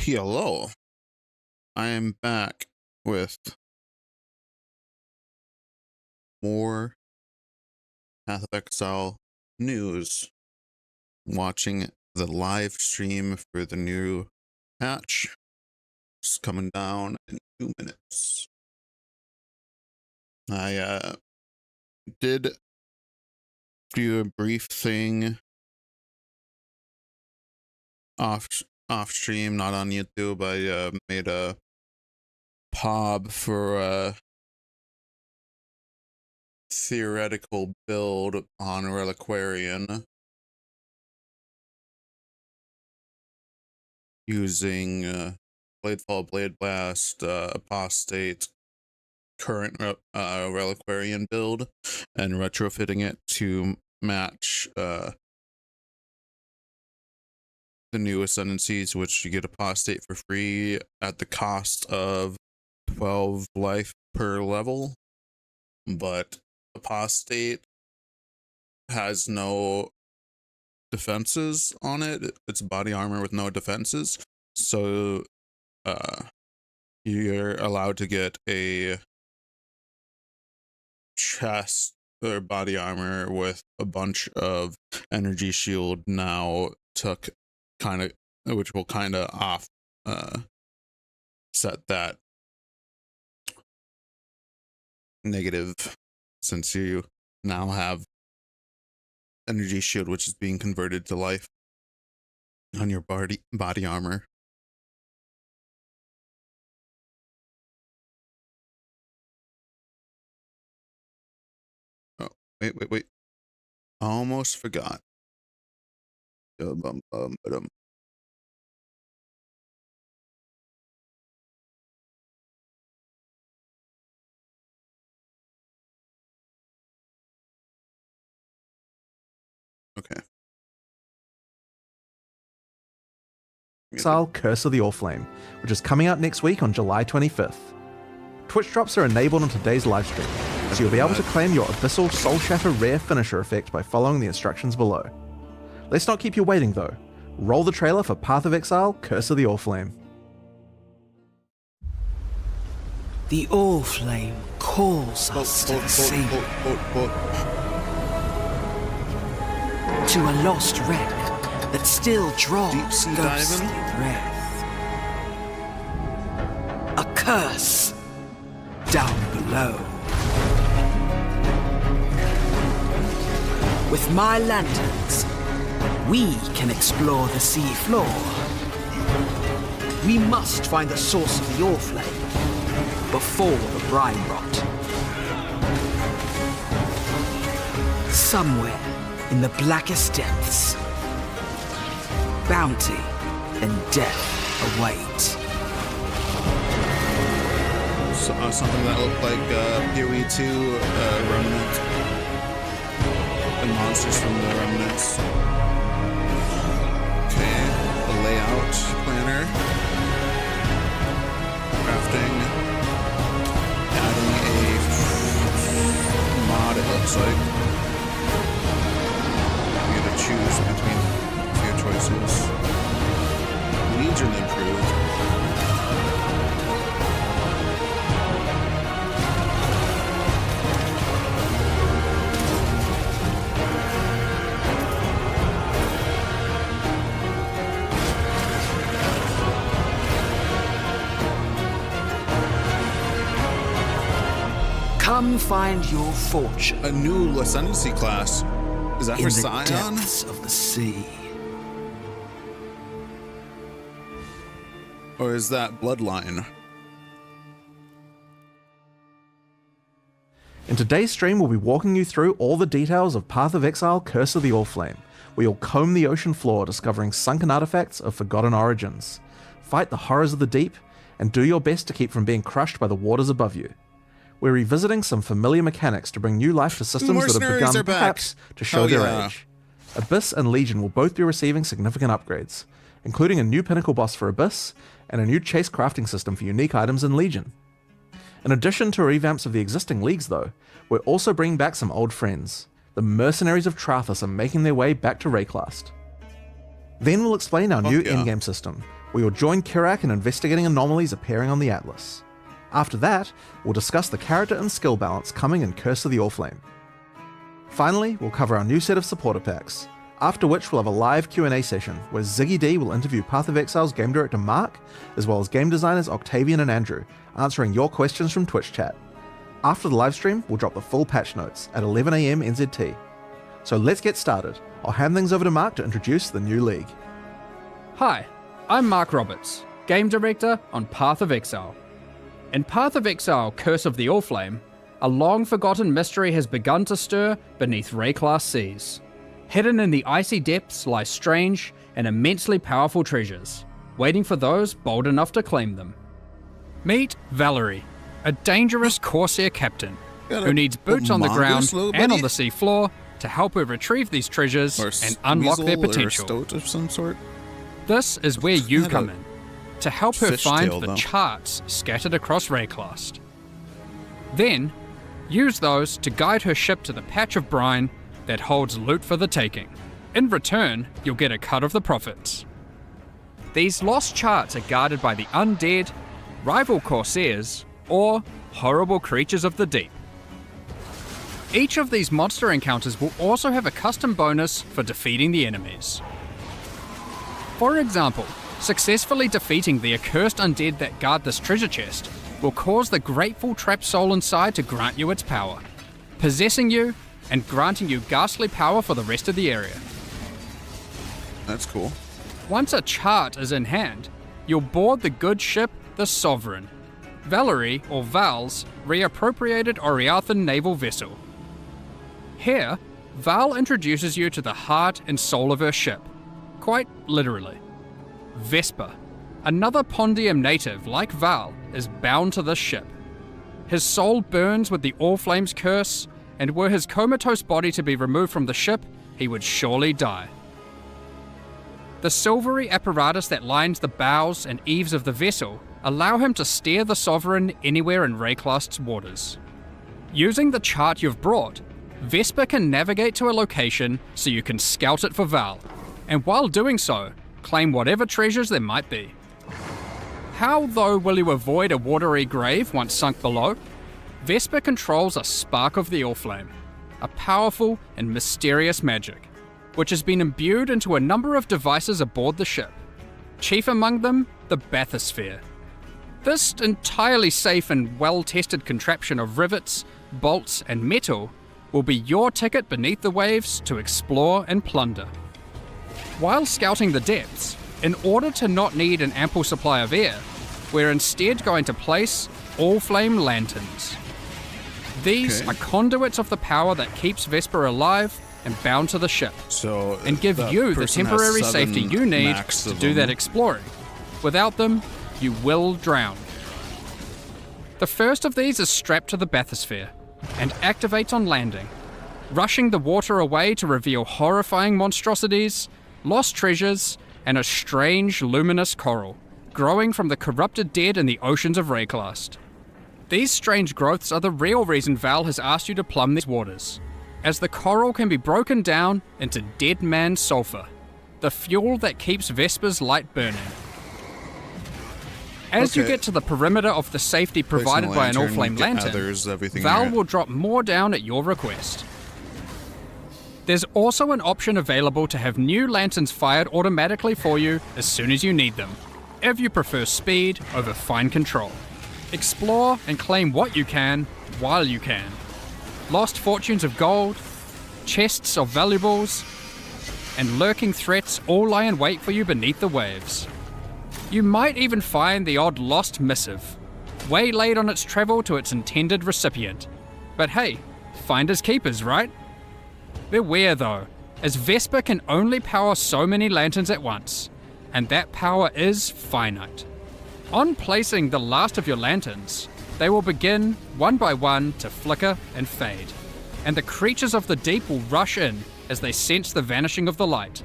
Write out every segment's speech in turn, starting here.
Hello, I am back with more Path of Exile news. Watching the live stream for the new patch. It's coming down in 2 minutes. I did do a brief thing off stream, not on YouTube. I made a PoB for a theoretical build on Reliquarian using Bladefall, Blade Blast, Apostate, current Reliquarian build, and retrofitting it to match the new Ascendancies, which you get Apostate for free at the cost of 12 life per level. But Apostate has no defenses on it. It's body armor with no defenses. So you're allowed to get a chest or body armor with a bunch of energy shield now which will kind of off set that negative, since you now have energy shield which is being converted to life on your body armor. Oh, wait. Almost forgot. Okay. Exile Curse of the Oriflame, which is coming out next week on July 25th. Twitch drops are enabled on today's livestream, so you'll be able to claim your Abyssal Soul Shatter rare finisher effect by following the instructions below. Let's not keep you waiting though. Roll the trailer for Path of Exile Curse of the Oriflame. The Oriflame calls us to the sea. To a lost wreck that still draws Deep-sea ghostly diving? breath. A curse down below. With my lanterns, we can explore the sea floor. We must find the source of the Oriflame before the brine rot. Somewhere in the blackest depths, bounty and death await. Something that looked like PoE 2 Remnant and monsters from the Remnants. Okay, the layout planner, crafting, adding a mod, it looks like. You get to choose between a few choices. Legion improved. Come find your fortune A new Ascendancy class. Is that in for the Scion? depths of the sea. Or is that Bloodline? In today's stream, we'll be walking you through all the details of Path of Exile Curse of the Oriflame, where you'll comb the ocean floor discovering sunken artifacts of forgotten origins, fight the horrors of the deep, and do your best to keep from being crushed by the waters above you. We're revisiting some familiar mechanics to bring new life to systems that have Mercenaries begun are back. perhaps to show Hell their yeah. age. Abyss and Legion will both be receiving significant upgrades, including a new pinnacle boss for Abyss and a new chase crafting system for unique items in Legion. In addition to revamps of the existing leagues though, we're also bringing back some old friends. The Mercenaries of Trathus are making their way back to Rayclast. Then we'll explain our new yeah. endgame system, We will join Kirak in investigating anomalies appearing on the Atlas. After that, we'll discuss the character and skill balance coming in Curse of the Oriflame. Finally, we'll cover our new set of supporter packs, after which we'll have a live Q&A session where Ziggy D will interview Path of Exile's game director Mark, as well as game designers Octavian and Andrew, answering your questions from Twitch chat. After the livestream, we'll drop the full patch notes at 11 AM NZT. So let's get started. I'll hand things over to Mark to introduce the new league. Hi, I'm Mark Roberts, game director on Path of Exile. In Path of Exile Curse of the Oriflame, a long-forgotten mystery has begun to stir beneath Rayclass seas. Hidden in the icy depths lie strange and immensely powerful treasures, waiting for those bold enough to claim them. Meet Valerie, a dangerous Corsair captain who needs boots on the ground and on the sea floor to help her retrieve these treasures and unlock their potential. Or a stoat of some sort. This is where you come in, to help her find fishtail, the though. charts scattered across Rayclast. Then, use those to guide her ship to the patch of brine that holds loot for the taking. In return, you'll get a cut of the profits. These lost charts are guarded by the undead, rival Corsairs, or horrible creatures of the deep. Each of these monster encounters will also have a custom bonus for defeating the enemies. For example, successfully defeating the accursed undead that guard this treasure chest will cause the grateful trapped soul inside to grant you its power, possessing you and granting you ghastly power for the rest of the area. That's cool. Once a chart is in hand, you'll board the good ship, the Sovereign, Valerie or Val's reappropriated Oriathan naval vessel. Here, Val introduces you to the heart and soul of her ship, quite literally. Vesper, another Pondium native like Val, is bound to this ship. His soul burns with the Oriflame's curse, and were his comatose body to be removed from the ship, he would surely die. The silvery apparatus that lines the bows and eaves of the vessel allow him to steer the Sovereign anywhere in Rayclast's waters. Using the chart you've brought, Vesper can navigate to a location so you can scout it for Val, and while doing so, claim whatever treasures there might be. How, though, will you avoid a watery grave once sunk below? Vesper controls a spark of the Oriflame, a powerful and mysterious magic, which has been imbued into a number of devices aboard the ship. Chief among them, the bathysphere. This entirely safe and well-tested contraption of rivets, bolts, and metal will be your ticket beneath the waves to explore and plunder. While scouting the depths, in order to not need an ample supply of air, we're instead going to place Oriflame lanterns. These are conduits of the power that keeps Vesper alive and bound to the ship, So and give that you the person has temporary 7 safety you need max to of do that them. exploring. Without them, you will drown. The first of these is strapped to the bathysphere and activates on landing, rushing the water away to reveal horrifying monstrosities, lost treasures, and a strange luminous coral growing from the corrupted dead in the oceans of Rayclast. These strange growths are the real reason Val has asked you to plumb these waters, as the coral can be broken down into dead man sulfur, the fuel that keeps Vesper's light burning. As you Okay. get to the perimeter of the safety provided by an Oriflame lantern, others, everything Val there. will drop more down at your request. There's also an option available to have new lanterns fired automatically for you as soon as you need them, if you prefer speed over fine control. Explore and claim what you can while you can. Lost fortunes of gold, chests of valuables, and lurking threats all lie in wait for you beneath the waves. You might even find the odd lost missive, waylaid on its travel to its intended recipient. But hey, finders keepers, right? Beware though, as Vesper can only power so many lanterns at once, and that power is finite. On placing the last of your lanterns, they will begin, one by one, to flicker and fade, and the creatures of the deep will rush in as they sense the vanishing of the light.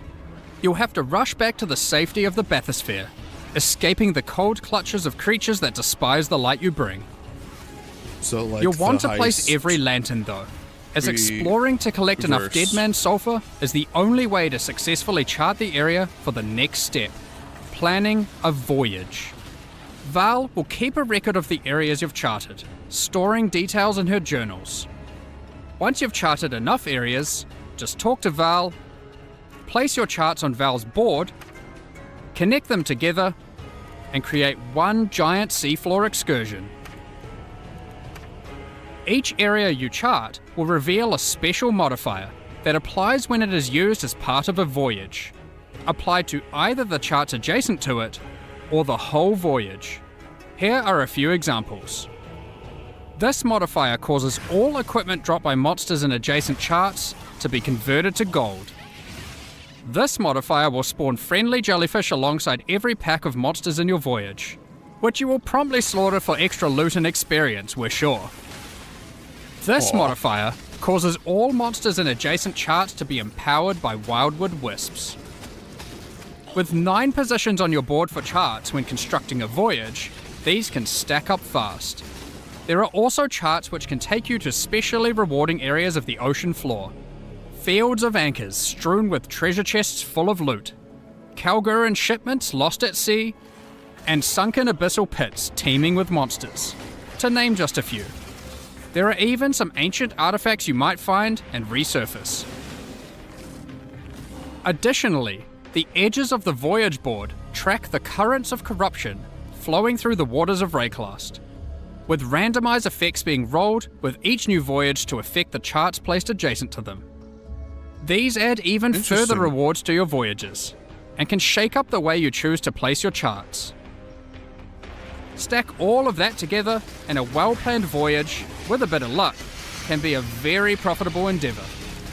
You'll have to rush back to the safety of the bathysphere, escaping the cold clutches of creatures that despise the light you bring. So like You'll want the to place heist every lantern though, as Free exploring to collect enough verse. Dead Man Sulfur is the only way to successfully chart the area for the next step, planning a voyage. Val will keep a record of the areas you've charted, storing details in her journals. Once you've charted enough areas, just talk to Val, place your charts on Val's board, connect them together, and create one giant seafloor excursion. Each area you chart will reveal a special modifier that applies when it is used as part of a voyage, applied to either the charts adjacent to it or the whole voyage. Here are a few examples. This modifier causes all equipment dropped by monsters in adjacent charts to be converted to gold. This modifier will spawn friendly jellyfish alongside every pack of monsters in your voyage, which you will promptly slaughter for extra loot and experience, we're sure. This modifier causes all monsters in adjacent charts to be empowered by wildwood wisps. With 9 positions on your board for charts when constructing a voyage, these can stack up fast. There are also charts which can take you to specially rewarding areas of the ocean floor. Fields of anchors strewn with treasure chests full of loot, Kalguran shipments lost at sea, and sunken abyssal pits teeming with monsters, to name just a few. There are even some ancient artifacts you might find and resurface. Additionally, the edges of the voyage board track the currents of corruption flowing through the waters of Rayclast, with randomized effects being rolled with each new voyage to affect the charts placed adjacent to them. These add even further rewards to your voyages, and can shake up the way you choose to place your charts. Stack all of that together, and a well-planned voyage, with a bit of luck, can be a very profitable endeavour.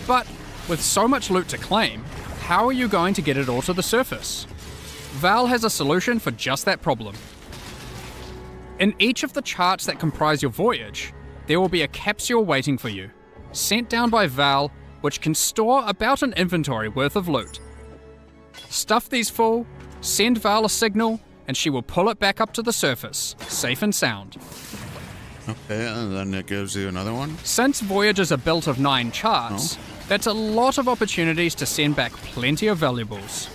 But with so much loot to claim, how are you going to get it all to the surface? Val has a solution for just that problem. In each of the charts that comprise your voyage, there will be a capsule waiting for you, sent down by Val, which can store about an inventory worth of loot. Stuff these full, send Val a signal, and she will pull it back up to the surface, safe and sound. Okay, and then it gives you another one? Since voyages are built of 9 charts, that's a lot of opportunities to send back plenty of valuables.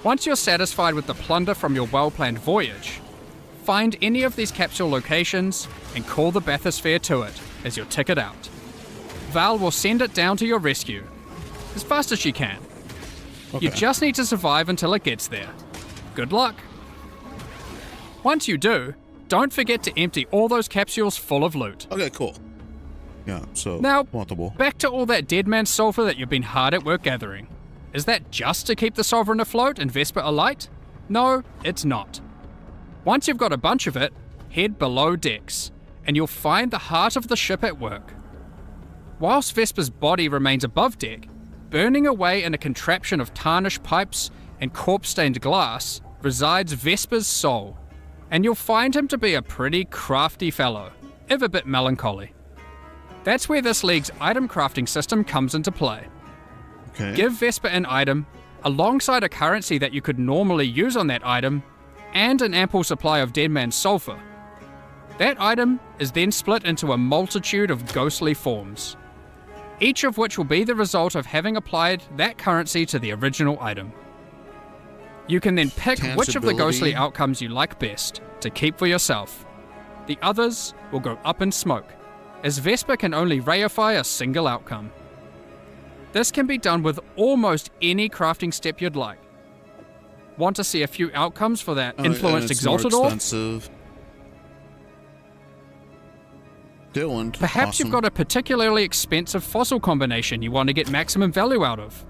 Once you're satisfied with the plunder from your well-planned voyage, find any of these capsule locations and call the bathysphere to it as your ticket out. Val will send it down to your rescue, as fast as she can. Okay. You just need to survive until it gets there. Good luck. Once you do, don't forget to empty all those capsules full of loot. Okay, cool. Yeah, so Now, multiple. back to all that dead man sulfur that you've been hard at work gathering. Is that just to keep the Sovereign afloat and Vesper alight? No, it's not. Once you've got a bunch of it, head below decks, and you'll find the heart of the ship at work. Whilst Vesper's body remains above deck, burning away in a contraption of tarnished pipes and corpse-stained glass resides Vesper's soul, and you'll find him to be a pretty crafty fellow, if a bit melancholy. That's where this league's item crafting system comes into play. Okay. Give Vesper an item, alongside a currency that you could normally use on that item, and an ample supply of Dead Man's Sulfur. That item is then split into a multitude of ghostly forms, each of which will be the result of having applied that currency to the original item. You can then pick which of the ghostly outcomes you like best to keep for yourself. The others will go up in smoke, as Vesper can only reify a single outcome. This can be done with almost any crafting step you'd like. Want to see a few outcomes for that influenced exalted orb? Dylan, Perhaps you've got a particularly expensive fossil combination you want to get maximum value out of.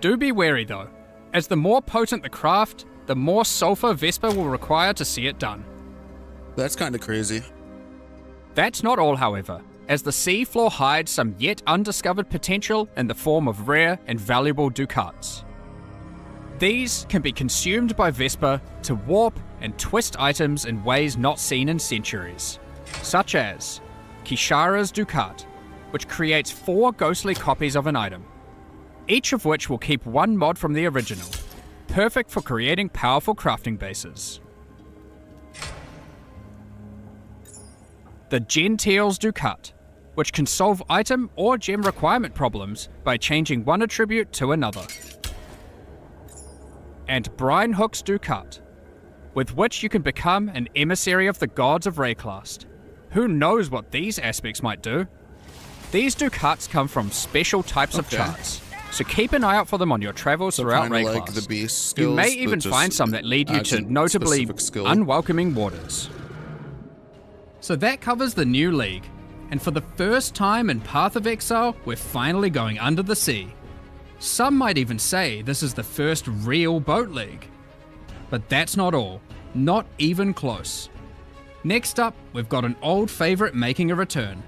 Do be wary though, as the more potent the craft, the more sulfur Vesper will require to see it done. That's kind of crazy. That's not all, however, as the sea floor hides some yet undiscovered potential in the form of rare and valuable ducats. These can be consumed by Vesper to warp and twist items in ways not seen in centuries, such as Kishara's Ducat, which creates 4 ghostly copies of an item, each of which will keep 1 mod from the original, perfect for creating powerful crafting bases. The Gentile's Ducat, which can solve item or gem requirement problems by changing one attribute to another. And Brine Hook's Ducat, with which you can become an emissary of the gods of Rayclast. Who knows what these aspects might do? These Ducats come from special types of charts, so keep an eye out for them on your travels throughout Rayclast. Like the beast skills, you may even find some that lead you to notably unwelcoming waters. So that covers the new league, and for the first time in Path of Exile, we're finally going under the sea. Some might even say this is the first real boat league. But that's not all, not even close. Next up, we've got an old favourite making a return.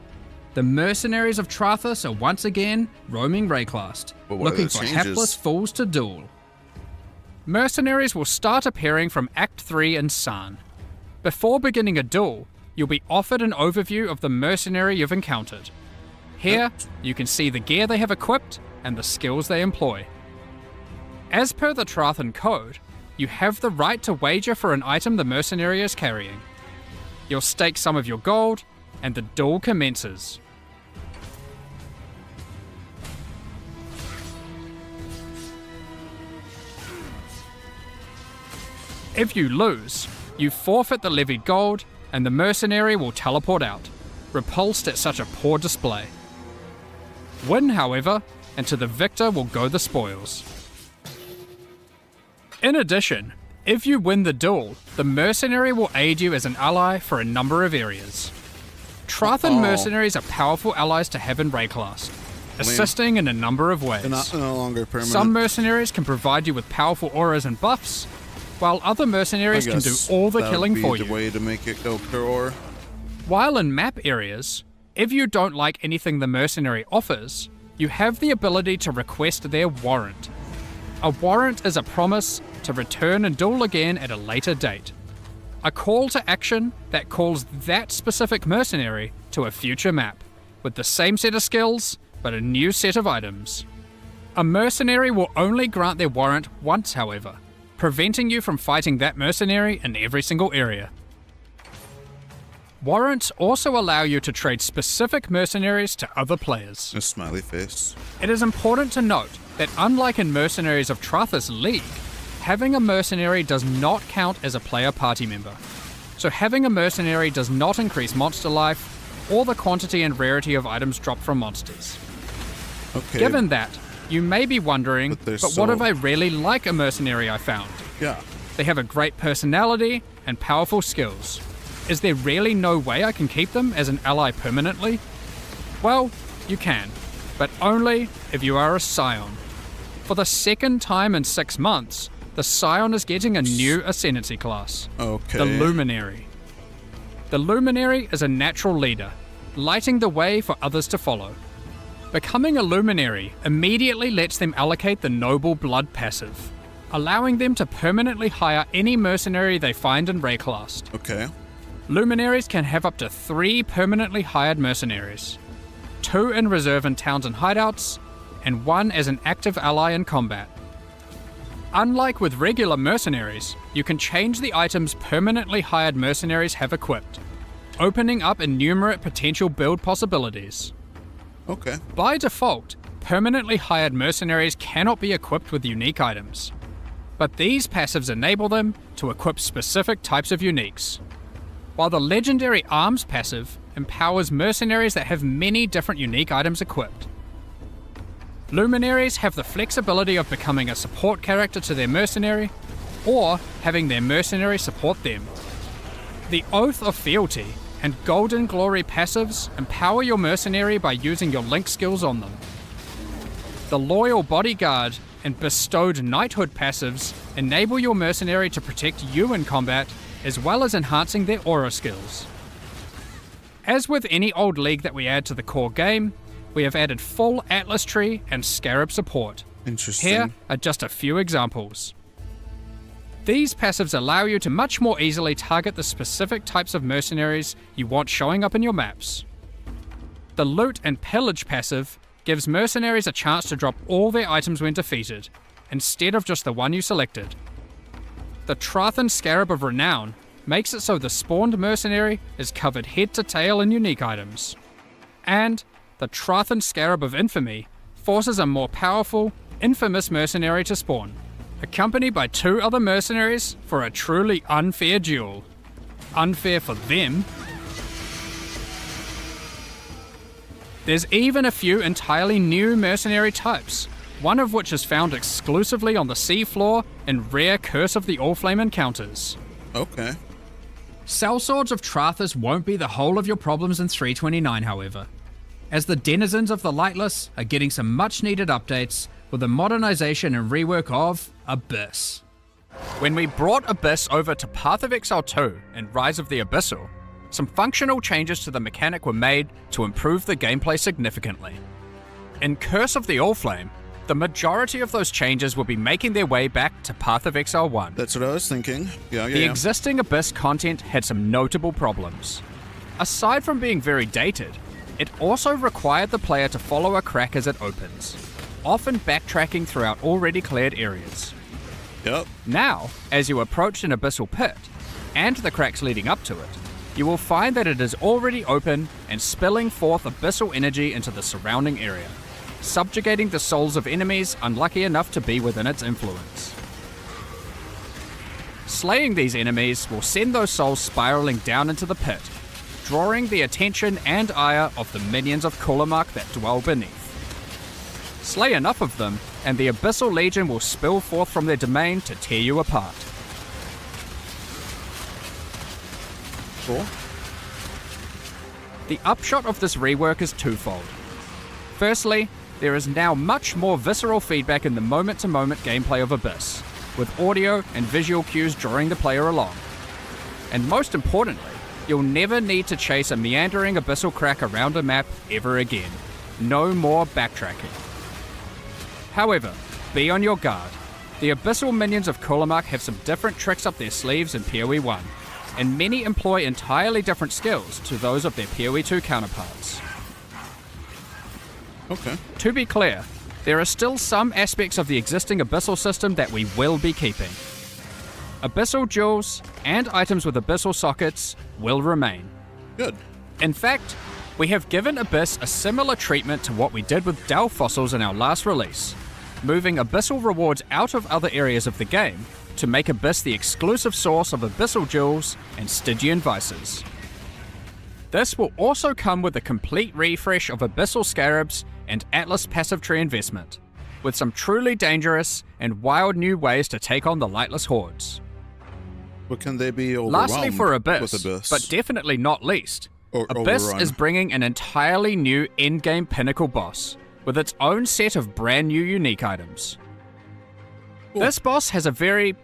The mercenaries of Trathus are once again roaming Rayclast, looking for hapless fools to duel. Mercenaries will start appearing from Act 3 in San. Before beginning a duel, you'll be offered an overview of the mercenary you've encountered. Here, you can see the gear they have equipped and the skills they employ. As per the Trathan Code, you have the right to wager for an item the mercenary is carrying. You'll stake some of your gold, and the duel commences. If you lose, you forfeit the levied gold, and the mercenary will teleport out, repulsed at such a poor display. Win, however, and to the victor will go the spoils. In addition, if you win the duel, the mercenary will aid you as an ally for a number of areas. Trathan mercenaries are powerful allies to have in Rayclast, assisting in a number of ways. They're no longer permanent. Some mercenaries can provide you with powerful auras and buffs, while other mercenaries can do all the killing for you. The way to make it go per aura. While in map areas, if you don't like anything the mercenary offers, you have the ability to request their warrant. A warrant is a promise to return and duel again at a later date. A call to action that calls that specific mercenary to a future map, with the same set of skills, but a new set of items. A mercenary will only grant their warrant once, however, preventing you from fighting that mercenary in every single area. Warrants also allow you to trade specific mercenaries to other players. A smiley face. It is important to note that unlike in Mercenaries of Trathus League, having a mercenary does not count as a player party member. So having a mercenary does not increase monster life or the quantity and rarity of items dropped from monsters. Okay. Given that, you may be wondering, but what if I really like a mercenary I found? Yeah. They have a great personality and powerful skills. Is there really no way I can keep them as an ally permanently? Well, you can, but only if you are a Scion. For the second time in 6 months, the Scion is getting a new Ascendancy class, the Luminary. The Luminary is a natural leader, lighting the way for others to follow. Becoming a Luminary immediately lets them allocate the Noble Blood passive, allowing them to permanently hire any mercenary they find in Rayclast. Okay. Luminaries can have up to 3 permanently hired mercenaries, 2 in reserve in towns and hideouts, and 1 as an active ally in combat. Unlike with regular mercenaries, you can change the items permanently hired mercenaries have equipped, opening up innumerate potential build possibilities. Okay. By default, permanently hired mercenaries cannot be equipped with unique items, but these passives enable them to equip specific types of uniques. While the Legendary Arms passive empowers mercenaries that have many different unique items equipped. Luminaries have the flexibility of becoming a support character to their mercenary, or having their mercenary support them. The Oath of Fealty and Golden Glory passives empower your mercenary by using your link skills on them. The Loyal Bodyguard and Bestowed Knighthood passives enable your mercenary to protect you in combat, as well as enhancing their aura skills. As with any old league that we add to the core game, we have added full Atlas Tree and Scarab support. Interesting. Here are just a few examples. These passives allow you to much more easily target the specific types of mercenaries you want showing up in your maps. The Loot and Pillage passive gives mercenaries a chance to drop all their items when defeated, instead of just the one you selected. The Trathan Scarab of Renown makes it so the spawned mercenary is covered head to tail in unique items. And the Trathan Scarab of Infamy forces a more powerful, infamous mercenary to spawn, accompanied by 2 other mercenaries for a truly unfair duel. Unfair for them. There's even a few entirely new mercenary types, one of which is found exclusively on the seafloor in rare Curse of the Allflame encounters. Okay. Sellswords of Trathus won't be the whole of your problems in 329, however, as the denizens of the Lightless are getting some much needed updates with the modernization and rework of Abyss. When we brought Abyss over to Path of Exile 2 and Rise of the Abyssal, some functional changes to the mechanic were made to improve the gameplay significantly. In Curse of the Allflame, the majority of those changes will be making their way back to Path of Exile 1. That's what I was thinking. Yeah. The existing Abyss content had some notable problems. Aside from being very dated, it also required the player to follow a crack as it opens, often backtracking throughout already cleared areas. Yep. Now, as you approach an abyssal pit, and the cracks leading up to it, you will find that it is already open and spilling forth abyssal energy into the surrounding area, subjugating the souls of enemies unlucky enough to be within its influence. Slaying these enemies will send those souls spiraling down into the pit, drawing the attention and ire of the minions of Kulamark that dwell beneath. Slay enough of them, and the Abyssal Legion will spill forth from their domain to tear you apart. Cool. The upshot of this rework is twofold. Firstly, there is now much more visceral feedback in the moment-to-moment gameplay of Abyss, with audio and visual cues drawing the player along. And most importantly, you'll never need to chase a meandering abyssal crack around a map ever again. No more backtracking. However, be on your guard. The abyssal minions of Kulamark have some different tricks up their sleeves in PoE 1, and many employ entirely different skills to those of their PoE 2 counterparts. Okay. To be clear, there are still some aspects of the existing abyssal system that we will be keeping. Abyssal jewels and items with abyssal sockets will remain. Good. In fact, we have given Abyss a similar treatment to what we did with Dell fossils in our last release, moving abyssal rewards out of other areas of the game to make Abyss the exclusive source of abyssal jewels and Stygian vices. This will also come with a complete refresh of abyssal scarabs and Atlas passive tree investment, with some truly dangerous and wild new ways to take on the Lightless hordes. But can they be overwhelmed? Lastly for with Abyss, but definitely not least, Abyss overrun? is bringing an entirely new endgame pinnacle boss, with its own set of brand new unique items. Cool. This boss has a very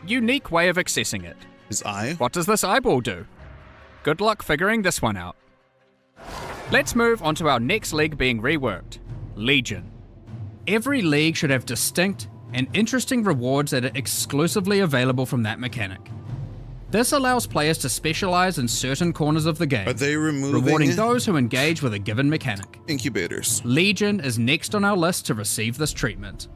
unique way of accessing it. His eye? What does this eyeball do? Good luck figuring this one out. Let's move on to our next league being reworked, Legion. Every league should have distinct and interesting rewards that are exclusively available from that mechanic. This allows players to specialize in certain corners of the game, Are they removing rewarding those who engage with a given mechanic. incubators? Legion is next on our list to receive this treatment.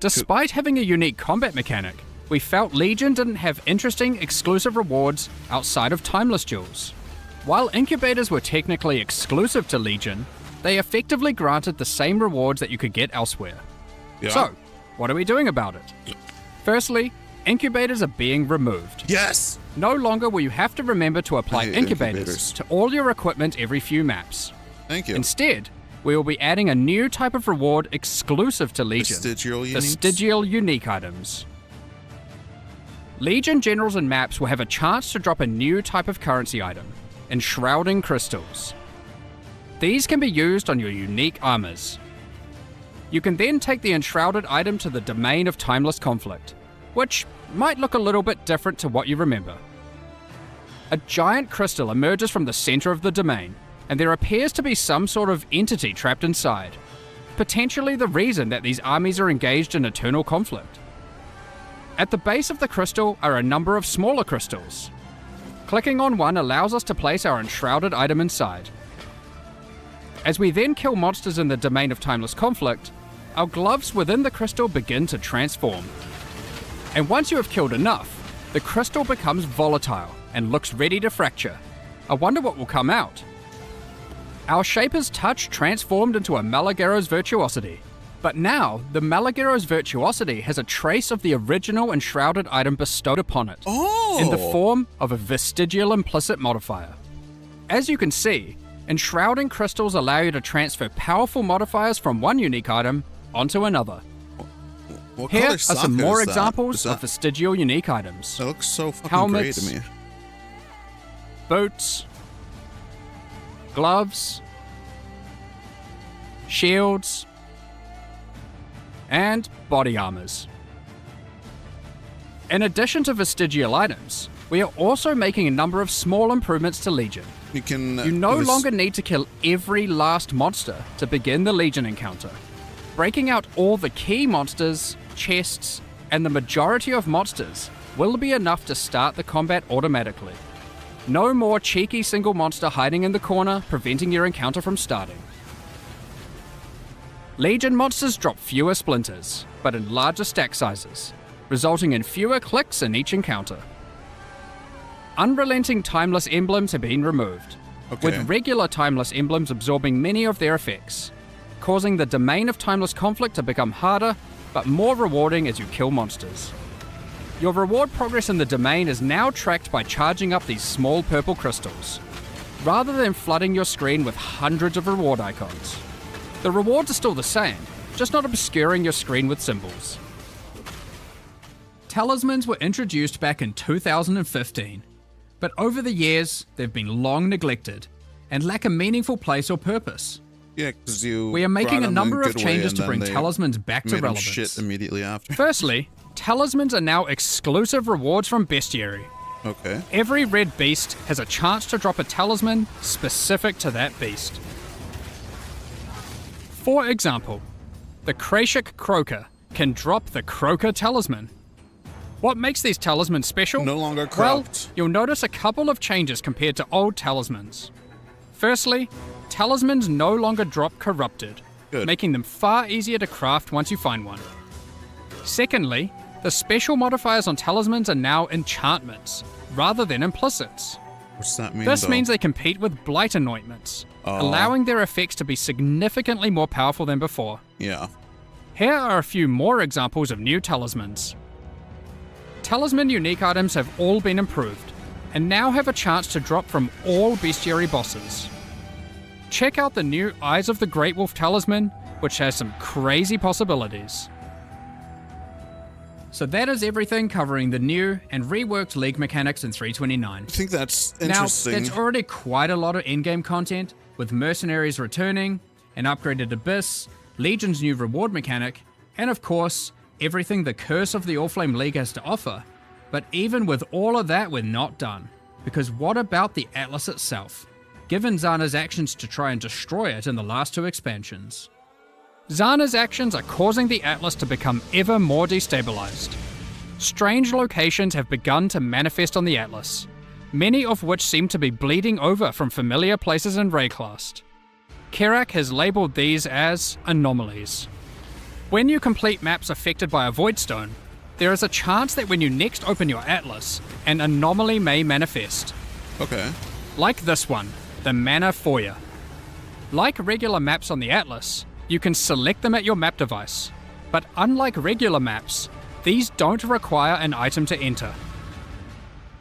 Despite having a unique combat mechanic, we felt Legion didn't have interesting exclusive rewards outside of timeless jewels. While incubators were technically exclusive to Legion, they effectively granted the same rewards that you could get elsewhere. Yeah. So, what are we doing about it? Firstly, incubators are being removed. Yes! No longer will you have to remember to apply I hate incubators incubators. to all your equipment every few maps. Thank you. Instead, we will be adding a new type of reward exclusive to Legion, Vestigial the uniques? Stygial unique items. Legion generals and maps will have a chance to drop a new type of currency item, Enshrouding Crystals. These can be used on your unique armors. You can then take the enshrouded item to the domain of Timeless Conflict, which might look a little bit different to what you remember. A giant crystal emerges from the center of the domain, and there appears to be some sort of entity trapped inside, potentially the reason that these armies are engaged in eternal conflict. At the base of the crystal are a number of smaller crystals. Clicking on one allows us to place our enshrouded item inside. As we then kill monsters in the domain of Timeless Conflict, our gloves within the crystal begin to transform. And once you have killed enough, the crystal becomes volatile and looks ready to fracture. I wonder what will come out. Our Shaper's touch transformed into a Malagero's Virtuosity, but now the Malagero's Virtuosity has a trace of the original enshrouded item bestowed upon it, in the form of a vestigial implicit modifier. As you can see, enshrouding crystals allow you to transfer powerful modifiers from one unique item onto another. What Here color are sock some more is that? examples Is that- of vestigial unique items. That looks so fucking Helmets. gray to me. Boots, gloves, shields, and body armors. In addition to vestigial items, we are also making a number of small improvements to Legion. You can. You no longer need to kill every last monster to begin the Legion encounter. Breaking out all the key monsters, chests, and the majority of monsters will be enough to start the combat automatically. No more cheeky single monster hiding in the corner, preventing your encounter from starting. Legion monsters drop fewer splinters, but in larger stack sizes, resulting in fewer clicks in each encounter. Unrelenting timeless emblems have been removed, Okay. with regular timeless emblems absorbing many of their effects, causing the domain of timeless conflict to become harder, but more rewarding as you kill monsters. Your reward progress in the domain is now tracked by charging up these small purple crystals, rather than flooding your screen with hundreds of reward icons. The rewards are still the same, just not obscuring your screen with symbols. Talismans were introduced back in 2015, but over the years they've been long neglected and lack a meaningful place or purpose. Yeah, because you. We are making brought a them number in of good way, changes and to then bring they talismans back to made them relevance. shit immediately after. Firstly, talismans are now exclusive rewards from Bestiary. Okay. Every red beast has a chance to drop a talisman specific to that beast. For example, the Krashik Croaker can drop the Croaker Talisman. What makes these talismans special? No longer Well, corrupt. you'll notice a couple of changes compared to old talismans. Firstly, talismans no longer drop corrupted, Good. making them far easier to craft once you find one. Secondly, the special modifiers on talismans are now enchantments, rather than implicits. What's that mean? This though? means they compete with blight anointments, allowing their effects to be significantly more powerful than before. Yeah. Here are a few more examples of new talismans. Talisman unique items have all been improved, and now have a chance to drop from all bestiary bosses. Check out the new Eyes of the Great Wolf talisman, which has some crazy possibilities. So that is everything covering the new and reworked League mechanics in 329. I think that's Now, interesting. that's already quite a lot of in-game content, with mercenaries returning, an upgraded Abyss, Legion's new reward mechanic, and of course, everything the Curse of the Allflame League has to offer. But even with all of that, we're not done. Because what about the Atlas itself? Given Zana's actions to try and destroy it in the last two expansions. Zana's actions are causing the Atlas to become ever more destabilized. Strange locations have begun to manifest on the Atlas, many of which seem to be bleeding over from familiar places in Rayclast. Kerak has labeled these as anomalies. When you complete maps affected by a Voidstone, there is a chance that when you next open your Atlas, an anomaly may manifest. Okay. Like this one, the Mana Foyer. Like regular maps on the Atlas, you can select them at your map device, but unlike regular maps, these don't require an item to enter.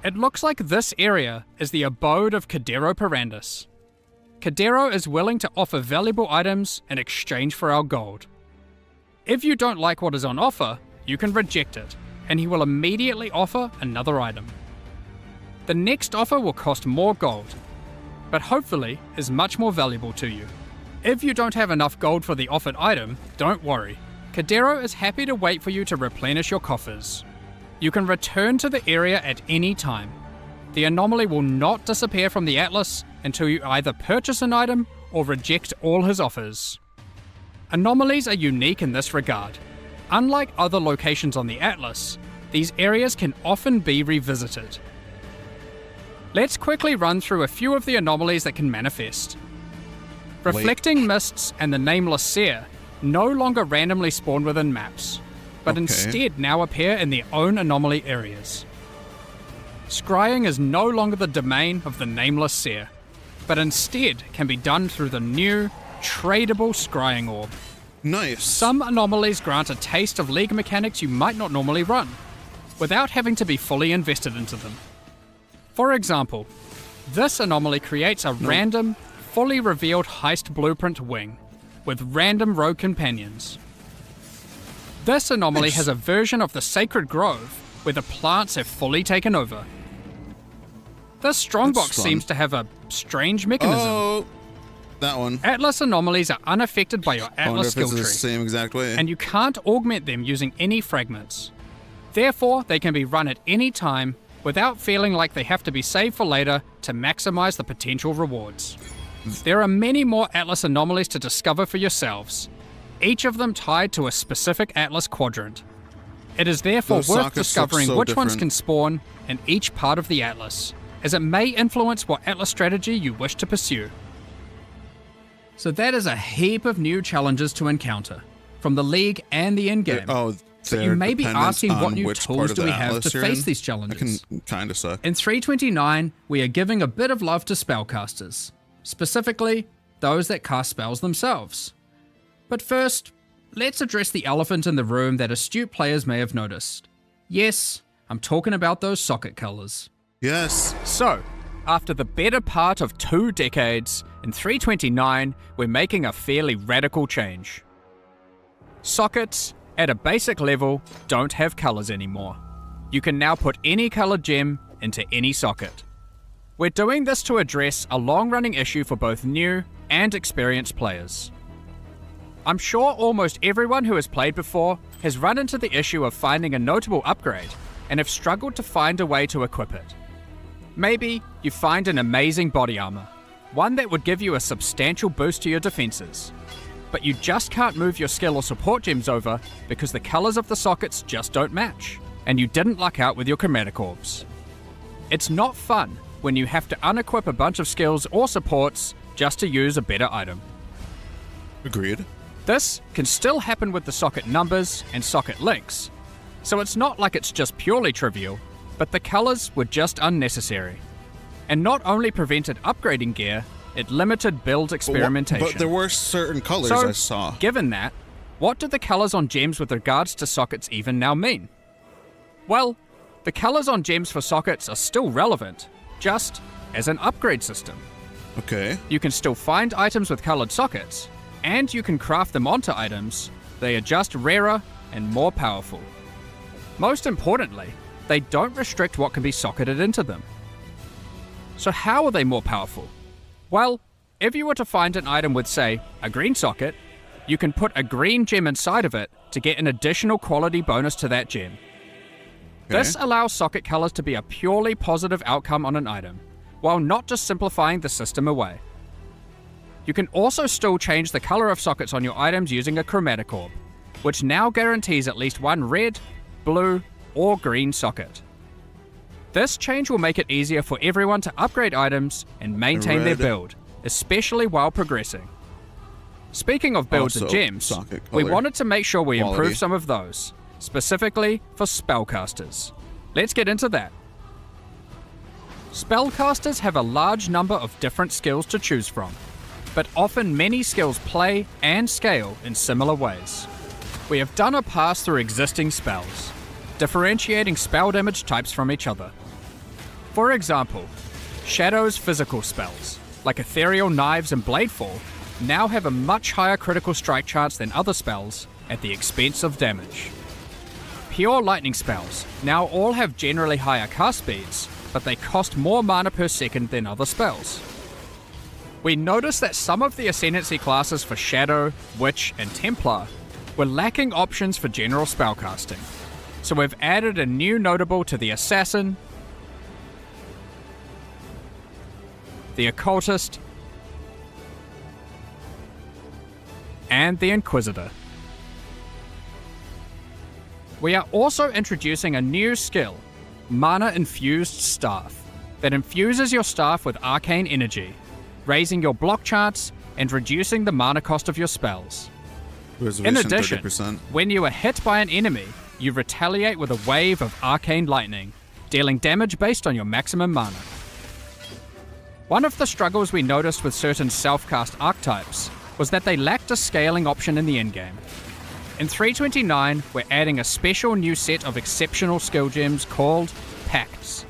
It looks like this area is the abode of Cadero Perandus. Cadero is willing to offer valuable items in exchange for our gold. If you don't like what is on offer, you can reject it, and he will immediately offer another item. The next offer will cost more gold, but hopefully is much more valuable to you. If you don't have enough gold for the offered item, don't worry. Cadero is happy to wait for you to replenish your coffers. You can return to the area at any time. The anomaly will not disappear from the Atlas until you either purchase an item or reject all his offers. Anomalies are unique in this regard. Unlike other locations on the Atlas, these areas can often be revisited. Let's quickly run through a few of the anomalies that can manifest. Reflecting Mists and the Nameless Seer no longer randomly spawn within maps, but instead now appear in their own anomaly areas. Scrying is no longer the domain of the Nameless Seer. but instead can be done through the new, tradable Scrying Orb. Nice. Some anomalies grant a taste of League mechanics you might not normally run, without having to be fully invested into them. For example, this anomaly creates a random, fully revealed heist blueprint wing, with random rogue companions. This anomaly has a version of the Sacred Grove, where the plants have fully taken over. This strongbox seems to have a strange mechanism. Oh, that one. Atlas anomalies are unaffected by your Atlas skill tree, the same exact way. and you can't augment them using any fragments. Therefore, they can be run at any time without feeling like they have to be saved for later to maximize the potential rewards. There are many more Atlas anomalies to discover for yourselves, each of them tied to a specific Atlas quadrant. It is therefore Those worth sockets look discovering so which ones different. can spawn in each part of the Atlas, as it may influence what Atlas strategy you wish to pursue. So that is a heap of new challenges to encounter, from the League and the in-game. Oh, But you may be asking what new which tools part of do the we have Atlas to you're face in. these That challenges. can kind of suck. In 329, we are giving a bit of love to spellcasters, specifically those that cast spells themselves. But first, let's address the elephant in the room that astute players may have noticed. Yes, I'm talking about those socket colors. Yes. So, after the better part of 2 decades, in 329, we're making a fairly radical change. Sockets, at a basic level, don't have colors anymore. You can now put any colored gem into any socket. We're doing this to address a long-running issue for both new and experienced players. I'm sure almost everyone who has played before has run into the issue of finding a notable upgrade and have struggled to find a way to equip it. Maybe you find an amazing body armor, one that would give you a substantial boost to your defenses, but you just can't move your skill or support gems over because the colors of the sockets just don't match, and you didn't luck out with your chromatic orbs. It's not fun when you have to unequip a bunch of skills or supports just to use a better item. Agreed. This can still happen with the socket numbers and socket links, so it's not like it's just purely trivial, but the colors were just unnecessary, and not only prevented upgrading gear, it limited build experimentation. But there were certain colors So, I saw. given that, what do the colors on gems with regards to sockets even now mean? Well, the colors on gems for sockets are still relevant, just as an upgrade system. Okay. You can still find items with colored sockets, and you can craft them onto items. They are just rarer and more powerful. Most importantly, they don't restrict what can be socketed into them. So how are they more powerful? Well, if you were to find an item with, say, a green socket, you can put a green gem inside of it to get an additional quality bonus to that gem. Okay. This allows socket colors to be a purely positive outcome on an item, while not just simplifying the system away. You can also still change the color of sockets on your items using a chromatic orb, which now guarantees at least one red, blue, or green socket. This change will make it easier for everyone to upgrade items and maintain their Red. build, especially while progressing. Speaking of builds and Also, gems, socket we color wanted to make sure we quality. improve some of those, specifically for spellcasters. Let's get into that. Spellcasters have a large number of different skills to choose from, but often many skills play and scale in similar ways. We have done a pass through existing spells, differentiating spell damage types from each other. For example, Shadow's physical spells, like Ethereal Knives and Bladefall, now have a much higher critical strike chance than other spells at the expense of damage. Pure Lightning spells now all have generally higher cast speeds, but they cost more mana per second than other spells. We noticed that some of the Ascendancy classes for Shadow, Witch, and Templar were lacking options for general spellcasting, so we've added a new notable to the Assassin, the Occultist, and the Inquisitor. We are also introducing a new skill, Mana Infused Staff, that infuses your staff with arcane energy, raising your block chance and reducing the mana cost of your spells. In Reservation addition, 30%. when you are hit by an enemy, you retaliate with a wave of arcane lightning, dealing damage based on your maximum mana. One of the struggles we noticed with certain self-cast archetypes was that they lacked a scaling option in the endgame. In 3.29, we're adding a special new set of exceptional skill gems called Pacts.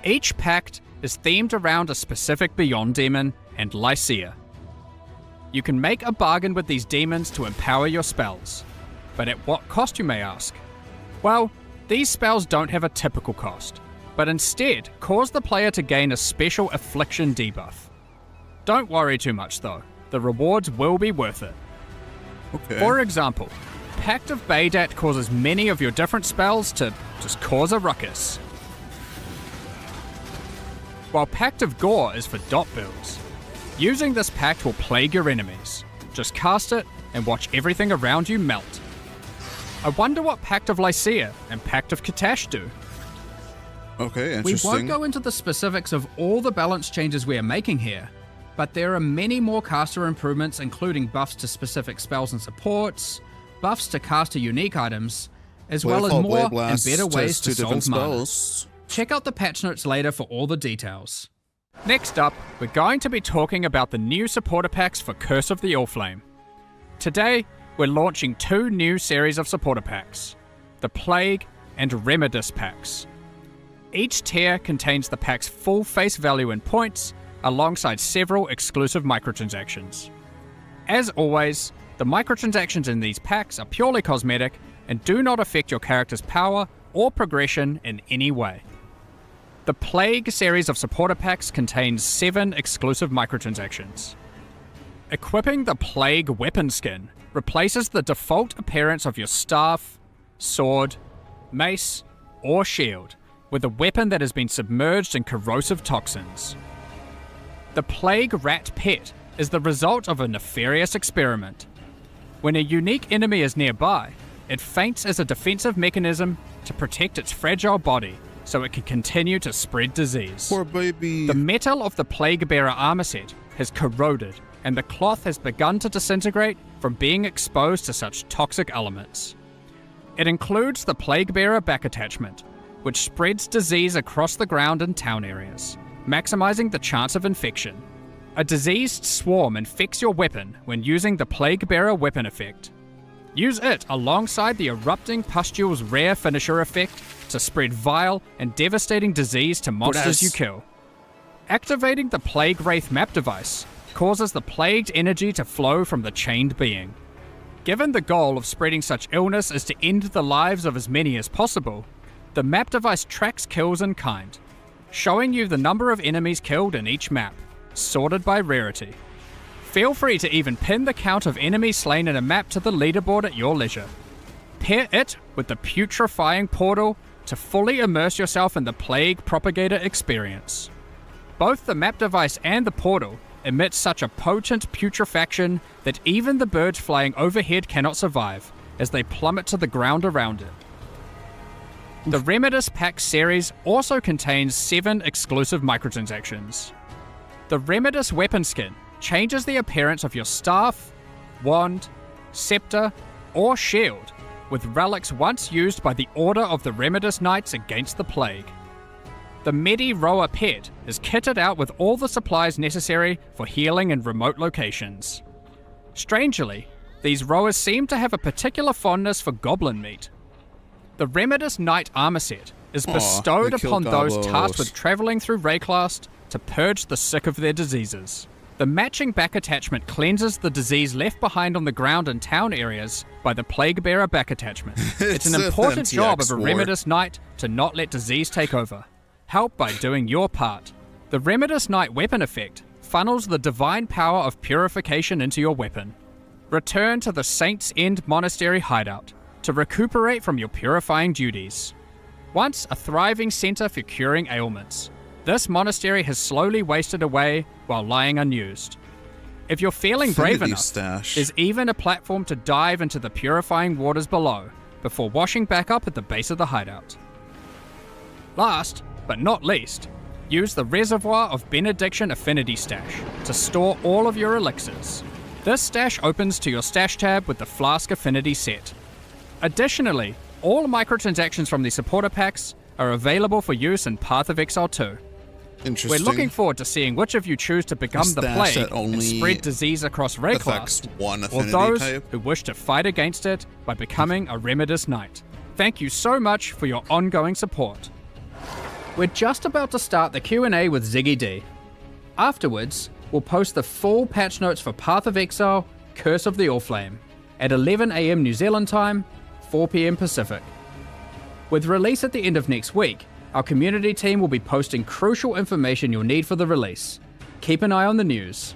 Each Pact is themed around a specific Beyond Demon and Lycia. You can make a bargain with these demons to empower your spells, but at what cost, you may ask? Well, these spells don't have a typical cost, but instead cause the player to gain a special affliction debuff. Don't worry too much though, the rewards will be worth it. Okay. For example, Pact of Baydat causes many of your different spells to just cause a ruckus. While Pact of Gore is for dot builds. Using this pact will plague your enemies. Just cast it and watch everything around you melt. I wonder what Pact of Lycia and Pact of Katash do. Okay, We interesting. won't go into the specifics of all the balance changes we are making here, but there are many more caster improvements, including buffs to specific spells and supports, buffs to caster unique items, as well as Blade more and Blast better ways tests to two different solve mana. spells. Check out the patch notes later for all the details. Next up, we're going to be talking about the new supporter packs for Curse of the Allflame. Today, we're launching 2 new series of supporter packs, the Plague and Remedis packs. Each tier contains the pack's full face value in points, alongside several exclusive microtransactions. As always, the microtransactions in these packs are purely cosmetic and do not affect your character's power or progression in any way. The Plague series of supporter packs contains 7 exclusive microtransactions. Equipping the Plague weapon skin replaces the default appearance of your staff, sword, mace, or shield with a weapon that has been submerged in corrosive toxins. The Plague Rat Pet is the result of a nefarious experiment. When a unique enemy is nearby, it faints as a defensive mechanism to protect its fragile body so it can continue to spread disease. Poor baby. The metal of the Plague Bearer armor set has corroded, and the cloth has begun to disintegrate from being exposed to such toxic elements. It includes the Plague Bearer back attachment, which spreads disease across the ground in town areas, maximizing the chance of infection. A diseased swarm infects your weapon when using the Plague Bearer weapon effect. Use it alongside the Erupting Pustule's rare finisher effect to spread vile and devastating disease to monsters you kill. Activating the Plague Wraith map device causes the plagued energy to flow from the chained being. Given the goal of spreading such illness is to end the lives of as many as possible, the map device tracks kills in kind, showing you the number of enemies killed in each map, sorted by rarity. Feel free to even pin the count of enemies slain in a map to the leaderboard at your leisure. Pair it with the Putrefying Portal to fully immerse yourself in the Plague Propagator experience. Both the map device and the portal emit such a potent putrefaction that even the birds flying overhead cannot survive, as they plummet to the ground around it. The Remedis Pack series also contains 7 exclusive microtransactions. The Remedis weapon skin changes the appearance of your staff, wand, scepter, or shield with relics once used by the Order of the Remedis Knights against the plague. The Medi Roa pet is kitted out with all the supplies necessary for healing in remote locations. Strangely, these Roas seem to have a particular fondness for goblin meat. The Remedis Knight armor set is bestowed they kill upon those gobos. tasked with traveling through Rayclast to purge the sick of their diseases. The matching back attachment cleanses the disease left behind on the ground in town areas by the Plague Bearer back attachment. It's an It's important FMTX job of a war. Remedis Knight to not let disease take over. Help by doing your part. The Remedis Knight weapon effect funnels the divine power of purification into your weapon. Return to the Saints' End Monastery hideout to recuperate from your purifying duties. Once a thriving center for curing ailments, this monastery has slowly wasted away while lying unused. If you're feeling brave Affinity enough, stash. there's even a platform to dive into the purifying waters below before washing back up at the base of the hideout. Last, but not least, use the Reservoir of Benediction Affinity Stash to store all of your elixirs. This stash opens to your stash tab with the Flask Affinity set. Additionally, all microtransactions from the supporter packs are available for use in Path of Exile 2. We're Interesting. looking forward to seeing which of you choose to become the Stash plague that and only spread disease across affects Rayclast, one or affinity those type. who wish to fight against it by becoming a Remedis Knight. Thank you so much for your ongoing support. We're just about to start the Q&A with Ziggy D. Afterwards, we'll post the full patch notes for Path of Exile, Curse of the Oriflame at 11 AM New Zealand time, 4 PM Pacific. With release at the end of next week, our community team will be posting crucial information you'll need for the release. Keep an eye on the news.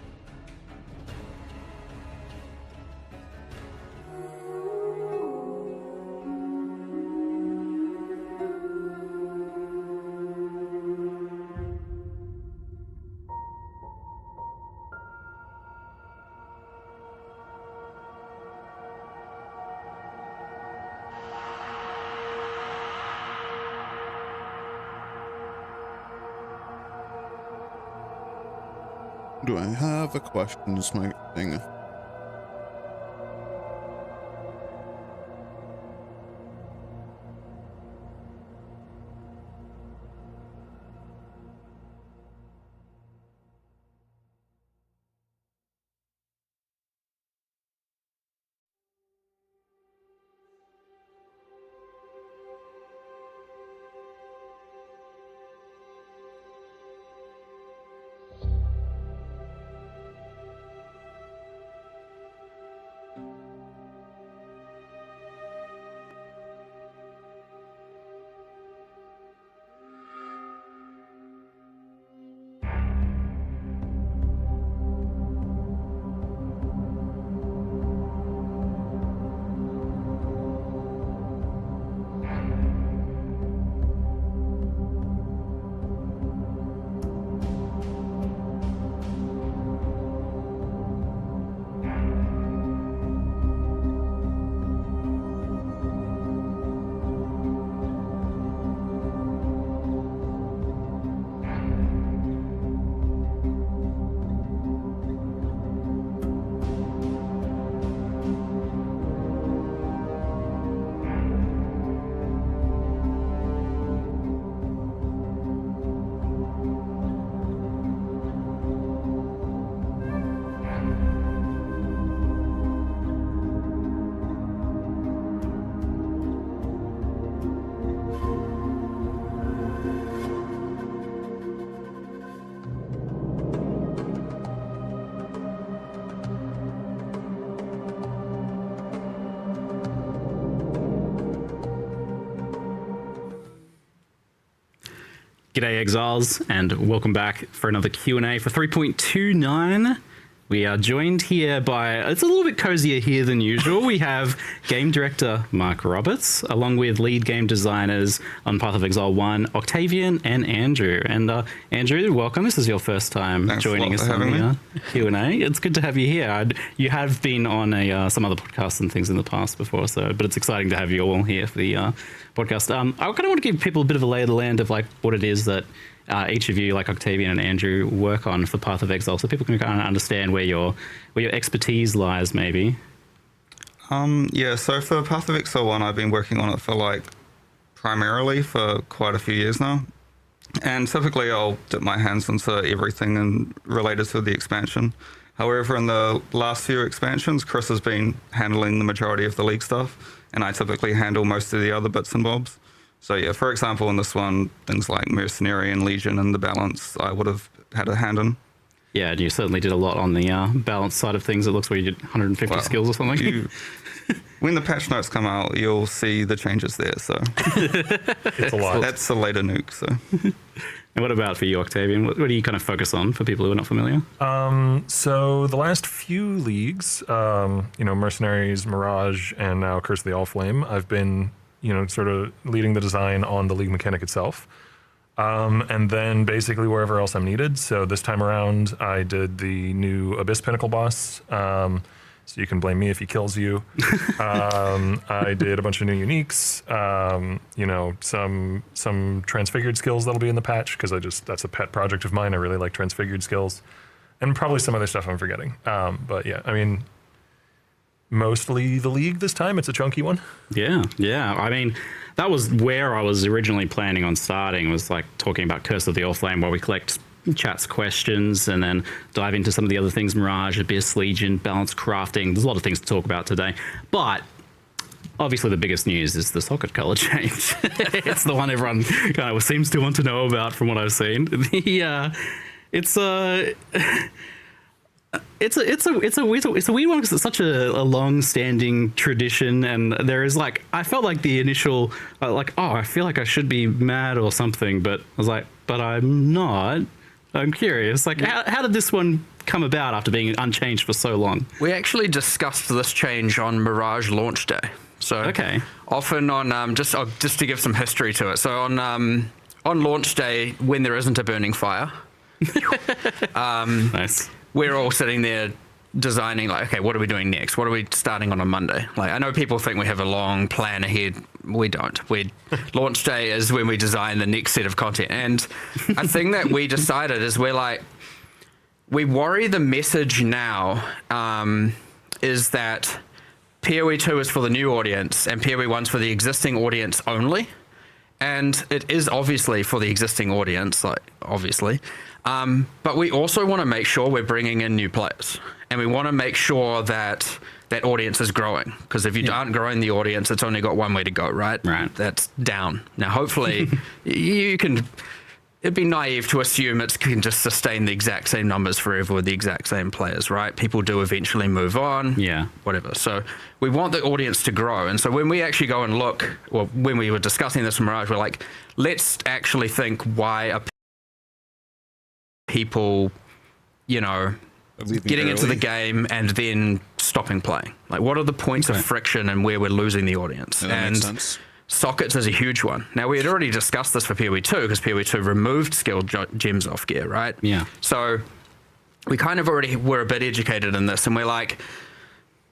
Do I have a question? Is my thing. G'day Exiles, and welcome back for another Q&A for 3.29. We are joined here by, it's a little bit cozier here than usual. We have game director Mark Roberts, along with lead game designers on Path of Exile 1, Octavian and Andrew. And Andrew, welcome. This is your first time joining us on the Q&A. It's good to have you here. You have been on some other podcasts and things in the past before, but it's exciting to have you all here for the podcast. I kind of want to give people a bit of a lay of the land of like what it is that each of you, like Octavian and Andrew, work on for Path of Exile, so people can kind of understand where your expertise lies, maybe. Yeah, so for Path of Exile 1, I've been working on it for primarily for quite a few years now. And typically I'll dip my hands into everything and related to the expansion. However, in the last few expansions, Chris has been handling the majority of the League stuff, and I typically handle most of the other bits and bobs. So yeah, for example, in this one, things like Mercenary and Legion and the balance, I would have had a hand in. Yeah, and you certainly did a lot on the balance side of things. It looks like you did 150 skills or something. When the patch notes come out, you'll see the changes there. So it's a lot. That's a later nuke. So. And what about for you, Octavian? What do you kind of focus on for people who are not familiar? So the last few leagues, Mercenaries, Mirage, and now Curse of the Allflame, I've been sort of leading the design on the league mechanic itself. And then basically wherever else I'm needed. So this time around, I did the new Abyss Pinnacle boss. So you can blame me if he kills you. I did a bunch of new uniques, some transfigured skills that'll be in the patch, because that's a pet project of mine. I really like transfigured skills. And probably some other stuff I'm forgetting. But yeah, I mean, mostly the league this time. It's a chunky one. Yeah. I mean, that was where I was originally planning on starting, was like talking about Curse of the Oriflame, where we collect chat's questions and then dive into some of the other things, Mirage, Abyss, Legion, balanced crafting. There's a lot of things to talk about today. But obviously the biggest news is the socket color change. It's the one everyone kind of seems to want to know about from what I've seen. It's a weird one because it's such a long-standing tradition, and there is like, I felt like the initial I feel like I should be mad or something, but I was like, but I'm not. I'm curious, like how did this one come about after being unchanged for so long? We actually discussed this change on Mirage launch day. So okay, often on just to give some history to it. So on launch day, when there isn't a burning fire, nice. We're all sitting there designing, like, okay, what are we doing next? What are we starting on a Monday? Like, I know people think we have a long plan ahead. We don't. Launch day is when we design the next set of content. And a thing that we decided is we're like, we worry the message now is that PoE 2 is for the new audience and PoE 1's for the existing audience only. And it is obviously for the existing audience, like, obviously. But we also want to make sure we're bringing in new players. And we want to make sure that that audience is growing. Because if you aren't growing the audience, it's only got one way to go, right? Right. That's down. Now, hopefully, you can... It'd be naive to assume it can just sustain the exact same numbers forever with the exact same players, right? People do eventually move on. Yeah. Whatever. So we want the audience to grow. And so when we actually go and look, or when we were discussing this in Mirage, we're like, let's actually think, why are people, getting into the game and then stopping playing? Like, what are the points of friction and where we're losing the audience? Yeah, that makes sense. Sockets is a huge one. Now, we had already discussed this for PoE 2 because PoE 2 removed skilled gems off gear, right? Yeah. So we kind of already were a bit educated in this, and we're like,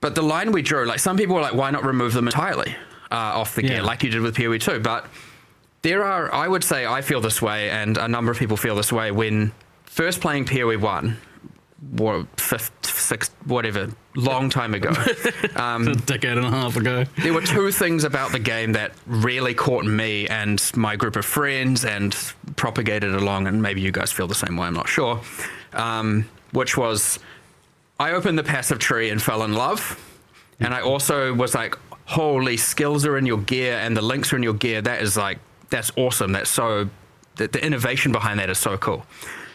but the line we drew, like, some people were like, why not remove them entirely off the gear, like you did with PoE 2? But there are, I would say, I feel this way, and a number of people feel this way, when first playing PoE 1, fifth, sixth, whatever, long time ago. A decade and a half ago. There were two things about the game that really caught me and my group of friends and propagated along, and maybe you guys feel the same way, I'm not sure, which was, I opened the passive tree and fell in love, and I also was like, holy, skills are in your gear and the links are in your gear. That is like, that's awesome. That's so, the innovation behind that is so cool.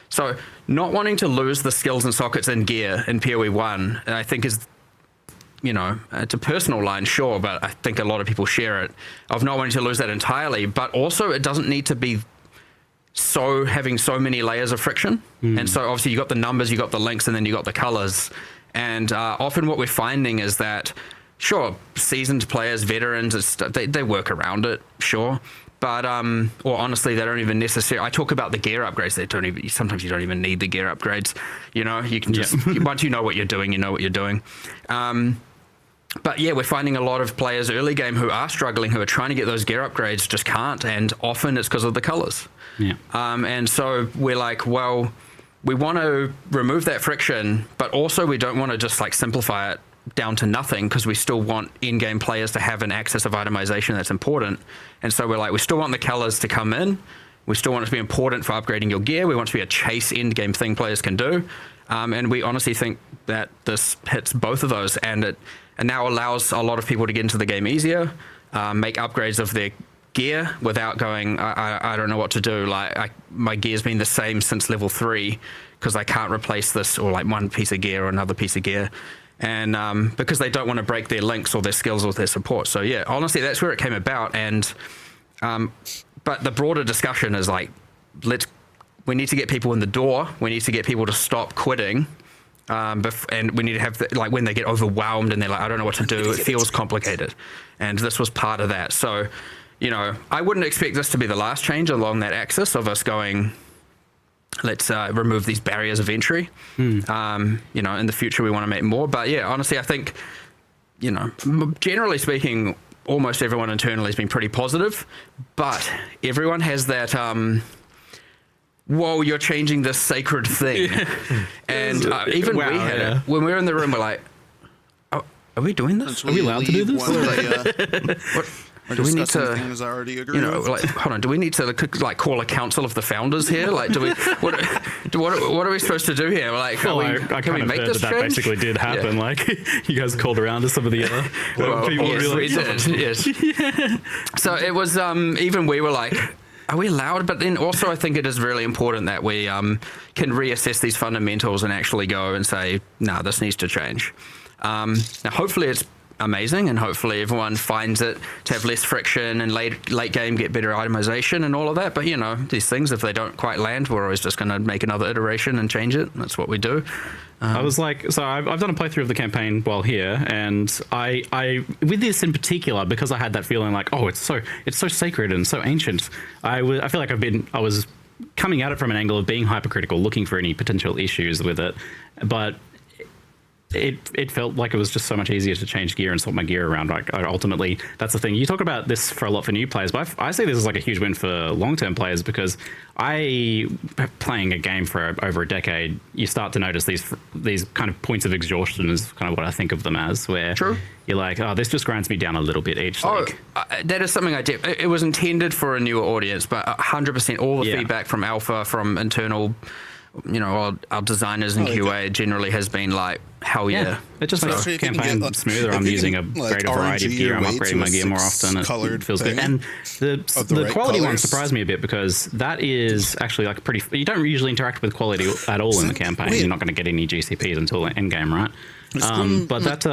So not wanting to lose the skills and sockets in gear in PoE 1, I think is, it's a personal line, sure, but I think a lot of people share it, of not wanting to lose that entirely, but also it doesn't need to be having so many layers of friction. And so obviously you got the numbers, you got the links, and then you got the colors. And often what we're finding is that, sure, seasoned players, veterans, they work around it, sure. But, or honestly, they don't even necessarily, I talk about the gear upgrades, sometimes you don't even need the gear upgrades, you can just, once you know what you're doing, you know what you're doing. But yeah, we're finding a lot of players early game who are struggling, who are trying to get those gear upgrades, just can't, and often it's because of the colors. Yeah. And so we're like, well, we want to remove that friction, but also we don't want to just like simplify it down to nothing, because we still want in-game players to have an access of itemization that's important. And so we're like, we still want the colors to come in. We still want it to be important for upgrading your gear. We want it to be a chase end-game thing players can do. And we honestly think that this hits both of those, and it now allows a lot of people to get into the game easier, make upgrades of their gear without going, I don't know what to do. Like, my gear's been the same since level 3 because I can't replace this, or like one piece of gear or another piece of gear. And because they don't want to break their links or their skills or their support. So yeah, honestly, that's where it came about. And but the broader discussion is like, we need to get people in the door. We need to get people to stop quitting. And we need to have, when they get overwhelmed and they're like, I don't know what to do, it feels complicated. And this was part of that. So, I wouldn't expect this to be the last change along that axis of us going, let's remove these barriers of entry. In the future we want to make more. But yeah, honestly, I think, generally speaking, almost everyone internally has been pretty positive, but everyone has that, whoa, you're changing this sacred thing. And even we had it. When we were in the room, we're like, oh, are we doing this? Are we allowed to do this? What? Do we need to, things I already agree you know, with. like, hold on, do we need to like call a council of the founders here? Like, what are we supposed to do here? Like, Well, I can kind we of make heard this that change? basically did happen. Yeah. Like, you guys called around to some of the other people. Yes, were we like, did. Yes. So it was, even we were like, are we allowed? But then also I think it is really important that we can reassess these fundamentals and actually go and say, no, this needs to change. Now, hopefully it's amazing, and hopefully everyone finds it to have less friction and late game get better itemization and all of that. But you know, these things, if they don't quite land, we're always just going to make another iteration and change it. That's what we do. I was like, so I've done a playthrough of the campaign while here, and I with this in particular, because I had that feeling like, oh, it's so sacred and so ancient. I feel like I was coming at it from an angle of being hypercritical, looking for any potential issues with it, but it felt like it was just so much easier to change gear and swap my gear around. Like, ultimately, that's the thing. You talk about this for a lot for new players, but I see this as like a huge win for long-term players, because playing a game for over a decade, you start to notice these kind of points of exhaustion is kind of what I think of them as, where True. You're like, oh, this just grinds me down a little bit each league. That is something I did. It was intended for a newer audience, but 100% all the feedback from Alpha, from internal, you know, our designers and QA generally has been like, hell yeah. It just makes the campaign smoother. I'm using a greater variety of gear. I'm upgrading my gear more often. It feels good. And the quality one surprised me a bit, because that is actually like you don't usually interact with quality at all in the campaign. You're not going to get any GCPs until end game, right? But that's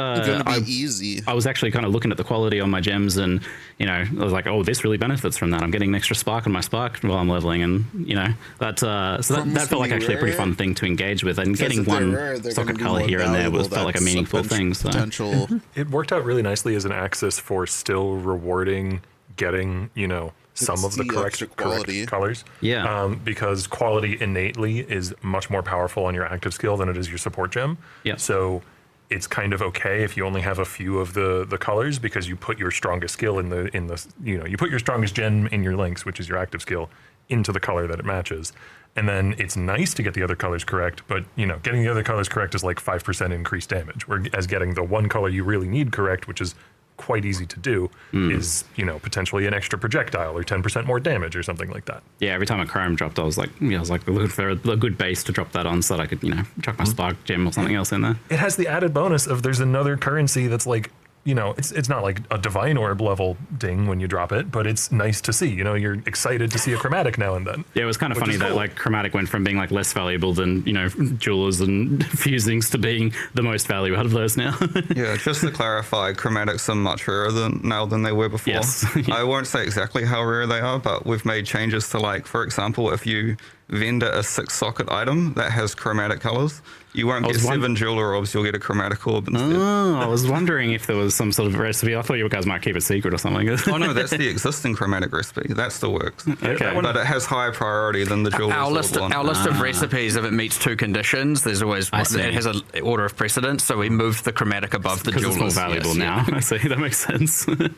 easy. I was actually kind of looking at the quality on my gems, and you know, I was like, oh, this really benefits from that. I'm getting an extra spark on my spark while I'm leveling, and you know, that felt like actually a pretty fun thing to engage with, and getting one socket color here and there felt like a meaningful thing. So. Potential. It worked out really nicely as an axis for still rewarding getting, you know, some of the correct colors. Yeah. Because quality innately is much more powerful on your active skill than it is your support gem. Yeah. So it's kind of okay if you only have a few of the colors, because you put your strongest skill in the you know, you put your strongest gem in your links, which is your active skill, into the color that it matches. And then it's nice to get the other colors correct, but you know, getting the other colors correct is like 5% increased damage, whereas getting the one color you really need correct, which is quite easy to do, is, you know, potentially an extra projectile or 10% more damage or something like that. Yeah, every time a chrome dropped, I was like looking for a good base to drop that on, so that I could, you know, chuck my spark gem or something else in there. It has the added bonus of there's another currency that's like, you know, it's not like a divine orb level ding when you drop it, but it's nice to see. You know, you're excited to see a chromatic now and then. Yeah, it was kind of funny that like chromatic went from being like less valuable than, you know, jewelers and fusings to being the most value out of those now. Yeah, just to clarify, chromatics are much rarer now than they were before. Yes. I won't say exactly how rare they are, but we've made changes to, like, for example, if you vendor a 6-socket item that has chromatic colors, you won't get 7 jeweler orbs, you'll get a chromatic orb instead. Oh, I was wondering if there was some sort of recipe. I thought you guys might keep it secret or something. Oh no, that's the existing chromatic recipe. That still works. Okay. But it has higher priority than the jeweler's Our list of recipes, if it meets 2 conditions, there's always it has an order of precedence, so we moved the chromatic above the jeweler's. It's more valuable now. I see, that makes sense. Did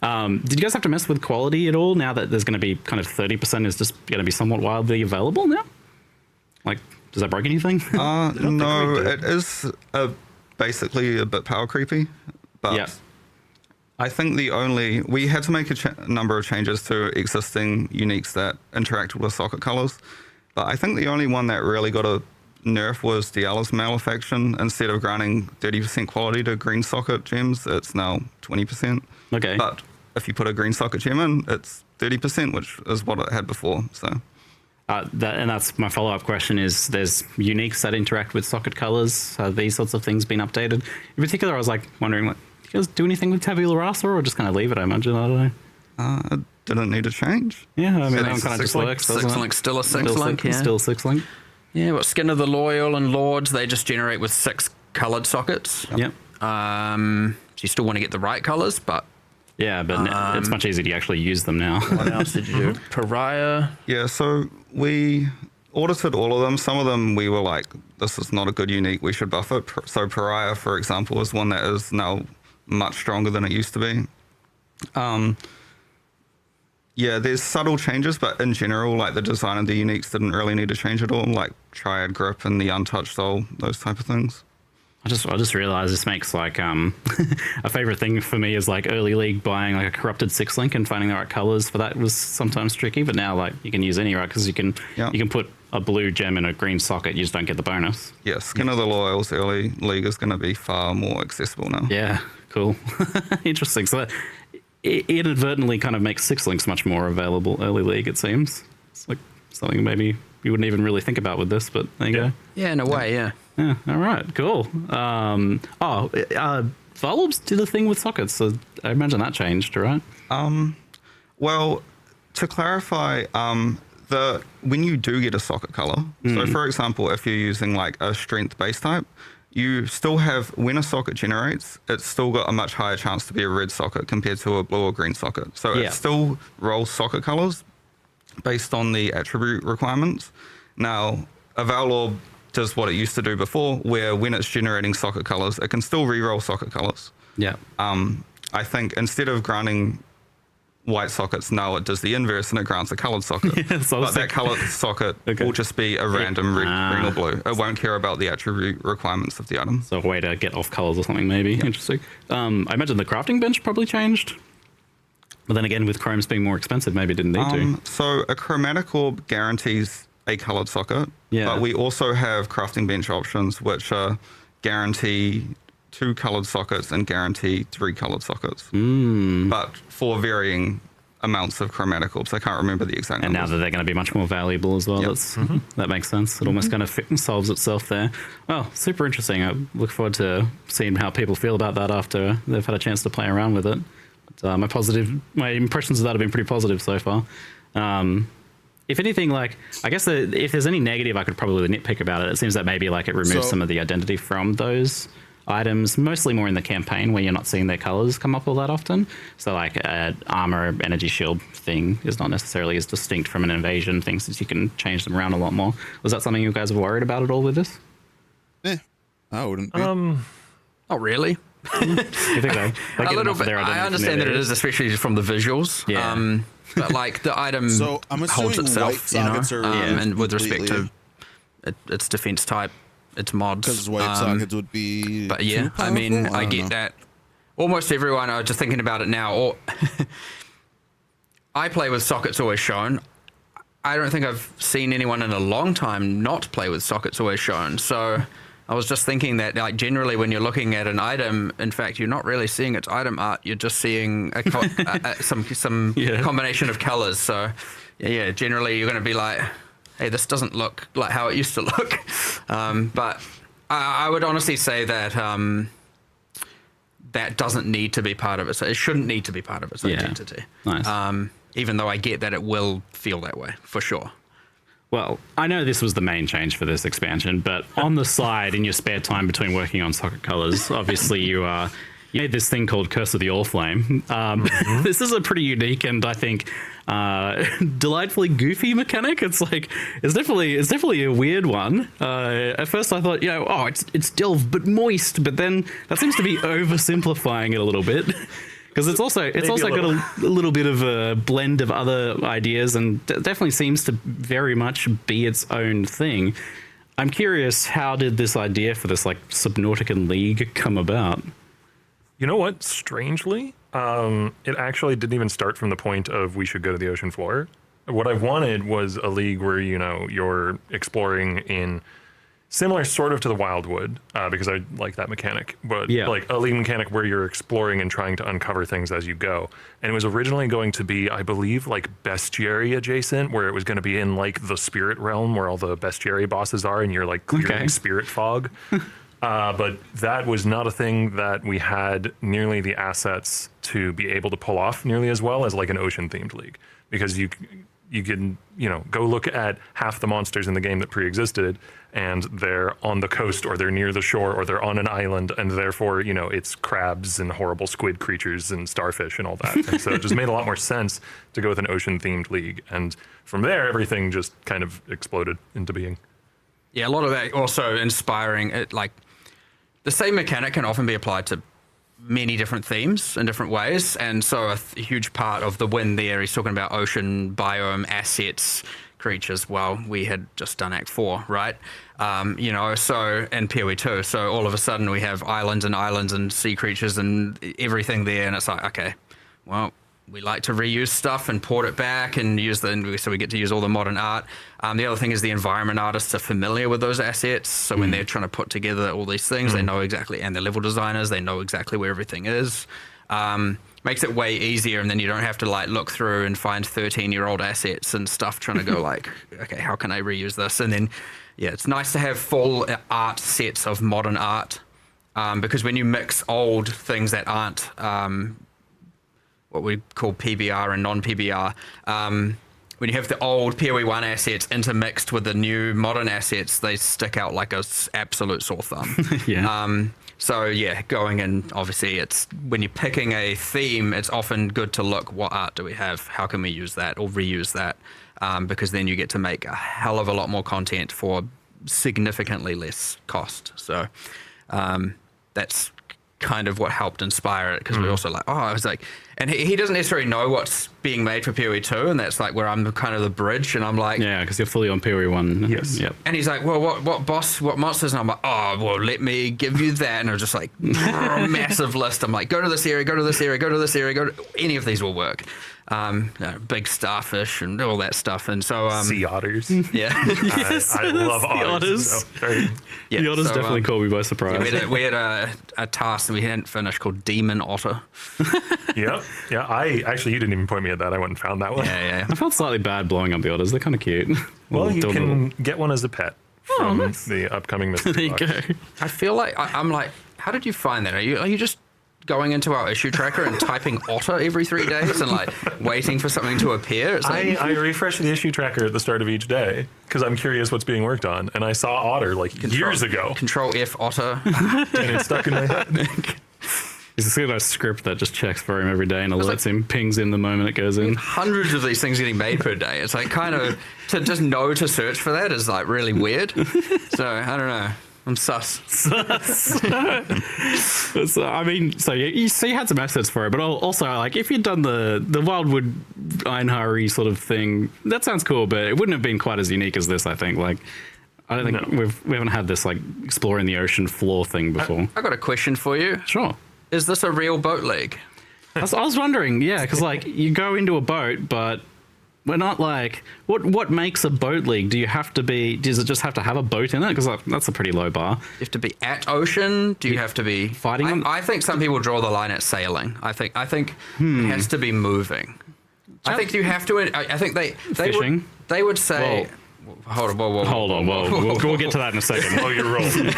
you guys have to mess with quality at all now that there's going to be kind of 30% is just going to be somewhat wildly available now? Like, does that break anything? No, it is basically a bit power creepy, but I think we had to make a number of changes to existing uniques that interacted with socket colors, but I think the only one that really got a nerf was Diala's Malefaction. Instead of granting 30% quality to green socket gems, it's now 20%. Okay. But if you put a green socket gem in, it's 30%, which is what it had before, so... and that's my follow-up question is, there's uniques that interact with socket colors. Have these sorts of things been updated? In particular, I was like wondering, like, do you guys do anything with Tabula Rasa, or just kind of leave it, I imagine? I don't know. It didn't need to change. Yeah, I mean, that kind of just works, doesn't it? 6-link, still a 6-link, yeah. Still 6-link. Yeah, but Skin of the Loyal and Lords, they just generate with 6 coloured sockets. Yep. So you still want to get the right colours, but... Yeah, but it's much easier to actually use them now. What else did you do? Pariah? Yeah, so we audited all of them. Some of them we were like, this is not a good unique, we should buff it. So Pariah, for example, is one that is now much stronger than it used to be. Yeah, there's subtle changes, but in general, like the design of the uniques didn't really need to change at all, like Triad Grip and the Untouched Soul, those type of things. I just realized this makes like a favorite thing for me is like early league buying like a corrupted 6-link and finding the right colors for that was sometimes tricky, but now like you can use any, right? Because you can put a blue gem in a green socket, you just don't get the bonus. Yeah, Skin of the Loyals early league is going to be far more accessible now. Yeah, cool. Interesting. So that inadvertently kind of makes 6-links much more available early league, it seems. It's like something maybe you wouldn't even really think about with this, but there you go. Yeah, in a way, yeah. Yeah, all right, cool. Volobs did a thing with sockets, so I imagine that changed, right? Well, to clarify, when you do get a socket color, so for example, if you're using like a strength base type, you still have, when a socket generates, it's still got a much higher chance to be a red socket compared to a blue or green socket. So it still rolls socket colors based on the attribute requirements. Now, a Valorb does what it used to do before, where when it's generating socket colors, it can still re-roll socket colors. Yeah. I think instead of granting white sockets, now it does the inverse and it grants a colored socket. But that colored socket will just be a random red, green or blue. It won't care about the attribute requirements of the item. So a way to get off colors or something, maybe. Yeah. Interesting. I imagine the crafting bench probably changed. But then again, with chromes being more expensive, maybe it didn't need to. So a chromatic orb guarantees a colored socket. Yeah. But we also have crafting bench options, which guarantee 2 colored sockets and guarantee 3 colored sockets. But for varying amounts of chromatic orbs. I can't remember the exact numbers. And now that they're going to be much more valuable as well, that makes sense. It almost kind of solves itself there. Well, super interesting. I look forward to seeing how people feel about that after they've had a chance to play around with it. But my impressions of that have been pretty positive so far. If anything, like, I guess if there's any negative I could probably nitpick about it, it seems that maybe like it removes some of the identity from those items, mostly more in the campaign where you're not seeing their colors come up all that often. So like armor, energy shield thing is not necessarily as distinct from an invasion thing, since you can change them around a lot more. Was that something you guys were worried about at all with this? I wouldn't be. Not really. You think a little bit. I understand that it is, especially from the visuals. Yeah. But like the item holds itself, you know, and with respect to its defense type, its mods. Because white sockets would be. But yeah, I mean, I get that. Almost everyone, I was just thinking about it now. I play with sockets always shown. I don't think I've seen anyone in a long time not play with sockets always shown. So I was just thinking that, like, generally when you're looking at an item, in fact, you're not really seeing its item art. You're just seeing some combination of colors. So, yeah, generally you're going to be like, hey, this doesn't look like how it used to look. But I would honestly say that that doesn't need to be part of it. So it shouldn't need to be part of its identity. Nice. Even though I get that it will feel that way, for sure. Well, I know this was the main change for this expansion, but on the side, in your spare time between working on socket colors, obviously you made this thing called Curse of the Orflame. This is a pretty unique and I think delightfully goofy mechanic. It's definitely a weird one. At first I thought, it's delve but moist, but then that seems to be oversimplifying it a little bit. Because it's also got a little bit of a blend of other ideas and definitely seems to very much be its own thing. I'm curious, how did this idea for this like Subnautica League come about? You know what? Strangely, it actually didn't even start from the point of we should go to the ocean floor. What I wanted was a league where, you're exploring in similar sort of to the Wildwood, because I like that mechanic, but like a league mechanic where you're exploring and trying to uncover things as you go. And it was originally going to be, I believe, like bestiary adjacent, where it was going to be in like the spirit realm where all the bestiary bosses are and you're like clearing spirit fog. But that was not a thing that we had nearly the assets to be able to pull off nearly as well as like an ocean themed league, because you can, go look at half the monsters in the game that pre-existed and they're on the coast or they're near the shore or they're on an island, and therefore, it's crabs and horrible squid creatures and starfish and all that. And so it just made a lot more sense to go with an ocean themed league. And from there, everything just kind of exploded into being. Yeah, a lot of that also inspiring. The same mechanic can often be applied to many different themes in different ways, and so a huge part of the win there is talking about ocean biome assets creatures. Well, we had just done Act 4, right? So, and PoE 2. So all of a sudden we have islands and sea creatures and everything there. And it's like, okay, well, we like to reuse stuff and port it back and so we get to use all the modern art. The other thing is the environment artists are familiar with those assets. So when they're trying to put together all these things, they know exactly, and the level designers, they know exactly where everything is. Makes it way easier, and then you don't have to like look through and find 13-year-old assets and stuff trying to go like, okay, how can I reuse this? And then, yeah, it's nice to have full art sets of modern art, because when you mix old things that aren't what we call PBR and non-PBR, when you have the old PoE 1 assets intermixed with the new modern assets, they stick out like a absolute sore thumb. Yeah. So yeah, going in, obviously it's when you're picking a theme, it's often good to look, what art do we have? How can we use that or reuse that? Because then you get to make a hell of a lot more content for significantly less cost. So that's kind of what helped inspire it, because we also like, I was like, and he doesn't necessarily know what's being made for PoE 2, and that's like where I'm kind of the bridge, and I'm like, Yeah, because you're fully on PoE 1. Yes. Yep. and he's like, well, what monsters? And I'm like, oh, well, let me give you that. And I was just like, massive list. I'm like, go to this area, go to this area, go to this area, any of these will work. Big starfish and all that stuff. And so, Sea otters. yeah. I love otters. So, very- Yeah, The otters so, definitely caught me by surprise. we had a task that we hadn't finished called Demon Otter. Yep. Yeah. You didn't even point me at that. I went and found that one. Yeah. I felt slightly bad blowing up the otters. They're kind of cute. Well, you Little- can get one as a pet from the upcoming mystery There you box. go. I feel like I'm like, how did you find that? Are you just going into our issue tracker and typing otter every 3 days and like waiting for something to appear? It's like, I refresh the issue tracker at the start of each day because I'm curious what's being worked on. And I saw otter like years ago, Control F otter. and it stuck in my head. He's got a script that just checks for him every day and alerts him, pings in the moment it goes in. Hundreds of these things getting made per day. It's like kind of to just know to search for that is like really weird. So I don't know. I'm sus. So, I mean, so you had some assets for it, but also like if you'd done the Wildwood Einhari sort of thing, that sounds cool, but it wouldn't have been quite as unique as this. I think I don't think we haven't had this like exploring the ocean floor thing before. I got a question for you. Sure. Is this a real boat league? I was wondering, yeah, because like you go into a boat, but we're not like what makes a boat league? Does it just have to have a boat in it? Because that's a pretty low bar. You have to be at ocean? Do you have to be Fighting them? I think some people draw the line at sailing. I think it has to be moving. I think you have to. I think they Fishing? would say. Hold on, whoa. We'll get to that in a second. Oh, you're rolling.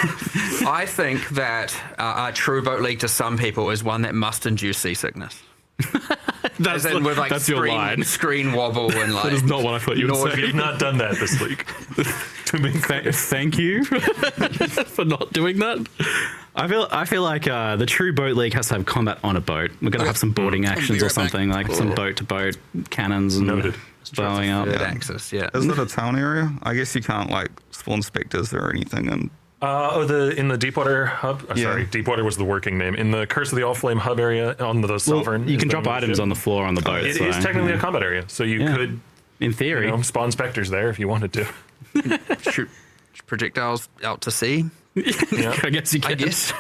I think that a true boat league to some people is one that must induce seasickness. That's, As in with like that's your line. screen wobble and like. That is not what I thought you would nausea. say. You've not done that this week. To be clear. Thank you for not doing that. I feel like the true boat league has to have combat on a boat. We're gonna have some boarding actions or something, like some boat to boat cannons and Noted. blowing up. Third axis, yeah. Is it a town area? I guess you can't like spawn specters or anything. And In the Deepwater hub. Yeah. Sorry, Deepwater was the working name. In the Curse of the All Flame hub area on the Sovereign. You is can the drop items ship. on the floor on the boat. It so, is technically a combat area, so you Yeah. could in theory. spawn specters there if you wanted to. Shoot projectiles out to sea. Yeah. I guess you can. I guess.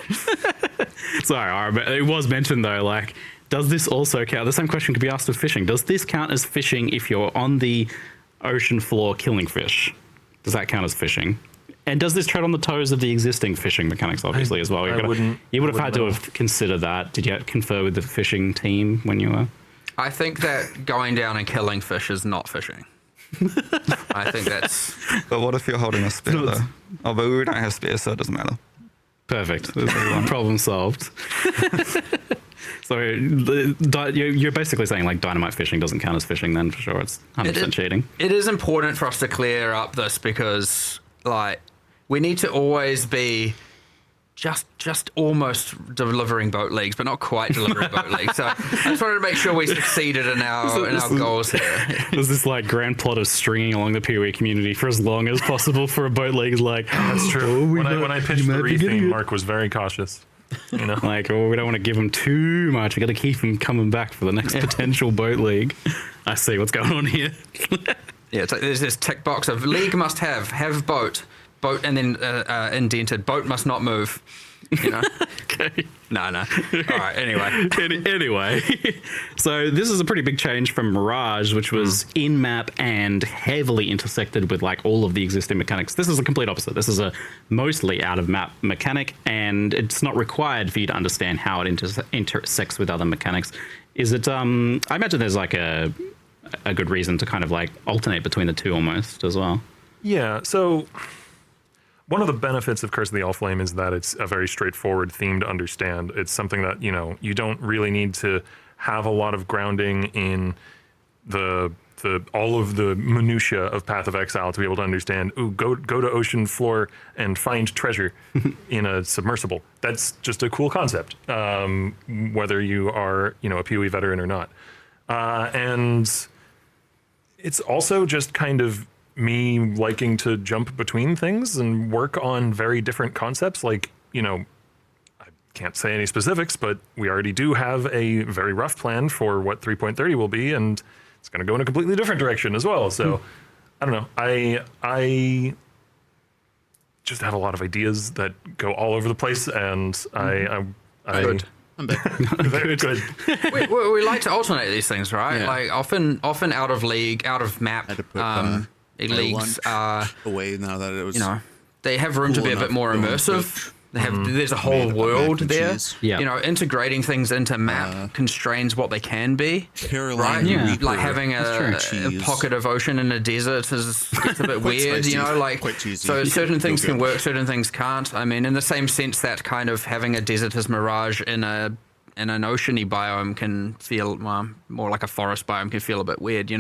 Sorry, all right, but it was mentioned though, like, does this also count? The same question could be asked of fishing. Does this count as fishing if you're on the ocean floor killing fish? Does that count as fishing? And does this tread on the toes of the existing fishing mechanics, obviously, as well? You would have had to have considered that. Did you confer with the fishing team when you were? I think that going down and killing fish is not fishing. I think that's. but what if you're holding a spear though? Oh, but we don't have spears, so it doesn't matter. Perfect. Problem solved. So you're basically saying like dynamite fishing doesn't count as fishing then, for sure. It's 100% cheating. It is important for us to clear up this because, like, we need to always be just almost delivering boat leagues, but not quite delivering boat leagues. So I just wanted to make sure we succeeded in our goals here. There's this like grand plot of stringing along the PoE community for as long as possible for a boat league. Is like, That's true. When I pitched the re-theme, Mark was very cautious. You know, like, oh, we don't want to give him too much. We got to keep him coming back for the next potential boat league. I see what's going on here. Yeah, it's like there's this tick box of league must have boat, and then indented boat must not move. You know? Okay. No. All right. Anyway. Anyway, so this is a pretty big change from Mirage, which was in map and heavily intersected with like all of the existing mechanics. This is a complete opposite. This is a mostly out of map mechanic, and it's not required for you to understand how it intersects with other mechanics. Is it? I imagine there's like a good reason to kind of like alternate between the two almost as well. Yeah. So one of the benefits of Curse of the Allflame is that it's a very straightforward theme to understand. It's something that, you don't really need to have a lot of grounding in the all of the minutia of Path of Exile to be able to understand, go to ocean floor and find treasure in a submersible. That's just a cool concept, whether you are, a PoE veteran or not. And it's also just kind of me liking to jump between things and work on very different concepts. Like, I can't say any specifics, but we already do have a very rough plan for what 3.30 will be, and it's going to go in a completely different direction as well. So I don't know. I just have a lot of ideas that go all over the place, and Good. I'm back. very good. we like to alternate these things, right? Yeah. Like often out of league, out of map. Had to put, leagues are, away now that it was. they have room to cool be a bit enough more going immersive. They have there's a whole Made up of world mac and there. cheese. Yeah. Integrating things into map constrains what they can be. Carolina Right? Yeah. Reaper. Like having a Cheese. pocket of ocean in a desert gets a bit Quite weird, spicy. like Quite cheesy. so certain things Feel can good. work, certain things can't. I mean, in the same sense that kind of having a desert as Mirage in an oceany biome can feel more like a forest biome can feel a bit weird,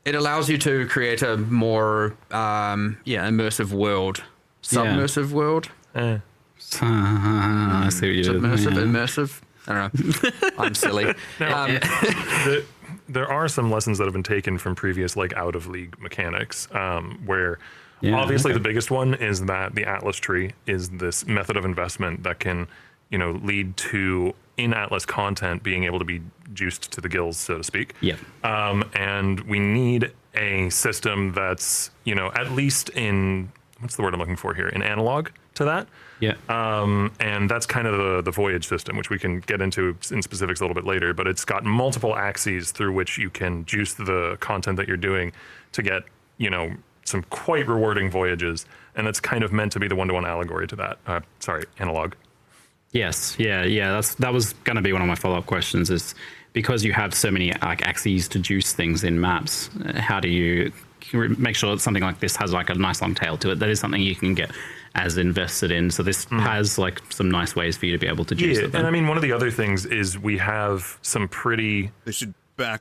it allows you to create a more immersive world. Submersive world. I see what you did. Immersive. I don't know. I'm silly. There are some lessons that have been taken from previous out of league mechanics, where obviously the biggest one is that the Atlas tree is this method of investment that can lead to in Atlas content being able to be juiced to the gills, so to speak. Yeah. And we need a system that's at least in, what's the word I'm looking for here, in analog to that. Yeah. And that's kind of the voyage system, which we can get into in specifics a little bit later, but it's got multiple axes through which you can juice the content that you're doing to get, some quite rewarding voyages. And that's kind of meant to be the one-to-one allegory to that. Analog. Yes. Yeah. That was going to be one of my follow-up questions is because you have so many axes to juice things in maps, how do you make sure that something like this has a nice long tail to it? That is something you can get as invested in. So this has some nice ways for you to be able to juice it. And I mean, one of the other things is we have some pretty... They should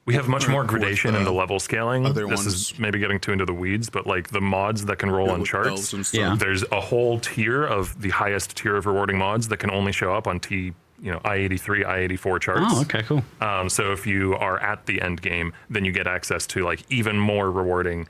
We have much more gradation in the level scaling. other This ones. is maybe getting too into the weeds, but the mods that can roll on with charts, bells and stuff. Yeah. there's a whole tier of the highest tier of rewarding mods that can only show up on I-83, I-84 charts. Oh, okay, cool. So if you are at the end game, then you get access to even more rewarding,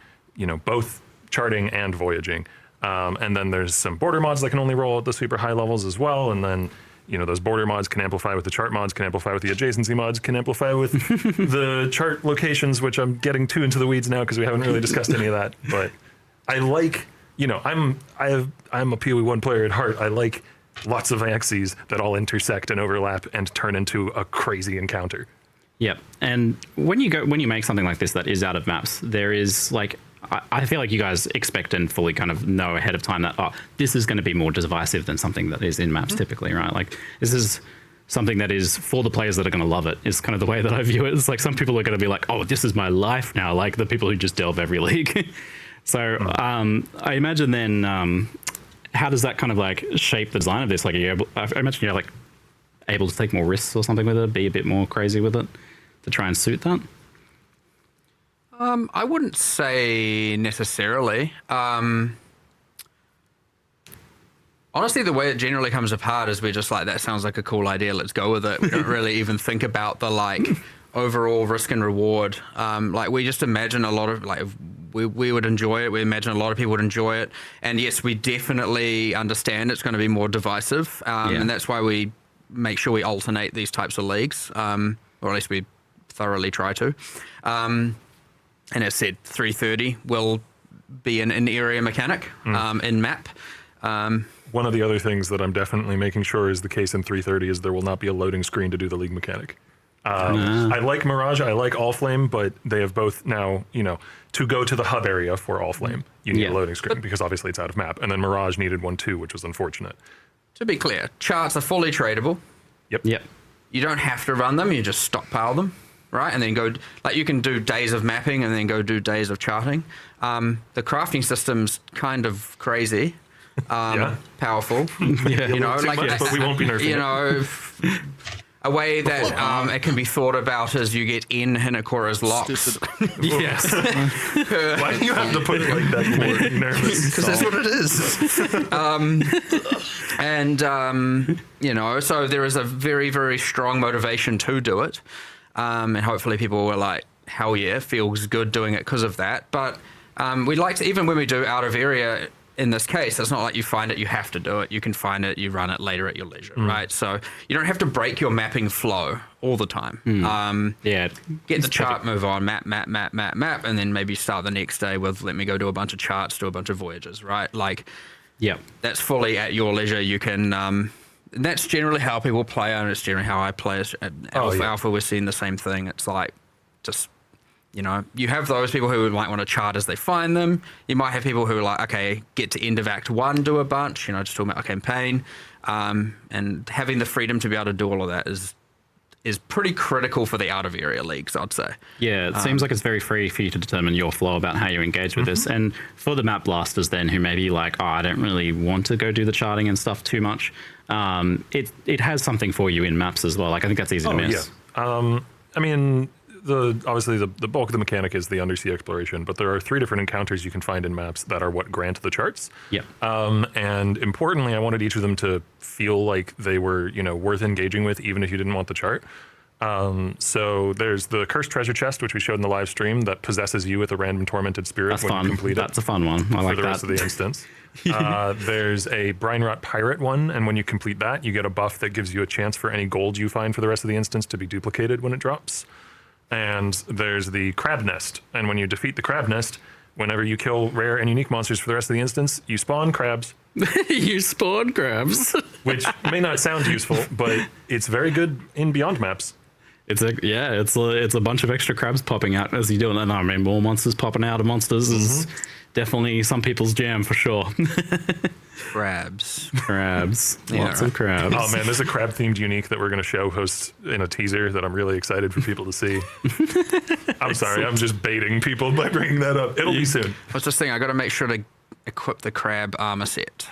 both charting and voyaging. And then there's some border mods that can only roll at the super high levels as well. And then, those border mods can amplify with the chart mods, can amplify with the adjacency mods, can amplify with the chart locations, which I'm getting too into the weeds now because we haven't really discussed any of that. But I like, I'm a PoE 1 player at heart. I like lots of axes that all intersect and overlap and turn into a crazy encounter. Yep. And when you make something like this that is out of maps, there is I feel like you guys expect and fully kind of know ahead of time that this is going to be more divisive than something that is in maps typically, right? This is something that is for the players that are going to love it. Is kind of the way that I view it. It's some people are going to be like, oh, this is my life now. Like the people who just delve every league. So I imagine then how does that kind of shape the design of this? I imagine you're able to take more risks or something with it, be a bit more crazy with it to try and suit that. I wouldn't say necessarily. Honestly, the way it generally comes apart is we're just that sounds like a cool idea, let's go with it. We don't really even think about the overall risk and reward. We just imagine a lot of we would enjoy it. We imagine a lot of people would enjoy it. And yes, we definitely understand it's going to be more divisive. And that's why we make sure we alternate these types of leagues, or at least we thoroughly try to. And as said, 330 will be an in-area mechanic in map. One of the other things that I'm definitely making sure is the case in 330 is there will not be a loading screen to do the League mechanic. I like Mirage, I like All Flame, but they have both now, to go to the hub area for All Flame, you need a loading screen because obviously it's out of map. And then Mirage needed one too, which was unfortunate. To be clear, charts are fully tradable. Yep. You don't have to run them, you just stockpile them, right? And then go, like you can do days of mapping and then go do days of charting. The crafting system's kind of crazy, powerful. But we won't be nerfing it. A way that it can be thought about as you get in Hinakora's locks. Yes. Why do you have to put it like that to make me nervous? Because that's what it is. So there is a very, very strong motivation to do it. And hopefully people were like, hell yeah, feels good doing it because of that. But we like to, even when we do out of area, in this case, it's not like you find it, you have to do it. You can find it, you run it later at your leisure, right? So you don't have to break your mapping flow all the time. Get the chart, move on, map, and then maybe start the next day with let me go do a bunch of charts, do a bunch of voyages, right? That's fully at your leisure. You can, that's generally how people play, and it's generally how I play. At Alpha, we're seeing the same thing. It's like just... you have those people who might want to chart as they find them. You might have people who are like, okay, get to end of Act 1, do a bunch, just talking about a campaign. And having the freedom to be able to do all of that is pretty critical for the out-of-area leagues, I'd say. Yeah, it seems like it's very free for you to determine your flow about how you engage with this. And for the map blasters then, who may be like, I don't really want to go do the charting and stuff too much, it has something for you in maps as well. I think that's easy to miss. Yeah. Obviously the bulk of the mechanic is the undersea exploration, but there are 3 different encounters you can find in maps that are what grant the charts. And importantly, I wanted each of them to feel like they were, worth engaging with, even if you didn't want the chart. So there's the Cursed Treasure Chest, which we showed in the live stream, that possesses you with a random tormented spirit when you complete it. That's a fun one. I like that. For the rest of the instance. There's a Brine Rot Pirate one, and when you complete that, you get a buff that gives you a chance for any gold you find for the rest of the instance to be duplicated when it drops. And there's the Crab Nest, and when you defeat the Crab Nest, whenever you kill rare and unique monsters for the rest of the instance, you spawn crabs. You spawn crabs. Which may not sound useful, but it's very good in Beyond maps. It's a bunch of extra crabs popping out as you do it. And I mean, more monsters popping out of monsters is definitely some people's jam for sure. Crabs. Lots of crabs. Oh man, there's a crab themed unique that we're going to show host in a teaser that I'm really excited for people to see. I'm sorry, I'm just baiting people by bringing that up. It'll be soon. I was just thinking, I got to make sure to equip the crab armor set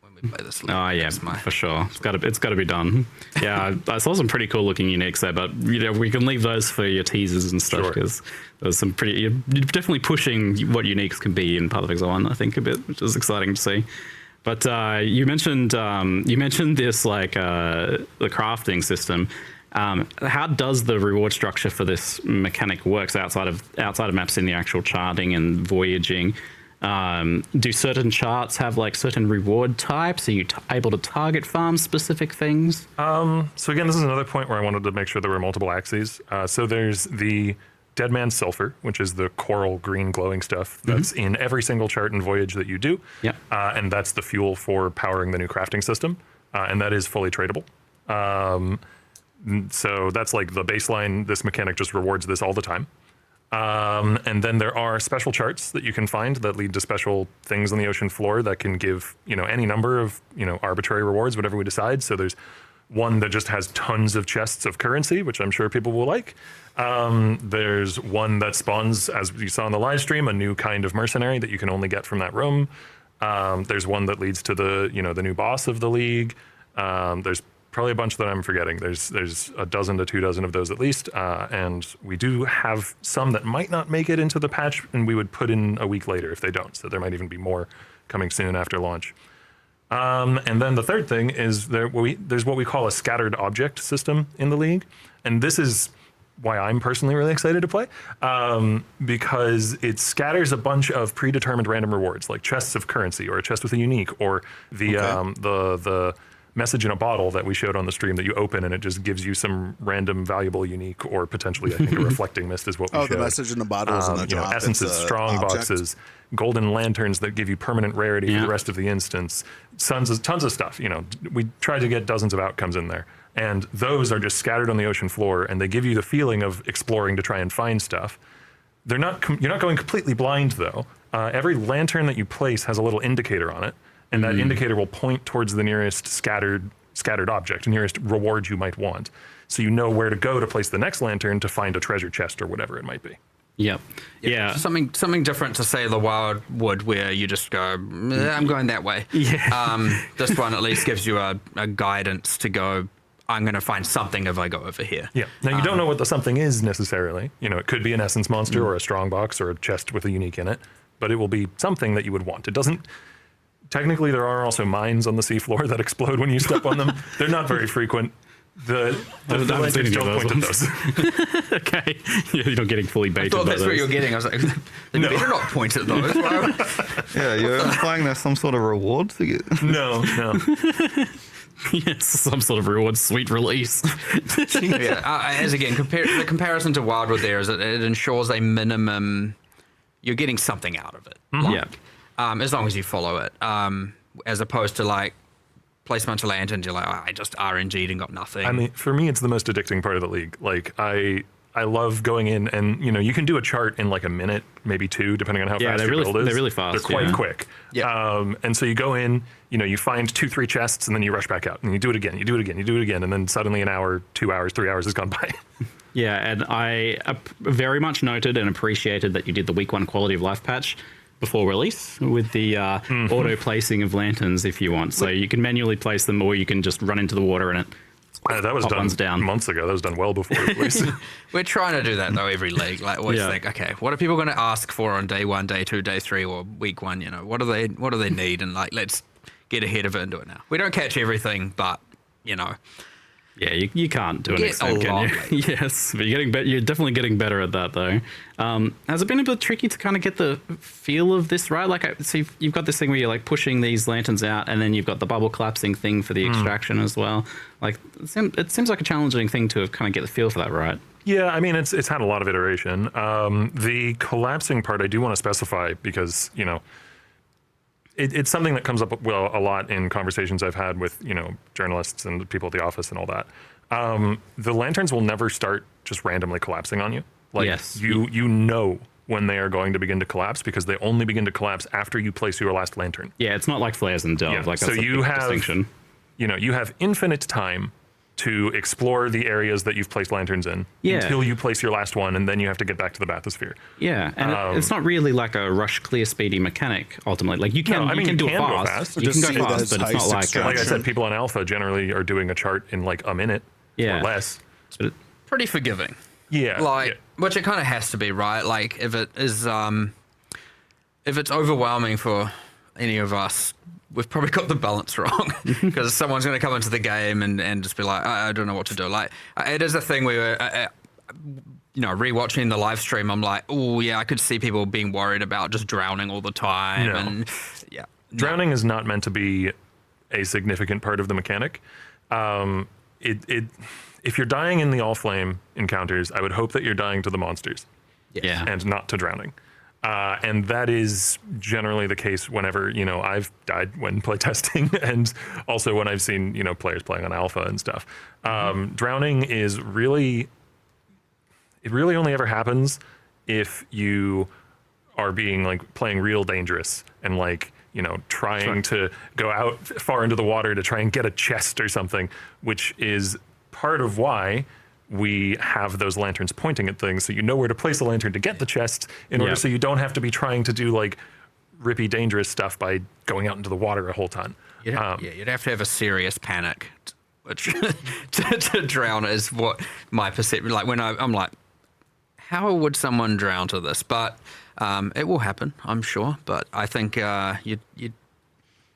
when we play this. Oh yeah, for sure. It's got to be done. Yeah, I saw some pretty cool looking uniques there, but we can leave those for your teasers and stuff because there's some pretty. You're definitely pushing what uniques can be in Path of Exile 1, I think, a bit, which is exciting to see. But you mentioned this the crafting system. How does the reward structure for this mechanic works outside of maps in the actual charting and voyaging? Do certain charts have certain reward types? Are you able to target farm specific things? So again, this is another point where I wanted to make sure there were multiple axes. So there's the Dead Man's Sulfur, which is the coral green glowing stuff that's in every single chart and voyage that you do. And that's the fuel for powering the new crafting system. And that is fully tradable. So that's like the baseline. This mechanic just rewards this all the time. And then there are special charts that you can find that lead to special things on the ocean floor that can give, any number of, arbitrary rewards, whatever we decide. So there's one that just has tons of chests of currency, which I'm sure people will like. There's one that spawns, as you saw in the live stream, a new kind of mercenary that you can only get from that room. There's one that leads to the, the new boss of the league. There's probably a bunch that I'm forgetting. There's a dozen to 2 dozen of those at least. And we do have some that might not make it into the patch, and we would put in a week later if they don't. So there might even be more coming soon after launch. And then the third thing is there's what we call a scattered object system in the league. And this is why I'm personally really excited to play, because it scatters a bunch of predetermined random rewards, like chests of currency or a chest with a unique, or the message in a bottle that we showed on the stream that you open and it just gives you some random valuable, unique, or potentially I think a reflecting mist is what we showed. The message in the bottle is in the drop. Essences, strong boxes, golden lanterns that give you permanent rarity for the rest of the instance. Tons of stuff. We tried to get dozens of outcomes in there. And those are just scattered on the ocean floor, and they give you the feeling of exploring to try and find stuff. You're not going completely blind, though. Every lantern that you place has a little indicator on it, and that indicator will point towards the nearest scattered object, nearest reward you might want. So you know where to go to place the next lantern to find a treasure chest or whatever it might be. Yep. Yeah. Something different to say the Wildwood, where you just go, I'm going that way. Yeah. This one at least gives you a guidance to go, I'm going to find something if I go over here. Yeah. Now, you don't know what the something is necessarily. It could be an essence monster or a strong box or a chest with a unique in it, but it will be something that you would want. It doesn't... Technically, there are also mines on the seafloor that explode when you step on them. They're not very frequent. The lanterns don't point at those. Okay. You're not getting fully baited. I thought that's what you're getting. I was like, they better not point at those. Yeah, you're implying there's some sort of reward to get. No. Yes, some sort of reward, sweet release. As again, the comparison to Wildwood there is that it ensures a minimum. You're getting something out of it. As long as you follow it. As opposed to like place a bunch of lanterns, you're like, I just RNG'd and got nothing. I mean, for me, it's the most addicting part of the league. Like, I love going in and, you can do a chart in like a minute, maybe 2, depending on how fast your build is. They're really fast. They're quite quick. Yeah. And so you go in, you find 2-3 chests, and then you rush back out, and you do it again, and then suddenly an hour, 2 hours, 3 hours has gone by. Yeah, and I very much noted and appreciated that you did the week 1 quality of life patch before release with the auto placing of lanterns if you want. So you can manually place them, or you can just run into the water and it that was done months ago. That was done well before release. We're trying to do that though every league. Like always think, okay, what are people going to ask for on day 1, day 2, day 3, or week 1? What do they need? And like, let's get ahead of it and do it now. We don't catch everything, but Yeah, you can't do an extent, can you? Yes, but you're definitely getting better at that, though. Has it been a bit tricky to kind of get the feel of this right? Like, so you've got this thing where you're like pushing these lanterns out, and then you've got the bubble collapsing thing for the extraction as well. Like, it seems like a challenging thing to kind of get the feel for that, right? Yeah, I mean, it's had a lot of iteration. The collapsing part, I do want to specify because it's something that comes up a lot in conversations I've had with journalists and people at the office and all that. The lanterns will never start just randomly collapsing on you. Like you know when they are going to begin to collapse because they only begin to collapse after you place your last lantern. Yeah, it's not like flares and delve. Yeah. Like so that's you have distinction. You have infinite time to explore the areas that you've placed lanterns in until you place your last one, and then you have to get back to the bathysphere. Yeah, and it's not really like a rush, clear, speedy mechanic, ultimately. Like, you can do it fast. You can go fast, but it's not like I said, people on Alpha generally are doing a chart in like a minute or less. But pretty forgiving. Yeah. Which it kind of has to be, right? Like, if it is, if it's overwhelming for any of us, we've probably got the balance wrong because someone's going to come into the game and just be like, I don't know what to do. Like, it is a thing where, rewatching the live stream, I'm like, oh yeah, I could see people being worried about just drowning all the time. No. And drowning is not meant to be a significant part of the mechanic. If you're dying in the all flame encounters, I would hope that you're dying to the monsters, and not to drowning. And that is generally the case whenever, I've died when playtesting and also when I've seen, players playing on Alpha and stuff. Drowning is it really only ever happens if you are being playing real dangerous and trying to go out far into the water to try and get a chest or something, which is part of why we have those lanterns pointing at things so you know where to place a lantern to get the chest in order so you don't have to be trying to do rippy dangerous stuff by going out into the water a whole ton. You'd have to have a serious panic which to drown is what my perception, when I'm like, how would someone drown to this? But it will happen, I'm sure, but I think you'd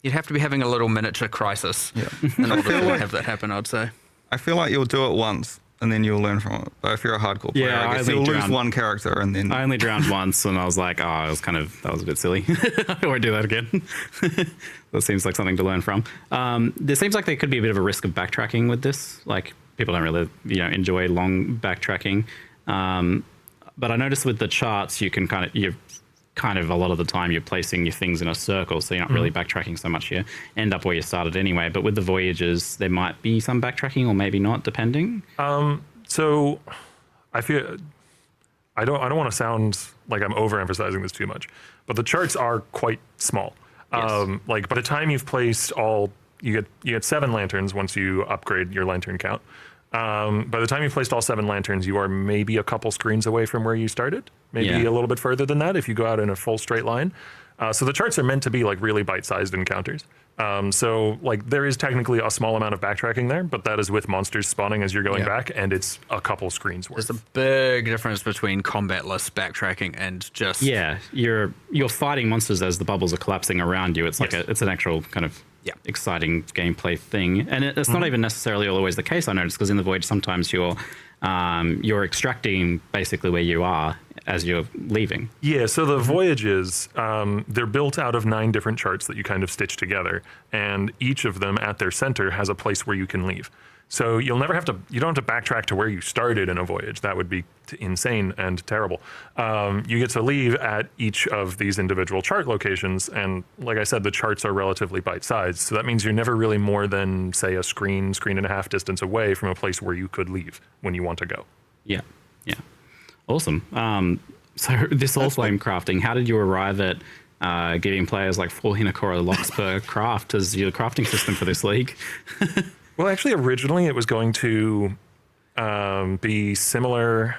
have to be having a little miniature crisis in order to have that happen, I'd say. I feel like you'll do it once and then you'll learn from it. But if you're a hardcore player, Yeah, I guess I you'll only lose drowned. one character, and then I only drowned once, and I was like, oh, that was a bit silly. I won't do that again. That seems like something to learn from. There seems like there could be a bit of a risk of backtracking with this. Like, people don't really, enjoy long backtracking. But I noticed with the charts, you're kind of a lot of the time you're placing your things in a circle, so you're not really backtracking so much. You end up where you started anyway. But with the voyages, there might be some backtracking, or maybe not, depending. So I feel I don't want to sound like I'm overemphasizing this too much, but the charts are quite small. Yes. Like by the time you've placed all, you get 7 lanterns once you upgrade your lantern count. By the time you've placed all 7 lanterns, you are maybe a couple screens away from where you started, maybe Yeah. a little bit further than that if you go out in a full straight line. So the charts are meant to be like really bite-sized encounters. So like there is technically a small amount of backtracking there, but that is with monsters spawning as you're going Yeah. back, and it's a couple screens worth. There's a big difference between combatless backtracking and just Yeah, you're fighting monsters as the bubbles are collapsing around you. It's like Yes. it's an actual kind of Yeah. exciting gameplay thing, and it's not even necessarily always the case. I noticed because in the voyage sometimes you're extracting basically where you are as you're leaving. Yeah, so the voyages, they're built out of 9 different charts that you kind of stitch together, and each of them at their center has a place where you can leave. So you don't have to backtrack to where you started in a voyage. That would be insane and terrible. You get to leave at each of these individual chart locations, and like I said, the charts are relatively bite-sized, so that means you're never really more than, say, a screen and a half distance away from a place where you could leave when you want to go. Yeah, yeah, awesome. So this all flame crafting, how did you arrive at giving players like 4 Hinakora locks per craft as your crafting system for this league? Well, actually, originally it was going to be similar.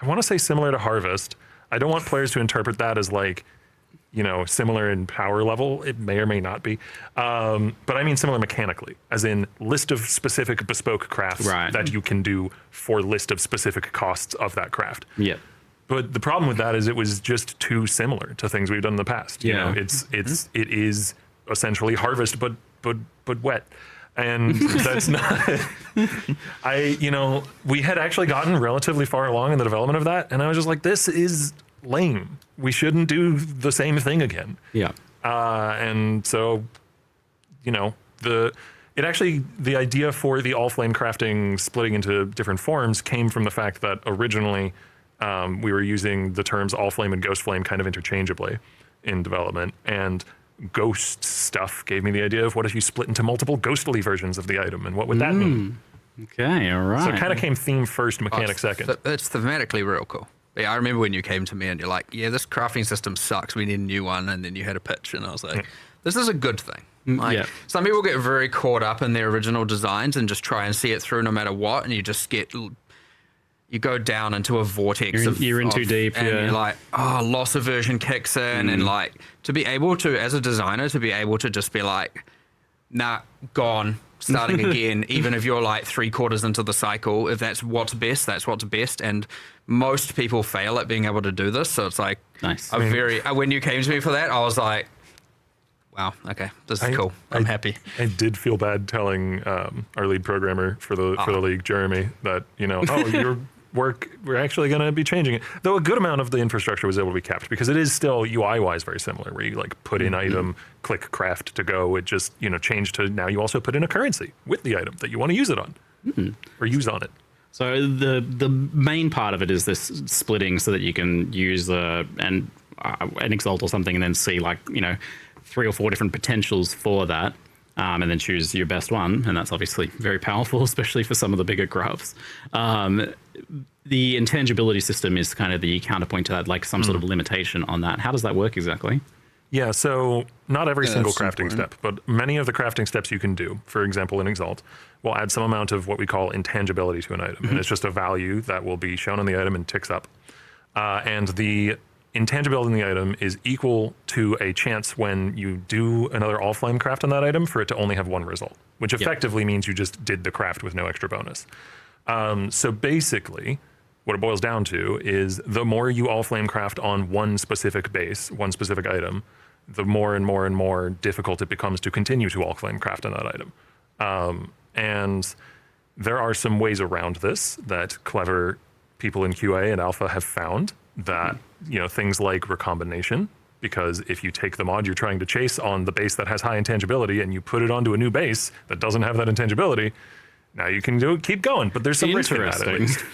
I want to say similar to Harvest. I don't want players to interpret that as like, similar in power level. It may or may not be. But I mean similar mechanically, as in list of specific bespoke crafts that you can do for list of specific costs of that craft. Yeah. But the problem with that is it was just too similar to things we've done in the past. Yeah. It is essentially Harvest, but wet. And that's not, we had actually gotten relatively far along in the development of that. And I was just like, this is lame. We shouldn't do the same thing again. Yeah. And so, the idea for the all flame crafting splitting into different forms came from the fact that originally we were using the terms all flame and ghost flame kind of interchangeably in development. And ghost stuff gave me the idea of what if you split into multiple ghostly versions of the item, and what would that mean? Okay, all right. So it kind of came theme first, mechanic second. It's thematically real cool. Yeah, I remember when you came to me and you're like, yeah, this crafting system sucks. We need a new one. And then you had a pitch, and I was like, this is a good thing. Like, yeah. Some people get very caught up in their original designs and just try and see it through no matter what, and you go down into a vortex. You're in too deep, and yeah. you're like, loss aversion kicks in, and like to be able to, as a designer, to be able to just be like, nah, gone, starting again, even if you're like 3/4 into the cycle, if that's what's best, that's what's best. And most people fail at being able to do this. So it's like, Nice. when you came to me for that, I was like, wow, okay, this is cool. I'm happy. I did feel bad telling our lead programmer for the league, Jeremy, that your work, we're actually going to be changing it. Though a good amount of the infrastructure was able to be kept, because it is still UI-wise very similar, where you like put in item, click craft to go. It just changed to now you also put in a currency with the item that you want to use it on or use on it. So the main part of it is this splitting, so that you can use an exalt or something, and then see 3 or 4 different potentials for that, and then choose your best one. And that's obviously very powerful, especially for some of the bigger crafts. The intangibility system is kind of the counterpoint to that, like some sort of limitation on that. How does that work exactly? Yeah, so not every single that's crafting important. step, but many of the crafting steps you can do, for example, in Exalt, will add some amount of what we call intangibility to an item. And it's just a value that will be shown on the item and ticks up. And the intangibility in the item is equal to a chance when you do another all flame craft on that item for it to only have 1 result, which effectively means you just did the craft with no extra bonus. So basically, what it boils down to is the more you all flame craft on one specific base, one specific item, the more and more and more difficult it becomes to continue to all flame craft on that item. And There are some ways around this that clever people in QA and alpha have found that, things like recombination, because if you take the mod you're trying to chase on the base that has high intangibility and you put it onto a new base that doesn't have that intangibility, now you can keep going, but there's some risk in that at least.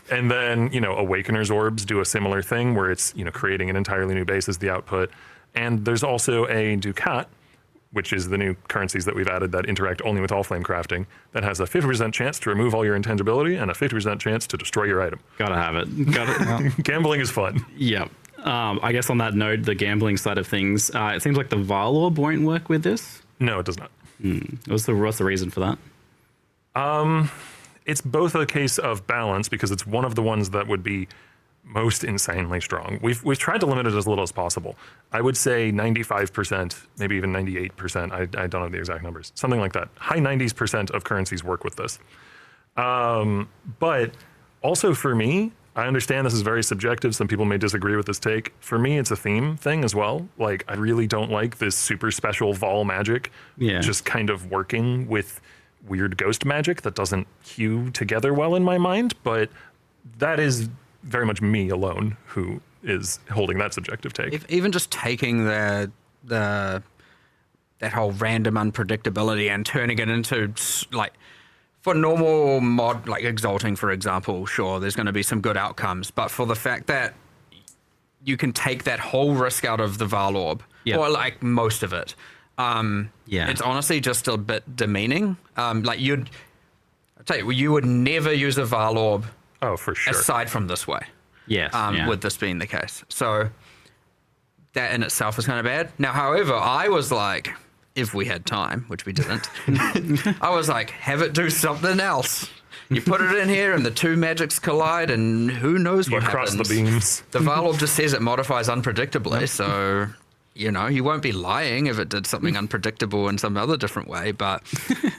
And then, Awakener's orbs do a similar thing where it's, creating an entirely new base as the output. And there's also a Ducat, which is the new currencies that we've added that interact only with All-Flame crafting, that has a 50% chance to remove all your intangibility and a 50% chance to destroy your item. Gotta have it. Gambling is fun. Yep. I guess on that note, the gambling side of things, it seems like the Vial Orb won't work with this. No, it does not. What's the reason for that? It's both a case of balance, because it's one of the ones that would be most insanely strong. We've tried to limit it as little as possible. I would say 95%, maybe even 98%. I don't know the exact numbers. Something like that. High 90s% of currencies work with this. But also for me, I understand this is very subjective. Some people may disagree with this take. For me, it's a theme thing as well. Like, I really don't like this super special Vol magic just kind of working with weird ghost magic that doesn't hew together well in my mind. But that is very much me alone who is holding that subjective take. Even just taking that whole random unpredictability and turning it into, like, for normal mod, like Exalting, for example, sure, there's going to be some good outcomes. But for the fact that you can take that whole risk out of the Val Orb, or like most of it, it's honestly just a bit demeaning. Like, I'll tell you, you would never use a Val Orb. Oh, for sure. Aside from this way. Yes. With this being the case. So that in itself is kind of bad. Now, however, I was like, if we had time, which we didn't, I was like, have it do something else. You put it in here and the two magics collide and who knows what happens. You cross the beams. The Val Orb just says it modifies unpredictably, so, you won't be lying if it did something unpredictable in some other different way, but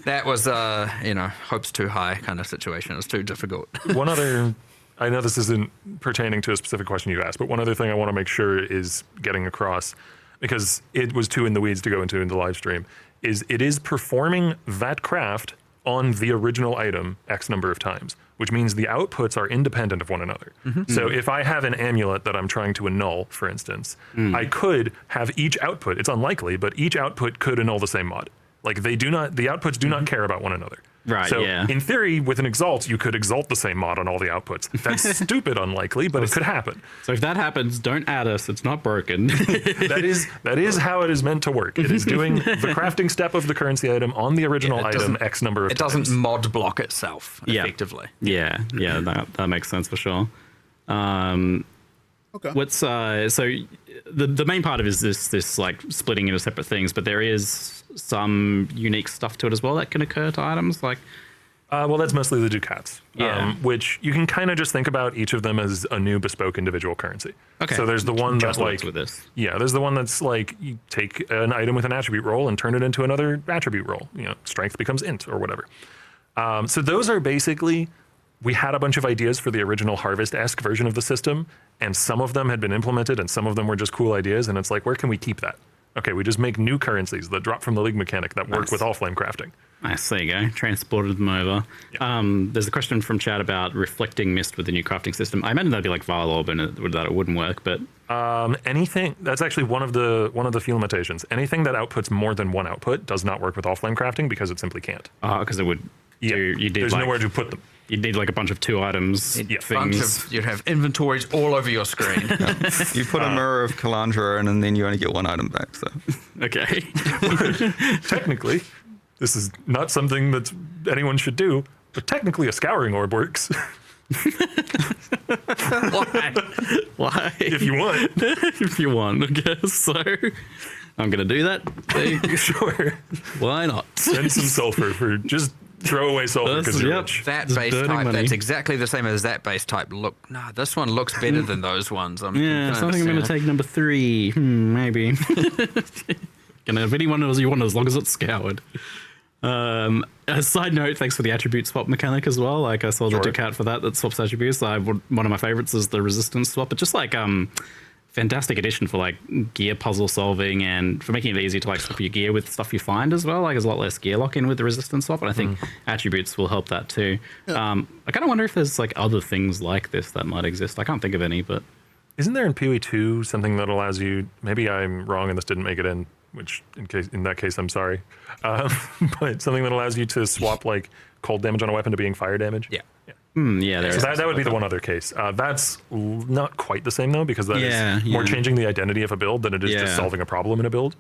that was, hopes too high kind of situation. It was too difficult. One other, I know this isn't pertaining to a specific question you asked, but one other thing I want to make sure is getting across, because it was too in the weeds to go into the live stream, is it is performing that craft on the original item X number of times, which means the outputs are independent of one another. So if I have an amulet that I'm trying to annul, for instance, I could have each output, it's unlikely, but each output could annul the same mod. Like, the outputs do not care about one another. Right, so in theory, with an Exalt, you could Exalt the same mod on all the outputs. That's stupid unlikely, but it could happen. So if that happens, don't add us. It's not broken. That is how it is meant to work. It is doing the crafting step of the currency item on the original item X number of times. It doesn't mod block itself effectively. Yeah, that makes sense for sure. Okay. What's so the main part of it is this like splitting into separate things, but there is some unique stuff to it as well that can occur to items like. Well, that's mostly the Ducats, which you can kind of just think about each of them as a new bespoke individual currency. Okay. So there's the one that's like with this. Yeah, there's the one that's like you take an item with an attribute roll and turn it into another attribute roll. Strength becomes int or whatever. So those are basically. We had a bunch of ideas for the original Harvest-esque version of the system, and some of them had been implemented, and some of them were just cool ideas, and it's like, where can we keep that? Okay, we just make new currencies that drop from the League mechanic that work with all-flame crafting. Nice, there you go. Transported them over. Yeah. There's a question from chat about reflecting mist with the new crafting system. I imagine that'd be like Vial Orb and that it wouldn't work, but... anything... That's actually one of the few limitations. Anything that outputs more than one output does not work with all-flame crafting because it simply can't. Because it would... There's nowhere to put them. You'd need like a bunch of 2 items. You'd have inventories all over your screen. You put a Mirror of Kalandra in, and then you only get 1 item back. So okay. Technically, this is not something that anyone should do, but technically a Scouring Orb works. Why? If you want. If you want, I guess so. I'm going to do that. Sure. Why not? Send some sulfur for just throw away sulfur because you're rich. That Just base burning type, money. that's exactly the same as that base type. Look, this one looks better than those ones. I think I'm going to take number 3. Maybe. Can have any one of those you want as long as it's scoured. A side note, thanks for the attribute swap mechanic as well. Like I saw the Ducat for that swaps attributes. One of my favorites is the resistance swap. But just like fantastic addition for like gear puzzle solving and for making it easy to like swap your gear with stuff you find as well. Like there's a lot less gear lock in with the resistance swap, and I think attributes will help that too. I kind of wonder if there's like other things like this that might exist. I can't think of any, but Isn't there in PoE 2 something that allows you, maybe I'm wrong and this didn't make it in, which in that case I'm sorry, but something that allows you to swap like cold damage on a weapon to being fire damage? Yeah. yeah, there So is. that would be the one other case. That's not quite the same though, because that is more yeah. changing the identity of a build than it is just Yeah. solving a problem in a build.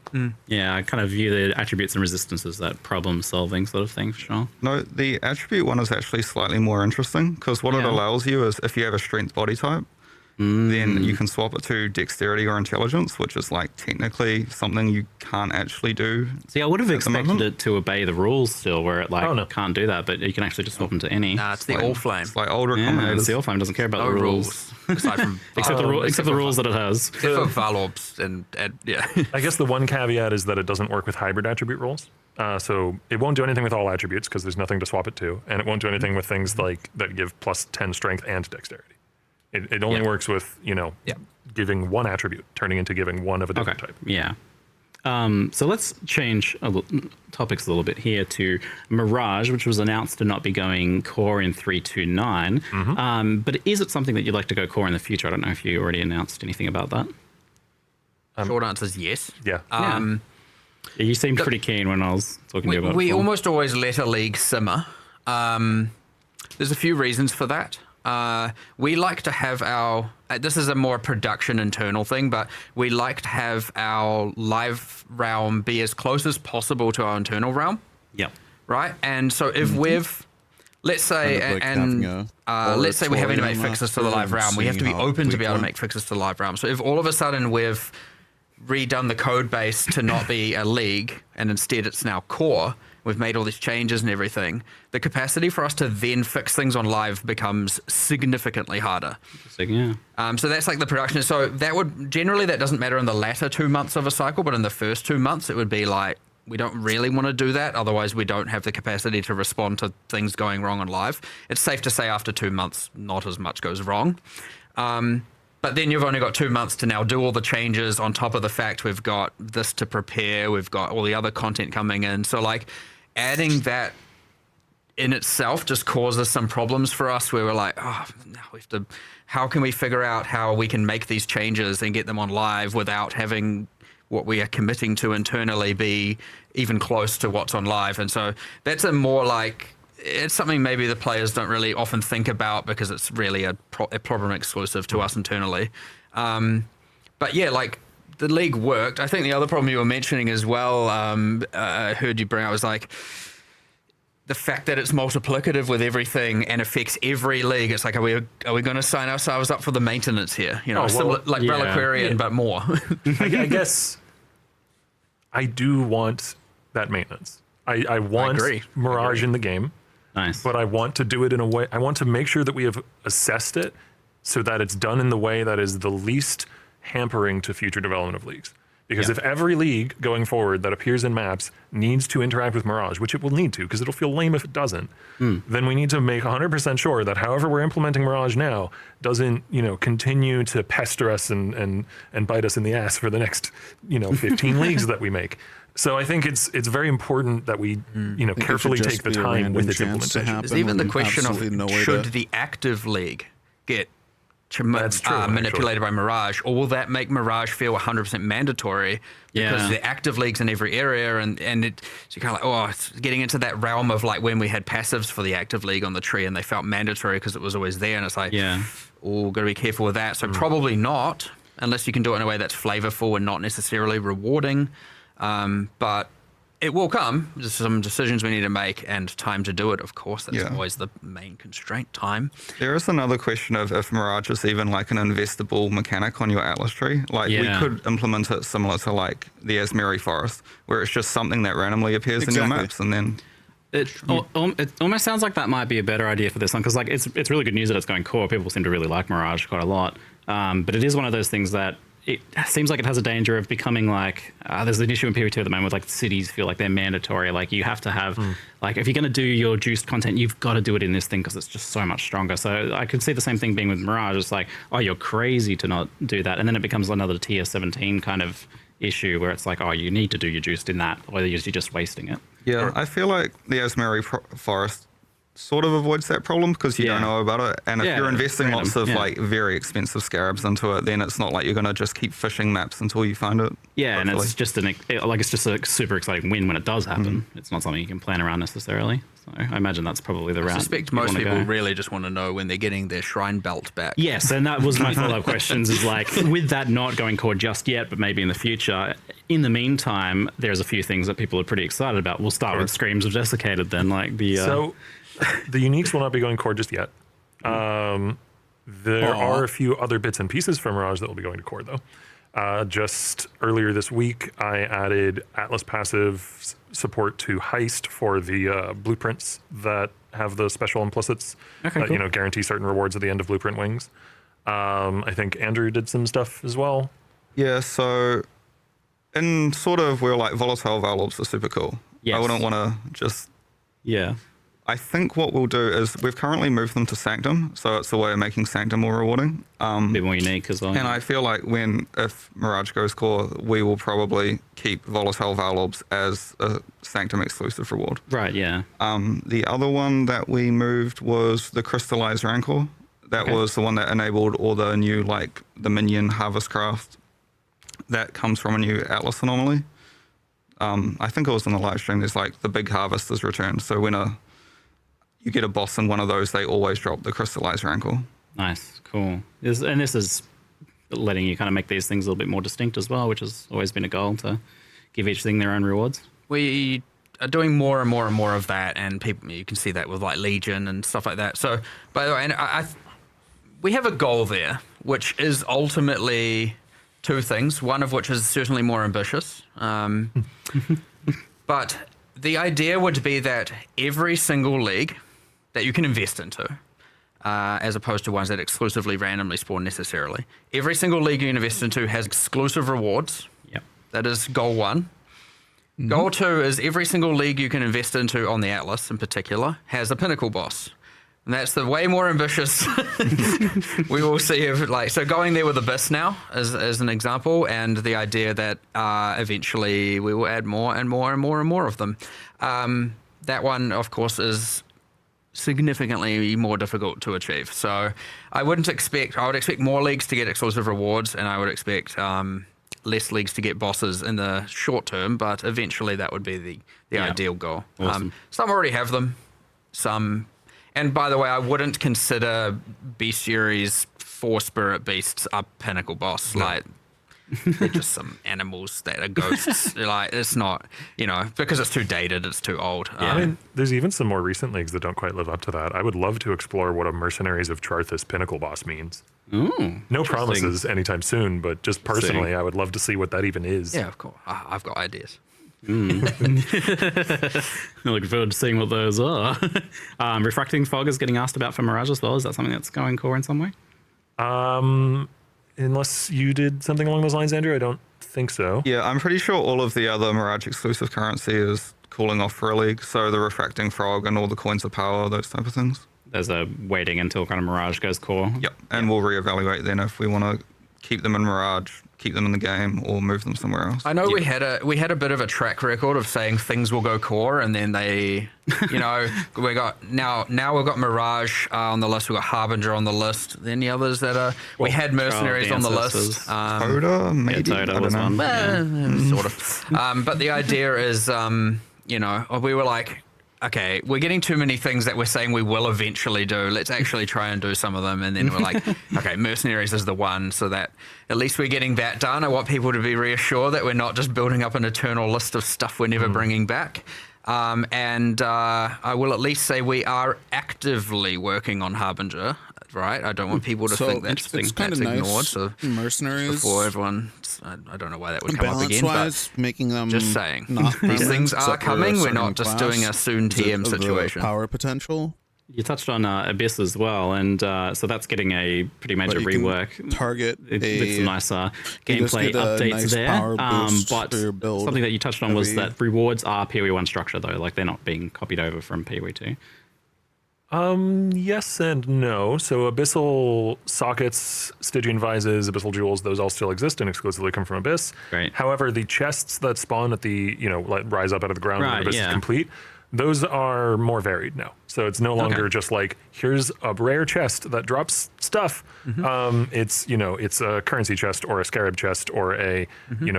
Yeah, I kind of view the attributes and resistance as that problem solving sort of thing for sure. No, the attribute one is actually slightly more interesting because what it Yeah. allows you is if you have a strength body type, then you can swap it to dexterity or intelligence, which is like technically something you can't actually do. See, I would have the expected moment? it to obey the rules still, where it like Oh, no. can't do that, but you can actually just swap them to any. Nah, it's the Like- All Flame. It's like older Yeah, combinators. the Seal Flame doesn't care about No the rules. Aside from Except the rules that it has. Except for Valorbs and yeah. I guess the one caveat is that it doesn't work with hybrid attribute rules. So it won't do anything with all attributes because there's nothing to swap it to, and it won't do anything with things like that give plus 10 strength and dexterity. It only Yeah. works with, giving one attribute, turning into giving one of a different type. Yeah. So let's change topics a little bit here to Mirage, which was announced to not be going core in 3.2.9. But is it something that you'd like to go core in the future? I don't know if you already announced anything about that. Short answer is yes. Yeah. Yeah, you seemed pretty keen when I was talking to you about it. We before. almost always let a league simmer. There's a few reasons for that. We like to have our, this is a more production internal thing, but we like to have our live realm be as close as possible to our internal realm, Yep. right? And so if we've, let's say, Kind of like having a let's say we're having to make moratorium fixes to the live after realm, we have to be seeing how open to week be able to went. make fixes to the live realm. So if all of a sudden we've redone the code base to not be a league and instead it's now core, we've made all these changes and everything, the capacity for us to then fix things on live becomes significantly harder. So, yeah. So that's like the production. So that would, generally that doesn't matter in the latter 2 months of a cycle, but in the first 2 months it would be like, we don't really want to do that. Otherwise we don't have the capacity to respond to things going wrong on live. It's safe to say after 2 months, not as much goes wrong. But then you've only got 2 months to now do all the changes on top of the fact we've got this to prepare, we've got all the other content coming in. So like adding that in itself just causes some problems for us where we're like, oh, now we have to, how can we figure out how we can make these changes and get them on live without having what we are committing to internally be even close to what's on live? And so that's a more like, it's something maybe the players don't really often think about because it's really a problem exclusive to us internally. But yeah, like the league worked. I think the other problem you were mentioning as well, I heard you bring out was like the fact that it's multiplicative with everything and affects every league. It's like, are we going to sign ourselves up for the maintenance here? You know, Oh, well, similar, like yeah. Reliquarian, but more. I guess I do want that maintenance. I want agree. Mirage in the game, Nice. but I want to do it in a way, I want to make sure that we have assessed it so that it's done in the way that is the least hampering to future development of leagues. Because if every league going forward that appears in maps needs to interact with Mirage, which it will need to because it'll feel lame if it doesn't, then we need to make 100% sure that however we're implementing Mirage now doesn't, continue to pester us and bite us in the ass for the next, 15 leagues that we make. So I think it's very important that we, carefully take the time with its implementation. There's even the question of should the active league get That's true, manipulated by Mirage, or will that make Mirage feel 100% mandatory because Yeah. the active leagues in every area and it, so you're kind of like, it's getting into that realm of like when we had passives for the active league on the tree and they felt mandatory because it was always there, and it's like, oh, got to be careful with that. So probably not, unless you can do it in a way that's flavorful and not necessarily rewarding. But it will come. There's some decisions we need to make and time to do it, of course. That's always the main constraint, time. There is another question of if Mirage is even like an investable mechanic on your Atlas tree. Like we could implement it similar to like the Asmeri Forest, where it's just something that randomly appears in your maps, and then It almost sounds like that might be a better idea for this one because like it's really good news that it's going core. People seem to really like Mirage quite a lot, but it is one of those things that it seems like it has a danger of becoming like there's an issue in PoE2 at the moment with like cities feel like they're mandatory. Like you have to have like if you're going to do your juiced content, you've got to do it in this thing because it's just so much stronger. So I could see the same thing being with Mirage. It's like, oh, you're crazy to not do that, and then it becomes another tier 17 kind of issue where it's like, oh, you need to do your juiced in that, or you're just wasting it. Yeah, I feel like the Asmeri Forest sort of avoids that problem because you don't know about it. And if you're investing lots of like very expensive scarabs into it, then it's not like you're going to just keep fishing maps until you find it. Yeah, hopefully. and it's just it's just a super exciting win when it does happen. It's not something you can plan around necessarily. So I imagine that's probably the route. I suspect most people really just want to know when they're getting their shrine belt back. Yes, and that was my follow-up questions is like, with that not going core just yet, but maybe in the future, in the meantime, there's a few things that people are pretty excited about. We'll start with Screams of Desiccated then, like the... So the uniques will not be going core just yet. There are a few other bits and pieces from Mirage that will be going to core, though. Just earlier this week, I added Atlas passive support to Heist for the blueprints that have the special implicits that cool. Guarantee certain rewards at the end of blueprint wings. I think Andrew did some stuff as well. Yeah, so in sort of where like volatile valves are super cool. Yes. I wouldn't want to just... Yeah. I think what we'll do is we've currently moved them to Sanctum, so it's a way of making Sanctum more rewarding. A bit more unique as well. And I feel like if Mirage goes core, we will probably keep Volatile Valobs as a Sanctum exclusive reward. Right, yeah. The other one that we moved was the Crystallized Rancor. That was the one that enabled all the new, like, the Minion Harvest Craft that comes from a new Atlas anomaly. I think it was in the live stream, there's like the big harvest is returned. So when you get a boss in one of those, they always drop the Crystallized Rancor. Nice, cool. And this is letting you kind of make these things a little bit more distinct as well, which has always been a goal, to give each thing their own rewards. We are doing more and more and more of that, and people, you can see that with like Legion and stuff like that. So, by the way, and we have a goal there, which is ultimately two things, one of which is certainly more ambitious. But the idea would be that every single league that you can invest into, as opposed to ones that exclusively randomly spawn necessarily, every single league you invest into has exclusive rewards. Yep. That is goal one. Mm-hmm. Goal two is every single league you can invest into on the Atlas in particular has a pinnacle boss. And that's the way more ambitious. We will see if so going there with Abyss now as an example, and the idea that eventually we will add more and more and more and more of them. That one, of course, is significantly more difficult to achieve. So I would expect more leagues to get exclusive rewards, and I would expect less leagues to get bosses in the short term, but eventually that would be the ideal goal. Awesome. Some already have them, some... And by the way, I wouldn't consider Bestiary's 4 spirit beasts a pinnacle boss. No. Like, they're just some animals that are ghosts. Like, it's not, because it's too dated, it's too old. Yeah. I mean, there's even some more recent leagues that don't quite live up to that. I would love to explore what a Mercenaries of Charthus pinnacle boss means. Ooh, no promises anytime soon, but just personally, I would love to see what that even is. Yeah, of course. I've got ideas. Looking forward to seeing what those are. Refracting Fog is getting asked about for Mirage as well. Is that something that's going core in some way? Unless you did something along those lines, Andrew, I don't think so. Yeah, I'm pretty sure all of the other Mirage exclusive currency is cooling off for a league. So the Refracting Frog and all the Coins of Power, those type of things. There's a waiting until kind of Mirage goes core. Yep, and we'll reevaluate then if we want to keep them in Mirage, keep them in the game, or move them somewhere else. I know we had a bit of a track record of saying things will go core, and then they, we got now we've got Mirage on the list, we've got Harbinger on the list. Then the others that are we had Mercenaries on the list. Toda, maybe. Yeah, Toda was one. Sort of. But the idea is, we were like, okay, we're getting too many things that we're saying we will eventually do. Let's actually try and do some of them. And then we're like, okay, Mercenaries is the one, so that at least we're getting that done. I want people to be reassured that we're not just building up an eternal list of stuff we're never bringing back. And I will at least say we are actively working on Harbinger, right? I don't want people to think that's ignored. Nice. So Mercenaries. Before everyone, I don't know why that would come up again. Balance-wise, making them just saying, not these things are coming. We're not just class doing a soon TM of situation. Power potential. You touched on Abyss as well, and so that's getting a pretty major But you can rework. target With some nice you just gameplay get a updates nice there. power boost But for your build something that you touched on was every- that rewards are PoE 1 structure, though. Like, they're not being copied over from PoE 2. Yes and no. So Abyssal sockets, Stygian vises, Abyssal jewels, those all still exist and exclusively come from Abyss. Great. However, the chests that spawn at the, like rise up out of the ground when Right, Abyss yeah. is complete, those are more varied now. So it's no longer just like, here's a rare chest that drops stuff. It's, it's a currency chest or a scarab chest or a,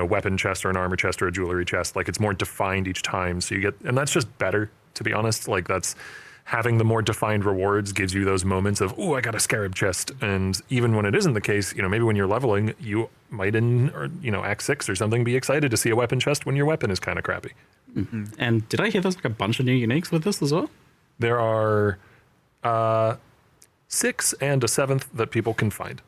weapon chest or an armor chest or a jewelry chest. Like, it's more defined each time. So you get, and that's just better, to be honest. Like, that's having the more defined rewards gives you those moments of, oh, I got a scarab chest. And even when it isn't the case, maybe when you're leveling, you might Act 6 or something, be excited to see a weapon chest when your weapon is kind of crappy. And did I hear there's like a bunch of new uniques with this as well? There are 6 and a 7th that people can find.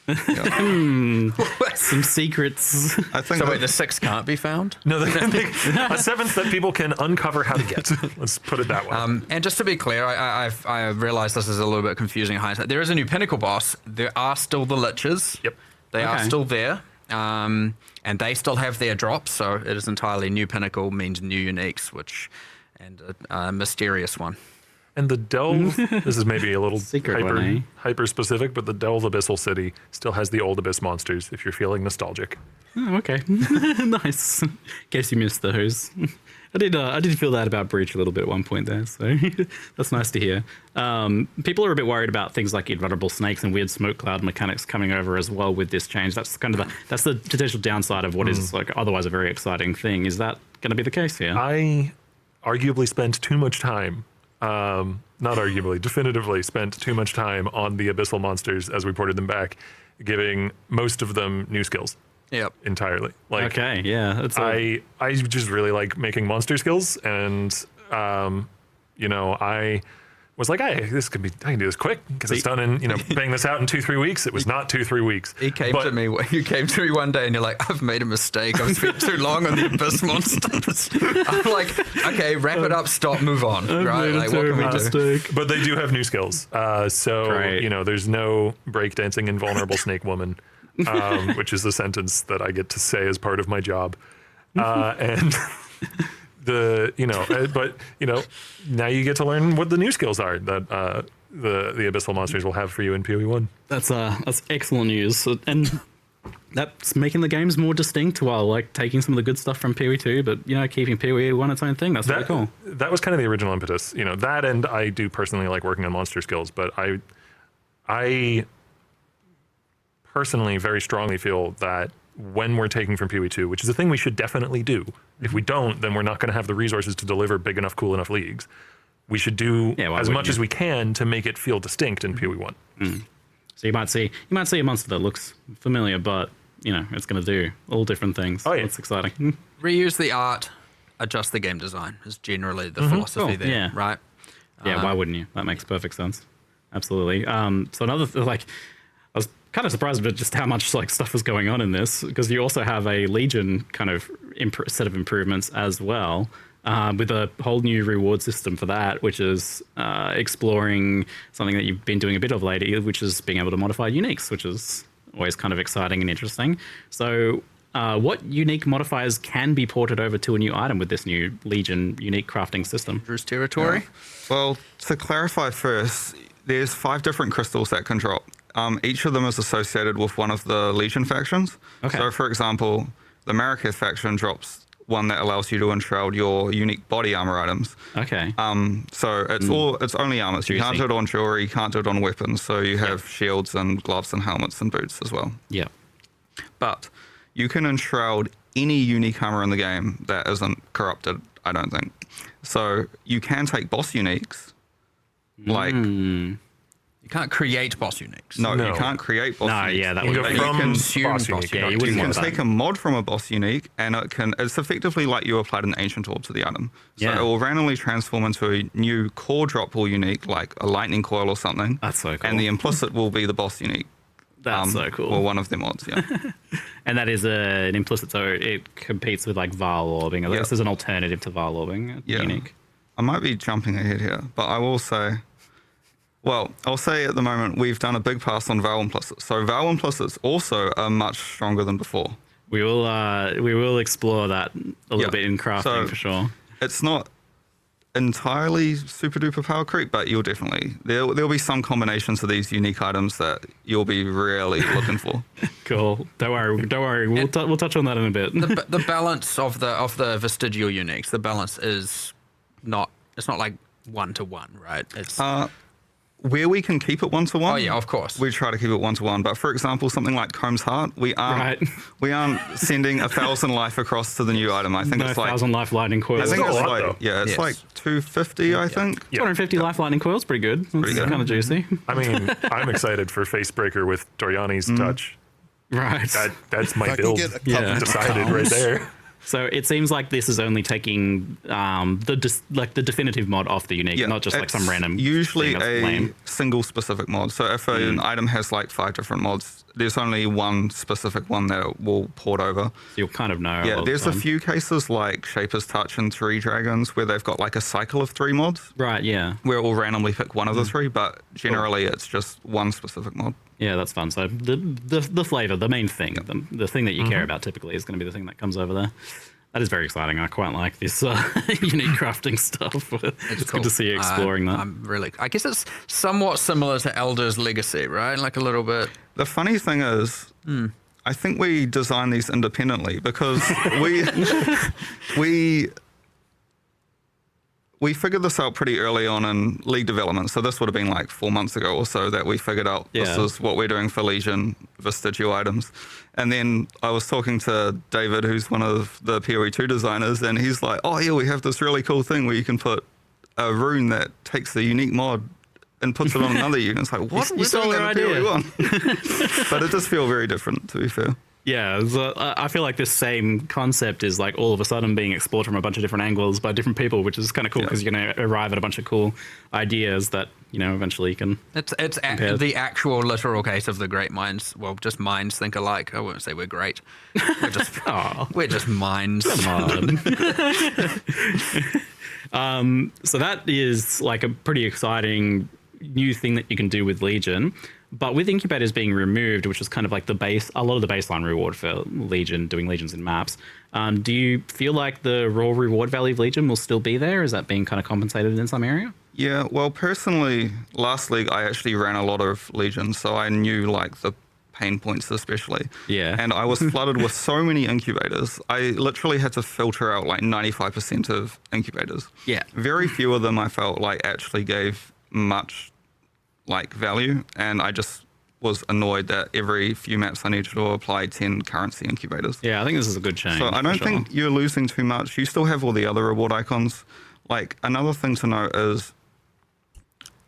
Some secrets. I think So wait, the 6 can't be found? No, a 7th that people can uncover how to get. Let's put it that way. And just to be clear, I realize this is a little bit confusing in hindsight. There is a new pinnacle boss. There are still the liches. Yep. They are Okay. still there. And they still have their drops, so it is entirely new pinnacle means new uniques, and a mysterious one. And the Delve, this is maybe a little Secret one, eh? hyper specific, but the Delve Abyssal City still has the old Abyss monsters if you're feeling nostalgic. Oh, okay. Nice. In case you missed those. I did feel that about Breach a little bit at one point there, so that's nice to hear. People are a bit worried about things like invulnerable snakes and weird smoke cloud mechanics coming over as well with this change. That's kind of that's the potential downside of what is like otherwise a very exciting thing. Is that going to be the case here? I arguably spent too much time, not arguably, definitively spent too much time on the Abyssal monsters as we ported them back, giving most of them new skills. Yep. Entirely. Like, Okay, yeah. That's I just really like making monster skills, and I was like, hey, I can do this quick because it's done in bang this out in 2-3 weeks. It was not 2-3 weeks. You came to me one day and you're like, I've made a mistake. I've spent too long on the abyss monsters. I'm like, okay, wrap it up, stop, move on. Right? Like, what can we do? But they do have new skills. So, Great. There's no breakdancing invulnerable snake woman, which is the sentence that I get to say as part of my job. And now you get to learn what the new skills are that the Abyssal monsters will have for you in PoE 1. That's excellent news, and that's making the games more distinct while like taking some of the good stuff from PoE 2, but keeping PoE 1 its own thing. That's really cool. That was kind of the original impetus. That, and I do personally like working on monster skills, but I personally very strongly feel that when we're taking from PoE 2, which is a thing we should definitely do. If we don't, then we're not going to have the resources to deliver big enough, cool enough leagues. We should do as much as we can to make it feel distinct in PoE 1. So you might see a monster that looks familiar, but it's going to do all different things. Oh, yeah. That's exciting. Reuse the art, adjust the game design is generally the philosophy Cool. there, Yeah. right? Yeah, why wouldn't you? That makes perfect sense. Absolutely. So another I was kind of surprised about just how much stuff is going on in this, because you also have a Legion kind of set of improvements as well, with a whole new reward system for that, which is exploring something that you've been doing a bit of lately, which is being able to modify uniques, which is always kind of exciting and interesting. So what unique modifiers can be ported over to a new item with this new Legion unique crafting system? Drew's territory. Well, to clarify first, there's 5 different crystals that can drop. Each of them is associated with one of the Legion factions. Okay. So, for example, the Marraketh faction drops one that allows you to enshroud your unique body armor items. Okay. So it's only armors. You can't do it on jewelry, you can't do it on weapons. So you have shields and gloves and helmets and boots as well. Yeah. But you can enshroud any unique armor in the game that isn't corrupted, I don't think. So you can take boss uniques, like... You can't create boss uniques. No, No. you can't create boss uniques. Yeah, that You would go But be you from can consume boss boss unique. Yeah, unique. you wouldn't You want can that. take a mod from a boss unique, and it's effectively like you applied an ancient orb to the item. So Yeah. it will randomly transform into a new core droppable unique, like a lightning coil or something. That's so cool. And the implicit will be the boss unique. That's so cool. Or one of the mods, yeah. And that is an implicit, so it competes with Val orbing. Yeah. This is an alternative to Val orbing. Yeah. Unique. I might be jumping ahead here, but I will say Well, I'll say at the moment we've done a big pass on Val implicits. So Val implicits also are much stronger than before. We will explore that a little bit in crafting So for sure. It's not entirely super duper power creep, but you'll definitely there'll be some combinations of these unique items that you'll be really looking for. Cool. Don't worry. We'll touch on that in a bit. The balance of the vestigial uniques, the balance is not. It's not like 1-to-1, right? It's Where we can keep it 1-to-1. Oh yeah, of course. We try to keep it 1-to-1. But for example, something like Comb's Heart, we aren't sending 1,000 life across to the new item. I think no it's like 1,000 life lightning coils. I think That's it's a lot, like though. it's like 250. I think. Yeah. 250 life lightning coils, pretty good. That's good. kind of juicy. I mean, I'm excited for Facebreaker with Doriani's touch. Right. That's my If I can build get a couple Yeah. decided right there. So it seems like this is only taking the definitive mod off the unique, not just like some it's random. Usually thing that's a lame. single specific mod. So if an item has like 5 different mods, there's only one specific one that it will port over. So you'll kind of know. Yeah, there's a few cases like Shaper's Touch and 3 Dragons where they've got like a cycle of 3 mods Right. Yeah. where it will randomly pick one of the 3, but generally it's just one specific mod. Yeah, that's fun. So the flavor, the main thing, the thing that you care about typically is going to be the thing that comes over there. That is very exciting. I quite like this unique crafting stuff. It's cool. good to see you exploring that. I guess it's somewhat similar to Elder's Legacy, right? Like a little bit. The funny thing is, I think we designed these independently because we figured this out pretty early on in League development. So this would have been like 4 months ago or so that we figured out this is what we're doing for Legion vestigial items. And then I was talking to David, who's one of the PoE 2 designers, and he's like, oh yeah, we have this really cool thing where you can put a rune that takes the unique mod and puts it on another unit. It's like, what? You We're stole doing our that in idea. PoE 1. But it does feel very different, to be fair. Yeah, so I feel like this same concept is like all of a sudden being explored from a bunch of different angles by different people, which is kind of cool because you're going to arrive at a bunch of cool ideas that, you know, eventually you can. It's the actual literal case of the great minds. Well, just minds think alike. I won't say we're great. We're just we're just minds. Come on. So that is like a pretty exciting new thing that you can do with Legion. But with incubators being removed, which is kind of like a lot of the baseline reward for Legion, doing Legions in maps, do you feel like the raw reward value of Legion will still be there? Is that being kind of compensated in some area? Yeah, well, personally, last league I actually ran a lot of Legions, so I knew like the pain points especially. Yeah. And I was flooded with so many incubators. I literally had to filter out like 95% of incubators. Yeah. Very few of them I felt like actually gave much like value, and I just was annoyed that every few maps I needed to apply 10 currency incubators. Yeah, I think this is a good change. So I don't think you're losing too much. You still have all the other reward icons. Like another thing to note is,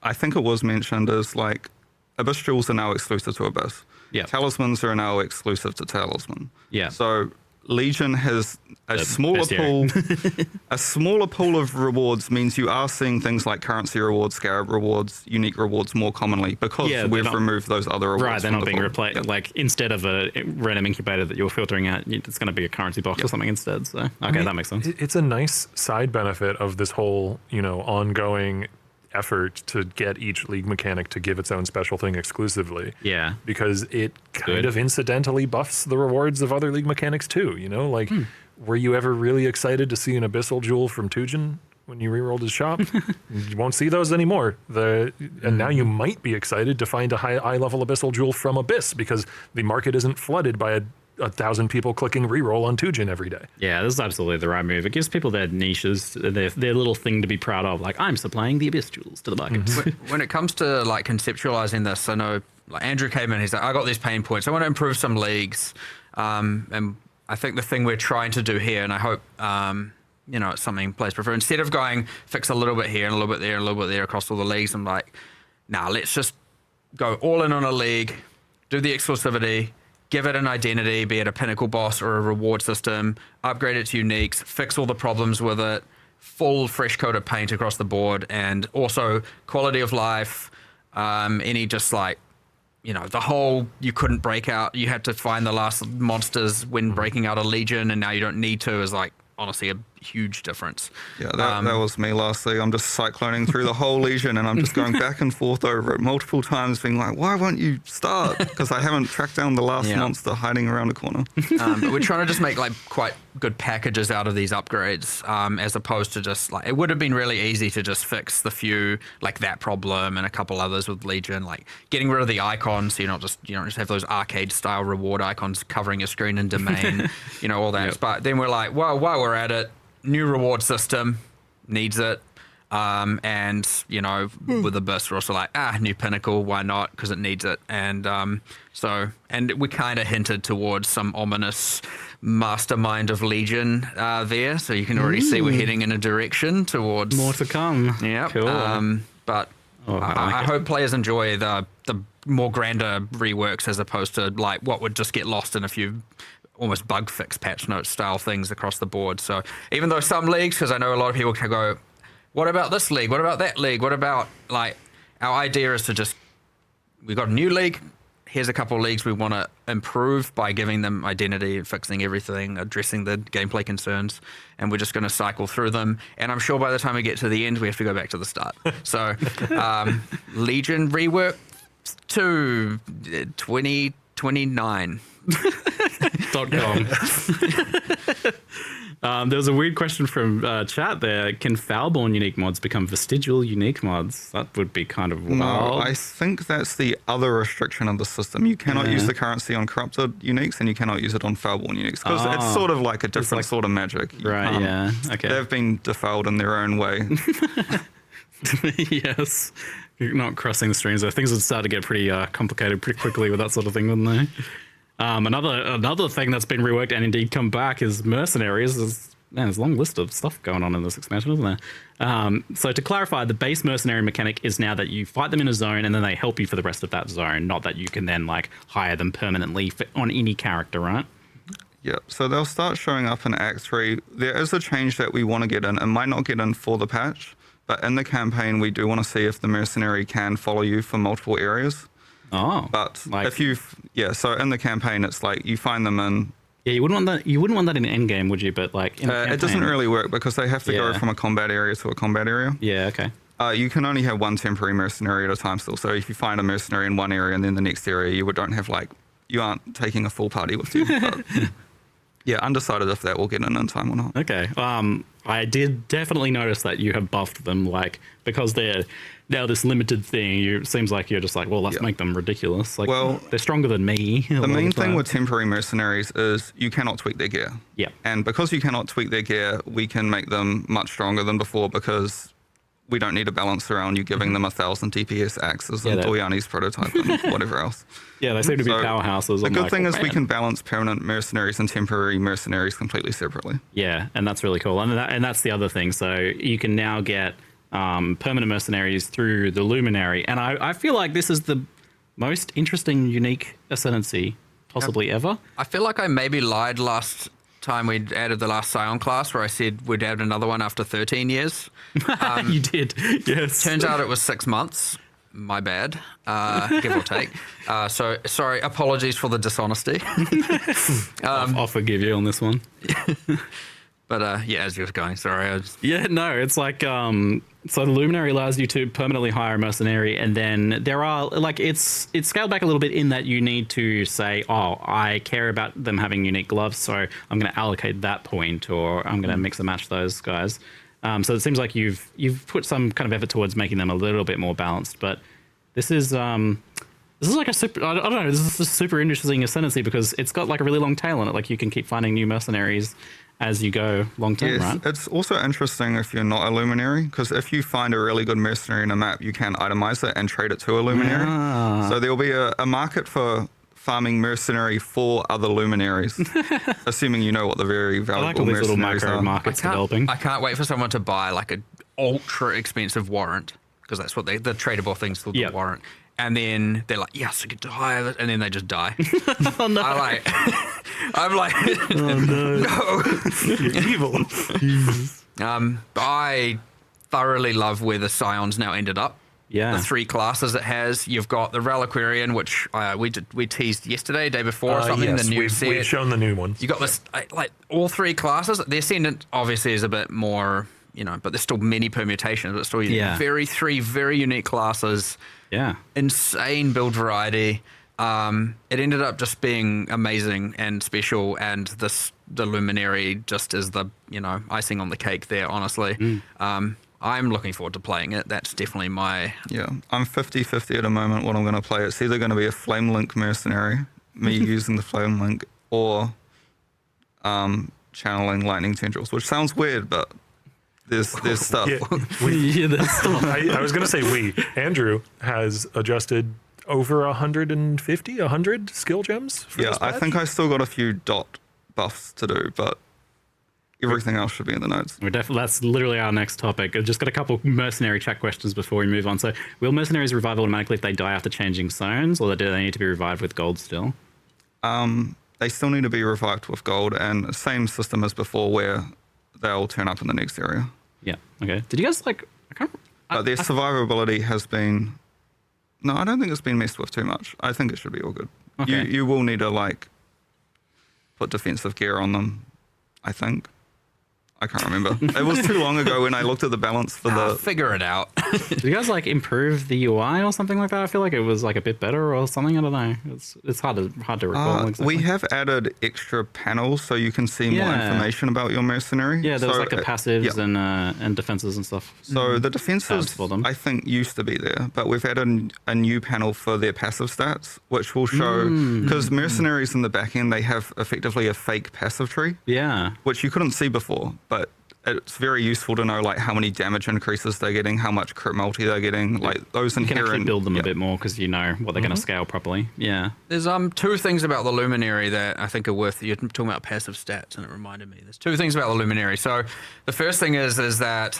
I think it was mentioned, is like Abyss Jewels are now exclusive to Abyss. Yeah. Talismans are now exclusive to Talisman. Yeah. So Legion has a smaller pool of rewards, means you are seeing things like currency rewards, scarab rewards, unique rewards more commonly because we've removed those other rewards. Right, they're not being replaced. Yep. Like instead of a random incubator that you're filtering out, it's going to be a currency box or something instead. So that makes sense. It's a nice side benefit of this whole, ongoing effort to get each league mechanic to give its own special thing exclusively. Yeah. Because it kind of incidentally buffs the rewards of other league mechanics too, Like, were you ever really excited to see an Abyssal Jewel from Tujin when you rerolled his shop? You won't see those anymore. And now you might be excited to find a high level Abyssal Jewel from Abyss because the market isn't flooded by 1,000 people clicking reroll on Tujin every day. Yeah, this is absolutely the right move. It gives people their niches, their little thing to be proud of. Like, I'm supplying the Abyss Jewels to the market. When it comes to like conceptualizing this, I know like Andrew came in, he's like, I got these pain points. I want to improve some leagues. And I think the thing we're trying to do here, and I hope, it's something players prefer, instead of going fix a little bit here and a little bit there and a little bit there across all the leagues, I'm like, let's just go all in on a league, do the exclusivity, give it an identity, be it a pinnacle boss or a reward system, upgrade it to uniques, fix all the problems with it, full fresh coat of paint across the board, and also quality of life, any just like, the whole, you couldn't break out, you had to find the last monsters when breaking out a legion, and now you don't need to, is like, honestly, huge difference. Yeah, that was me last league. I'm just cycloning through the whole Legion, and I'm just going back and forth over it multiple times, being like, why won't you start? Because I haven't tracked down the last monster hiding around a corner. But we're trying to just make like quite good packages out of these upgrades, as opposed to just like, it would have been really easy to just fix the few, like that problem and a couple others with Legion, like getting rid of the icons, so you don't just have those arcade style reward icons covering your screen in domain, all that. But then we're like, well, while we're at it, new reward system needs it. And with the burst, we're also like, new pinnacle, why not? Because it needs it. And and we kind of hinted towards some ominous mastermind of Legion there, so you can already see we're heading in a direction towards more to come. Yeah. Cool. But I hope players enjoy the more grander reworks as opposed to like what would just get lost in a few almost bug fix patch note style things across the board. So even though some leagues, because I know a lot of people can go, what about this league? What about that league? What about, like, our idea is to just, we've got a new league. Here's a couple of leagues we want to improve by giving them identity, fixing everything, addressing the gameplay concerns, and we're just going to cycle through them. And I'm sure by the time we get to the end, we have to go back to the start. So, Legion rework to 2029. .com. There was a weird question from chat there. Can Foulborn unique mods become vestigial unique mods? That would be kind of wild. No, I think that's the other restriction of the system. You cannot use the currency on corrupted uniques, and you cannot use it on Foulborn uniques, because it's sort of like a different sort of magic. Right, yeah. Okay. They've been defiled in their own way. Yes. You're not crossing the streams. Things would start to get pretty complicated pretty quickly with that sort of thing, wouldn't they? Another thing that's been reworked and indeed come back is mercenaries. There's a long list of stuff going on in this expansion, isn't there? So to clarify, the base mercenary mechanic is now that you fight them in a zone and then they help you for the rest of that zone, not that you can then like hire them permanently on any character, right? Yeah, so they'll start showing up in Act 3. There is a change that we want to get in. It might not get in for the patch, but in the campaign, we do want to see if the mercenary can follow you for multiple areas. Oh, but like, if you, so in the campaign, it's like you find them in. Yeah, you wouldn't want that. You wouldn't want that in endgame, would you? But like, in it doesn't really work because they have to go from a combat area to a combat area. Yeah, okay. You can only have one temporary mercenary at a time still. So if you find a mercenary in one area and then the next area, you don't have you aren't taking a full party with you. But, yeah, undecided if that will get in time or not. Okay. I did definitely notice that you have buffed them, like, because they're now this limited thing. It seems like you're just like, well, let's make them ridiculous. Like, well, they're stronger than me. The main thing with temporary mercenaries is you cannot tweak their gear. Yeah. And because you cannot tweak their gear, we can make them much stronger than before because we don't need to balance around you giving them 1,000 DPS axes and Doyani's prototype and whatever else. Yeah, they seem to be powerhouses. The good thing is we can balance permanent mercenaries and temporary mercenaries completely separately. Yeah, and that's really cool. And that's the other thing. So you can now get permanent mercenaries through the Luminary. And I feel like this is the most interesting, unique ascendancy possibly ever. I feel like I maybe lied last time we'd added the last Scion class where I said we'd add another one after 13 years. You did, yes. Turns out it was 6 months. My bad, give or take. So, sorry, apologies for the dishonesty. I'll forgive you on this one. But yeah, as you were going, sorry. Yeah, no, it's like, so the Luminary allows you to permanently hire a mercenary, and then there are, like, it's scaled back a little bit in that you need to say, oh, I care about them having unique gloves, so I'm going to allocate that point, or I'm going to mix and match those guys. So it seems like you've put some kind of effort towards making them a little bit more balanced, but this is like a super, I don't know, this is a super interesting ascendancy because it's got like a really long tail on it. Like you can keep finding new mercenaries as you go long term, right? It's also interesting if you're not a luminary, because if you find a really good mercenary in a map, you can itemize it and trade it to a luminary. So there'll be a market for farming mercenary for other luminaries, assuming you know what the very valuable mercenaries are. Markets developing. I can't wait for someone to buy like an ultra expensive warrant, because that's what the tradable thing's called, the warrant. And then they're like, yes, I get to hire it. And then they just die. Oh, no. I'm like, oh, no. You're evil. I thoroughly love where the Scions now ended up. Yeah. the 3 classes it has. You've got the Reliquarian, which we teased yesterday, day before or something. Yes, the new set. we've shown the new ones. You got this, like all 3 classes. The Ascendant obviously is a bit more, but there's still many permutations, but still 3 very unique classes. Yeah. Insane build variety. It ended up just being amazing and special, and the Luminary just is the icing on the cake there, honestly. I'm looking forward to playing it. That's definitely my... Yeah, I'm 50-50 at the moment what I'm going to play. It's either going to be a Flame Link Mercenary, me using the Flame Link, or channeling Lightning Tendrils, which sounds weird, but there's stuff. There's stuff. I was going to say Andrew has adjusted over 100 skill gems for this I patch? think I still got a few dot buffs to do, but everything else should be in the notes. That's literally our next topic. I've just got a couple mercenary chat questions before we move on. So, will mercenaries revive automatically if they die after changing zones, or do they need to be revived with gold still? They still need to be revived with gold, and same system as before, where they'll turn up in the next area. Yeah. Okay. Did you guys But their survivability has been... No, I don't think it's been messed with too much. I think it should be all good. Okay. You will need to put defensive gear on them, I think. I can't remember. It was too long ago when I looked at the balance for the... Figure it out. Did you guys improve the UI or something like that? I feel like it was a bit better or something. I don't know. It's hard to recall. Exactly. We have added extra panels so you can see more information about your mercenary. Yeah, there was the passives and defenses and stuff. So the defenses, for them. I think, used to be there, but we've added a new panel for their passive stats, which will show... Because mercenaries in the back end, they have effectively a fake passive tree. Yeah. Which you couldn't see before, but it's very useful to know how many damage increases they're getting, how much crit multi they're getting, those inherent... You can actually build them a bit more because you know what they're going to scale properly. Yeah. There's 2 things about the Luminary that I think are worth... You're talking about passive stats, and it reminded me. There's 2 things about the Luminary. So the first thing is that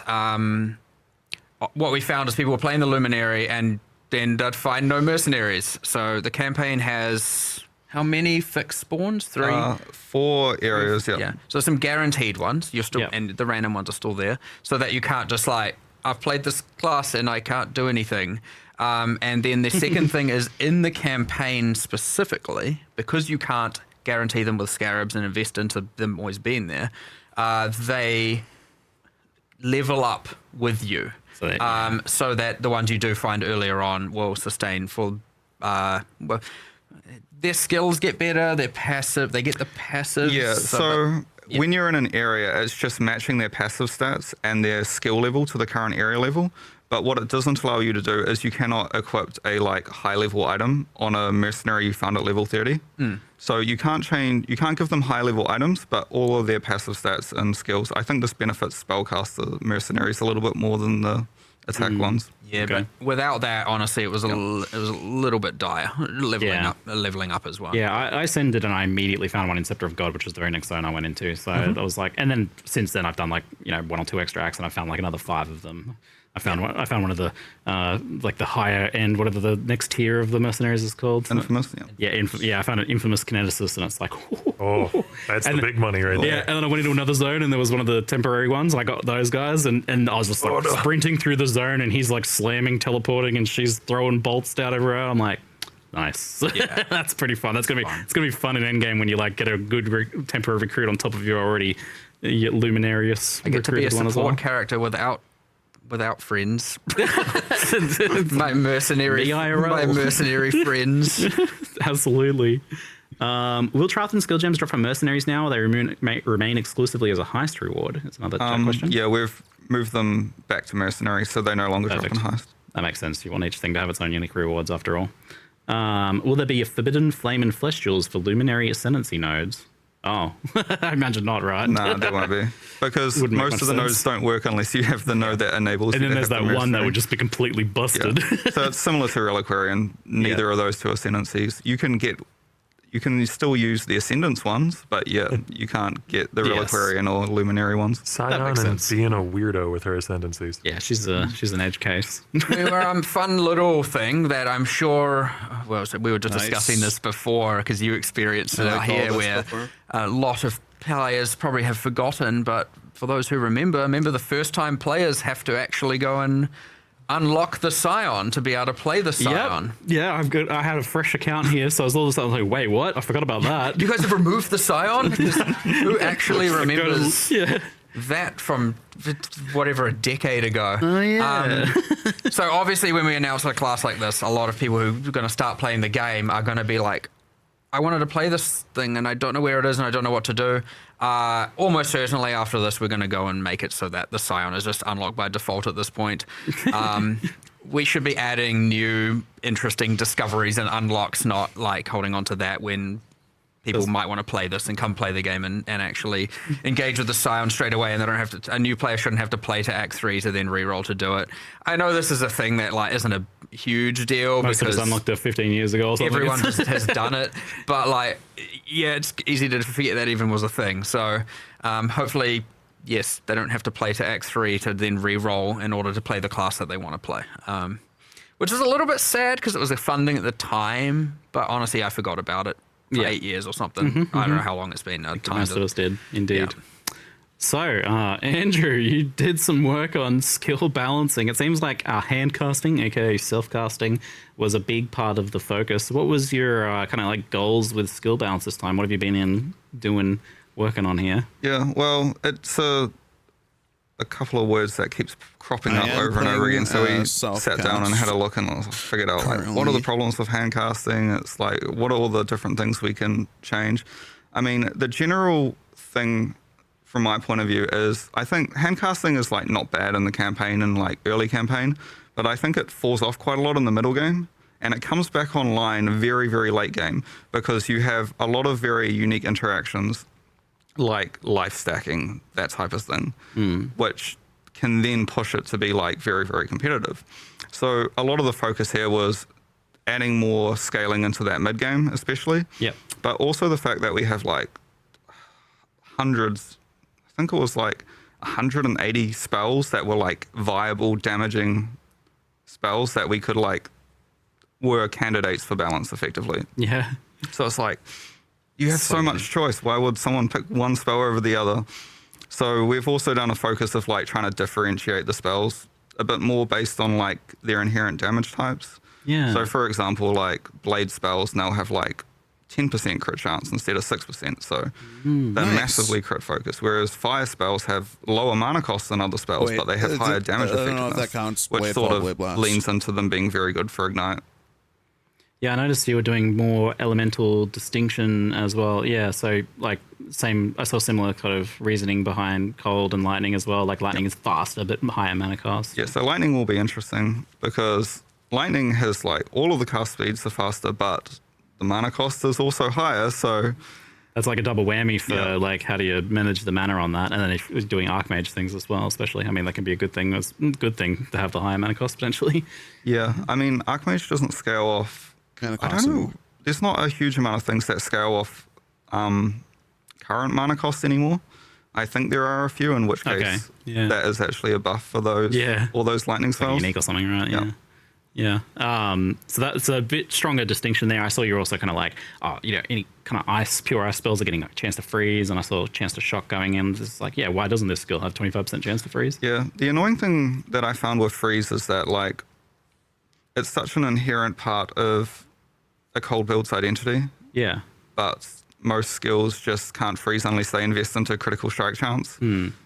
what we found is people were playing the Luminary and then they'd find no mercenaries. So the campaign has... How many fixed spawns? 3? 4 areas, Yeah. So some guaranteed ones. You're still, and the random ones are still there, so that you can't just I've played this class and I can't do anything. And then the second thing is in the campaign specifically, because you can't guarantee them with scarabs and invest into them always being there, they level up with you. So that the ones you do find earlier on will sustain for their skills get better, they get the passive. Yeah, so when you're in an area, it's just matching their passive stats and their skill level to the current area level. But what it doesn't allow you to do is you cannot equip a high level item on a mercenary you found at level 30. So you can't give them high level items, but all of their passive stats and skills. I think this benefits spellcaster mercenaries a little bit more than the attack ones. Yeah, but without that, honestly, it was a little bit dire, leveling up as well. Yeah, I ascended and I immediately found one in Scepter of God, which was the very next zone I went into. So I was and then since then I've done 1 or 2 extra acts and I found another 5 of them. I found one of the the higher end, whatever the next tier of the mercenaries is called. Infamous, I found an infamous kineticist, and it's oh, that's the big money right there. Yeah, and then I went into another zone, and there was one of the temporary ones, and I got those guys, and I was just sprinting through the zone, and he's slamming, teleporting, and she's throwing bolts down everywhere. I'm like, nice. Yeah. That's pretty fun. It's gonna be fun in endgame when you get a good temporary recruit on top of your already luminarious. I get to be a support character without friends. my mercenary friends. Absolutely. Will Triathlon and skill gems drop from mercenaries now, or they remain exclusively as a heist reward? It's another question. Yeah, we've moved them back to mercenaries, so they no longer drop in heist. That makes sense. You want each thing to have its own unique rewards after all. Will there be a forbidden flame and flesh jewels for luminary ascendancy nodes? Oh, I imagine not, right? No, there won't be. Because most of the nodes don't work unless you have the node that enables you to have the mercenary. And then there's that one that would just be completely busted. Yeah. So it's similar to Reliquarian. Neither of those 2 ascendancies. You can still use the Ascendance ones, but you can't get the Reliquarian or Luminary ones. Scion and being a weirdo with her ascendancies. Yeah, she's an edge case. We were fun little thing that I'm sure. Well, we were just discussing this before because you experienced it out here, where a lot of players probably have forgotten. But for those who remember the first time players have to actually go and unlock the Scion to be able to play the Scion. Yeah, I had a fresh account here, so I was all of a sudden like, wait, what? I forgot about that. You guys have removed the Scion? Because who actually remembers that from whatever, a decade ago? Oh, yeah. So obviously when we announce a class like this, a lot of people who are going to start playing the game are going to be like, I wanted to play this thing and I don't know where it is and I don't know what to do. Almost certainly after this, we're going to go and make it so that the Scion is just unlocked by default at this point. We should be adding new interesting discoveries and unlocks, not like holding on to that when people might want to play this and come play the game and actually engage with the Scion straight away, and they don't have to. A new player shouldn't have to play to Act 3 to then reroll to do it. I know this is a thing that like isn't a huge deal Most because of us unlocked it 15 years ago or something. everyone just has done it, but like, yeah, it's easy to forget that even was a thing. So hopefully, yes, they don't have to play to Act 3 to then re-roll in order to play the class that they want to play. Which is a little bit sad because it was a fun thing at the time, but honestly, I forgot about it for 8 years or something. I don't know how long it's been. Most of us did, indeed. So, Andrew, you did some work on skill balancing. It seems like hand casting, aka self casting, was a big part of the focus. What was your kind of like goals with skill balance this time? What have you been working on here? Yeah, well, it's a couple of words that keeps cropping up over and over again. So we sat down and had a look and figured out like what are the problems with hand casting. It's like what are all the different things we can change. I mean, the general thing from my point of view is I think hand casting is like not bad in the campaign and like early campaign, but I think it falls off quite a lot in the middle game. And it comes back online very, very late game because you have a lot of very unique interactions like life stacking, that type of thing, which can then push it to be like very, very competitive. So a lot of the focus here was adding more scaling into that mid game, especially. Yep. But also the fact that we have like hundreds, I think it was like 180 spells that were like viable damaging spells that we could like were candidates for balance effectively. Yeah. So it's like, you have so much choice. Why would someone pick one spell over the other? So we've also done a focus of like trying to differentiate the spells a bit more based on like their inherent damage types. Yeah. So for example, like blade spells now have like 10% crit chance instead of 6%. So they're massively crit focused. Whereas fire spells have lower mana costs than other spells, but they have higher damage effectiveness. I don't know if that counts. Which sort of leans into them being very good for Ignite. Yeah, I noticed you were doing more elemental distinction as well. Yeah, so like I saw similar kind of reasoning behind cold and lightning as well. Like lightning is faster, but higher mana cost. Yeah, so lightning will be interesting because lightning has like all of the cast speeds are faster, but the mana cost is also higher. So that's like a double whammy for like how do you manage the mana on that, and then if you're doing archmage things as well, especially. I mean, that can be a good thing. It's a good thing to have the higher mana cost potentially. Yeah, I mean, archmage doesn't scale off. I don't know. There's not a huge amount of things that scale off current mana cost anymore. I think there are a few, in which case that is actually a buff for those. All those lightning spells. Like unique or something, right? Yeah. So that's a bit stronger distinction there. I saw you're also kind of like, any kind of pure ice spells are getting a chance to freeze, and I saw a chance to shock going in. It's like, why doesn't this skill have 25% chance to freeze? Yeah. The annoying thing that I found with freeze is that like it's such an inherent part of a cold build's identity. Yeah. But most skills just can't freeze unless they invest into critical strike chance.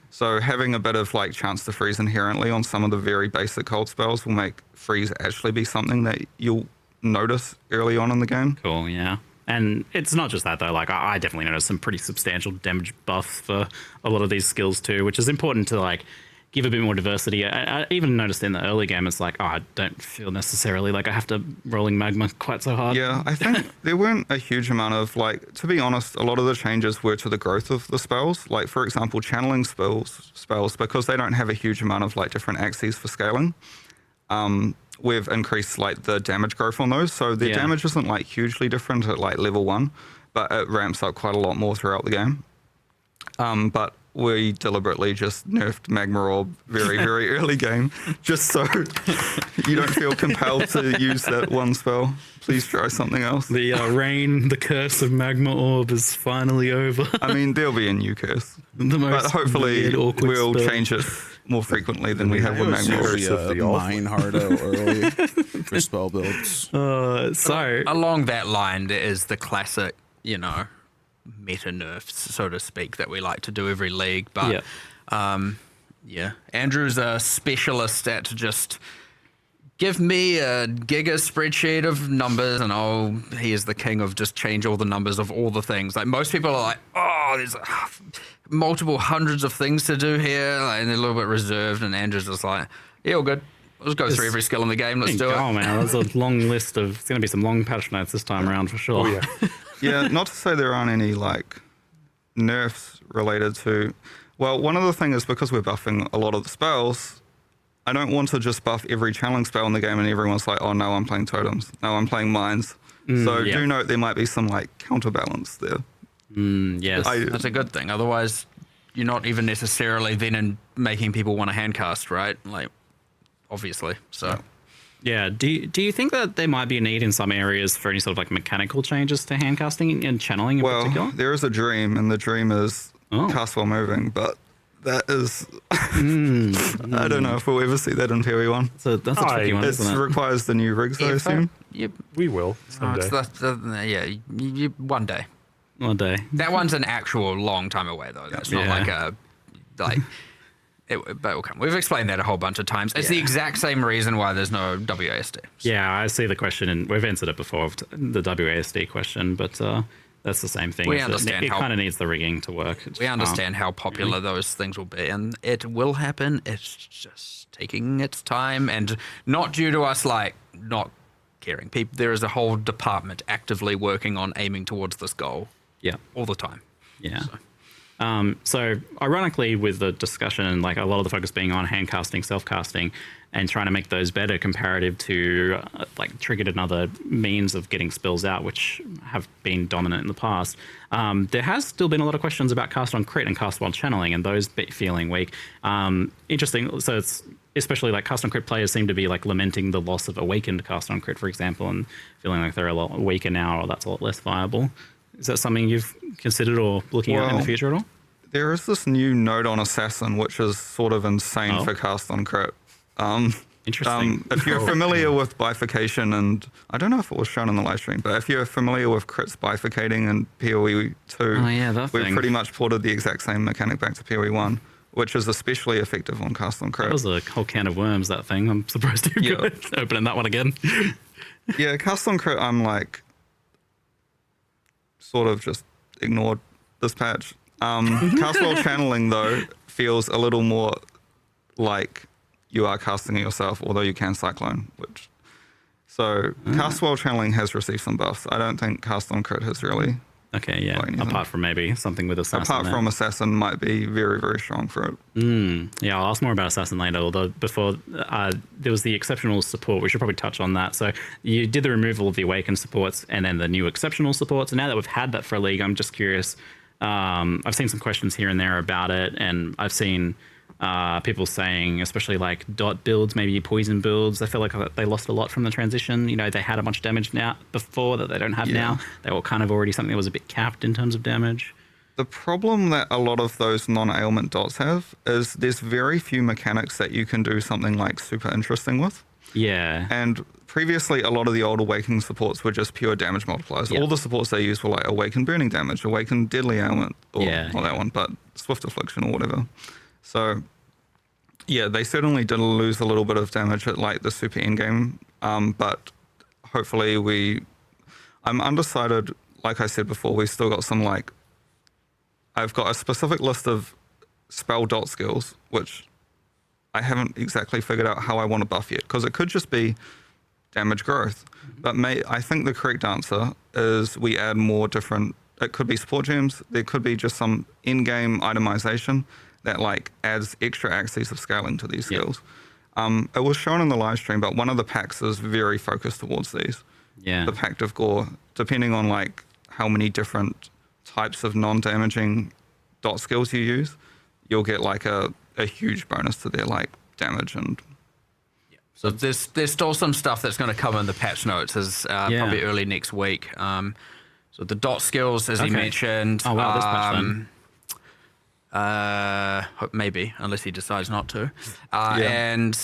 So having a bit of like chance to freeze inherently on some of the very basic cold spells will make freeze actually be something that you'll notice early on in the game. Cool, yeah. And it's not just that though, like I definitely noticed some pretty substantial damage buffs for a lot of these skills too, which is important to like give a bit more diversity. I even noticed in the early game, it's like, I don't feel necessarily like I have to rolling magma quite so hard. Yeah, I think there weren't a huge amount of, like, to be honest, a lot of the changes were to the growth of the spells. Like, for example, channeling spells, because they don't have a huge amount of, like, different axes for scaling, we've increased, like, the damage growth on those. So their damage isn't, like, hugely different at, like, level 1, but it ramps up quite a lot more throughout the game. But we deliberately just nerfed Magma Orb very, very early game, just so you don't feel compelled to use that one spell. Please try something else. The curse of Magma Orb is finally over. I mean, there'll be a new curse. But hopefully we'll change it more frequently than we have with Maybe Magnius. of the mine hard out early for spell builds. So Along that line, there is the classic, meta nerfs, so to speak, that we like to do every league. But Andrew's a specialist at just give me a giga spreadsheet of numbers, and he is the king of just change all the numbers of all the things. Like most people are like, oh, there's multiple hundreds of things to do here, and they're a little bit reserved. And Andrew's just like, yeah, all good. Let's go through every skill in the game. Let's do it. Oh man, there's a long list of. It's going to be some long patch notes this time around for sure. Oh yeah. Yeah, not to say there aren't any like nerfs related to. Well, one other thing is because we're buffing a lot of the spells, I don't want to just buff every channeling spell in the game and everyone's like, oh no, I'm playing totems. No, I'm playing mines. So do note there might be some like counterbalance there. Yes. That's a good thing. Otherwise, you're not even necessarily then making people want to handcast, right? Like, obviously. So. Yeah. Do you think that there might be a need in some areas for any sort of like mechanical changes to handcasting and channeling in particular? Well, there is a dream, and the dream is cast while moving, but that is... I don't know if we'll ever see that in PoE 1. So that's a tricky one, It isn't it? requires the new rigs, I assume. We will someday. One day. One day. That one's an actual long time away, though. That's not like but it will come. We've explained that a whole bunch of times. It's the exact same reason why there's no WASD. Yeah, I see the question, and we've answered it before, the WASD question, but that's the same thing. We understand it kind of needs the rigging to work. We understand how popular those things will be, and it will happen. It's just taking its time, and not due to us like not caring. There is a whole department actively working on aiming towards this goal. Yeah, all the time. Yeah. So ironically, with the discussion and like a lot of the focus being on hand casting, self casting, and trying to make those better comparative to like triggered and other means of getting spells out, which have been dominant in the past, there has still been a lot of questions about cast on crit and cast while channeling, and those feeling weak. Interesting. So it's especially like cast on crit players seem to be like lamenting the loss of awakened cast on crit, for example, and feeling like they're a lot weaker now, or that's a lot less viable. Is that something you've considered or looking at in the future at all? There is this new node on Assassin, which is sort of insane for cast on crit. Interesting. If you're familiar with bifurcation, and I don't know if it was shown in the live stream, but if you're familiar with crits bifurcating in PoE 2, we've pretty much ported the exact same mechanic back to PoE 1, which is especially effective on cast on crit. That was a whole can of worms, that thing. I'm surprised you're opening that one again. Yeah, cast on crit, I'm like, sort of just ignored this patch. Cast while channeling, though, feels a little more like you are casting it yourself, although you can cyclone, cast while channeling has received some buffs. I don't think cast on crit has really. Okay, yeah. Apart from maybe something with Assassin. Apart from Assassin might be very, very strong for it. Yeah, I'll ask more about Assassin later, although before there was the exceptional support. We should probably touch on that. So you did the removal of the Awakened supports and then the new exceptional supports. And now that we've had that for a league, I'm just curious. I've seen some questions here and there about it, and I've seen people saying, especially like dot builds, maybe poison builds, I feel like they lost a lot from the transition. You know, they had a bunch of damage now before that they don't have now. They were kind of already something that was a bit capped in terms of damage. The problem that a lot of those non-ailment dots have is there's very few mechanics that you can do something like super interesting with. Yeah. And previously, a lot of the old Awakening supports were just pure damage multipliers. All the supports they used were like Awakened Burning Damage, Awakened Deadly Ailment, or not that one, but Swift Affliction or whatever. So, yeah, they certainly did lose a little bit of damage at like the super endgame, but hopefully I'm undecided. Like I said before, we've still got some like, I've got a specific list of spell dot skills, which I haven't exactly figured out how I want to buff yet, because it could just be damage growth. But I think the correct answer is we add more different, it could be support gems, there could be just some in-game itemization that like adds extra axes of scaling to these skills. It was shown in the live stream, but one of the packs is very focused towards these. Yeah. The Pact of Gore, depending on like how many different types of non-damaging dot skills you use, you'll get like a huge bonus to their like damage and. So there's still some stuff that's going to come in the patch notes as probably early next week. So the dot skills, as you mentioned. Oh wow, this patch then. Maybe, unless he decides not to. And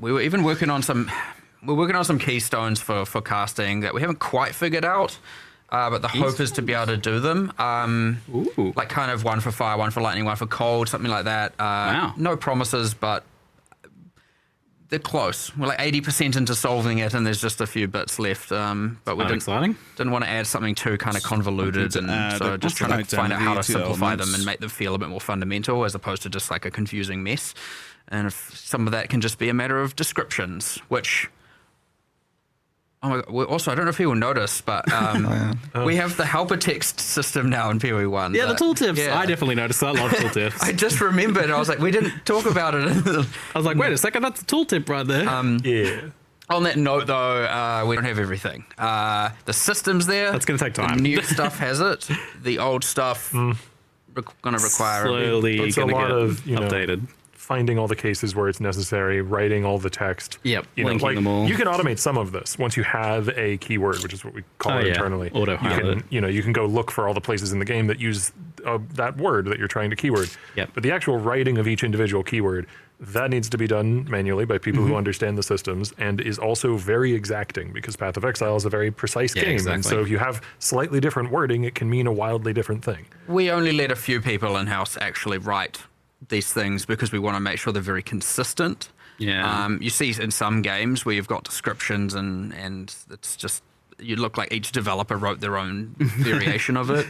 we were even working on some. We're working on some keystones for casting that we haven't quite figured out. But the hope is to be able to do them. Like kind of one for fire, one for lightning, one for cold, something like that. Wow. No promises, but they're close. We're like 80% into solving it, and there's just a few bits left. But we exciting. didn't want to add something too kind of convoluted, and so just trying to find out how to simplify them and make them feel a bit more fundamental, as opposed to just like a confusing mess. And if some of that can just be a matter of descriptions, which... Oh my God. Also, I don't know if people notice, but we have the helper text system now in PoE 1. Yeah, the tooltips. Yeah. I definitely noticed that. I love tooltips. I just remembered. I was like, we didn't talk about it. I was like, wait a second, that's a tooltip right there. Yeah. On that note, though, we don't have everything. The system's there. That's going to take time. The new stuff has it. The old stuff going to require slowly It's a going to lot get of, updated. Finding all the cases where it's necessary, writing all the text. Yep, You know, linking like, them all. you can automate some of this once you have a keyword, which is what we call it yeah. internally. Auto-highlight. You can go look for all the places in the game that use that word that you're trying to keyword. Yep. But the actual writing of each individual keyword, that needs to be done manually by people who understand the systems, and is also very exacting, because Path of Exile is a very precise game. exactly. And so if you have slightly different wording, it can mean a wildly different thing. We only let a few people in-house actually write these things because we want to make sure they're very consistent. Yeah. You see in some games where you've got descriptions and it's just, you look like each developer wrote their own variation of it.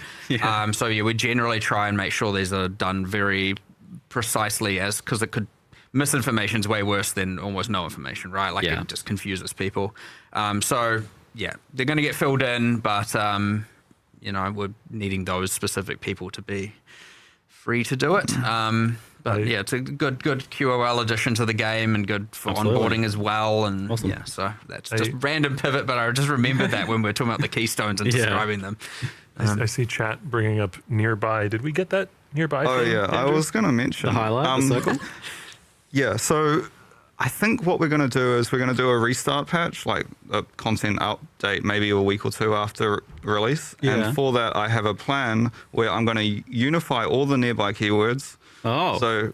So we generally try and make sure these are done very precisely, because misinformation is way worse than almost no information, right? Like it just confuses people. So they're going to get filled in, but we're needing those specific people to be free to do it. But it's a good QOL addition to the game, and good for onboarding as well. And so that's just random pivot, but I just remembered that when we were talking about the keystones and describing them. I see chat bringing up nearby. Did we get that nearby? Oh thing, yeah, I Andrew? was going to mention The highlight, the circle. Yeah, so I think what we're going to do is we're going to do a restart patch, like a content update, maybe a week or two after release. Yeah. And for that, I have a plan where I'm going to unify all the nearby keywords. Oh. So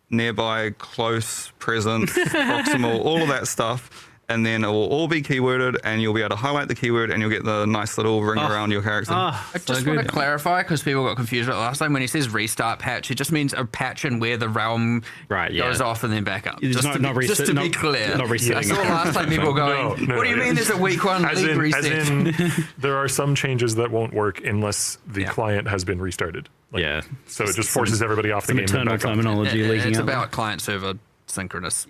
nearby, close, present, proximal, all of that stuff. And then it will all be keyworded, and you'll be able to highlight the keyword, and you'll get the nice little ring around your character. I just want to clarify, because people got confused about it last time. When he says restart patch, it just means a patch and where the realm goes off and then back up. Just to be clear. Not resetting. I saw last time people going, what do you mean there's a week one league reset? As in, there are some changes that won't work unless the client has been restarted. So it just forces everybody off the game. Eternal terminology leaking It's out. about client server synchronous.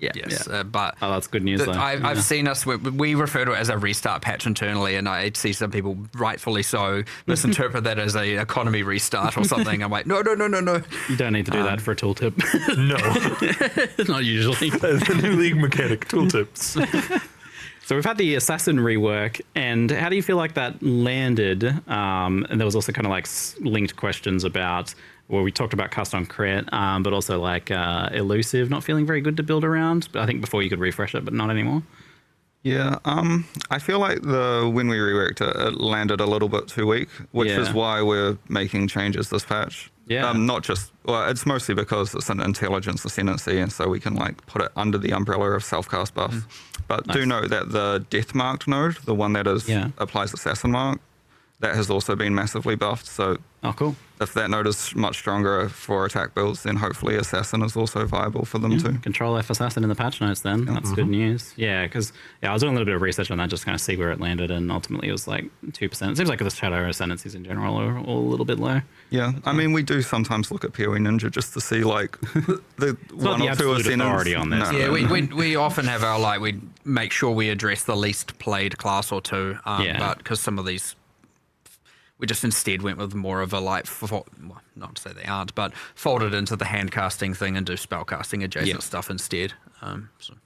But that's good news. I've seen us. We refer to it as a restart patch internally, and I see some people, rightfully so, misinterpret that as a economy restart or something. I'm like, no. You don't need to do that for a tooltip. No, Not usually. the new league mechanic tooltips. So we've had the assassin rework, and how do you feel like that landed? And there was also kind of like linked questions about, well, we talked about cast on crit, but also like elusive not feeling very good to build around. But I think before you could refresh it, but not anymore. Yeah, I feel like when we reworked it, it landed a little bit too weak, which is why we're making changes this patch. Yeah. Not just, it's mostly because it's an intelligence ascendancy, and so we can like put it under the umbrella of self-cast buffs. But do note that the death marked node, the one that applies assassin mark, that has also been massively buffed. So cool. If that node is much stronger for attack builds, then hopefully assassin is also viable for them too. Control F assassin in the patch notes then. That's good news. Yeah, because I was doing a little bit of research on that, just kind of see where it landed, and ultimately it was like 2%. It seems like the shadow ascendancies in general are all a little bit low. Yeah, I mean, we do sometimes look at PoE Ninja just to see like the one or two authority on this. We often have our we make sure we address the least played class or two, but because some of these, we just instead went with more of a not to say they aren't, but folded into the hand casting thing and do spell casting adjacent stuff instead.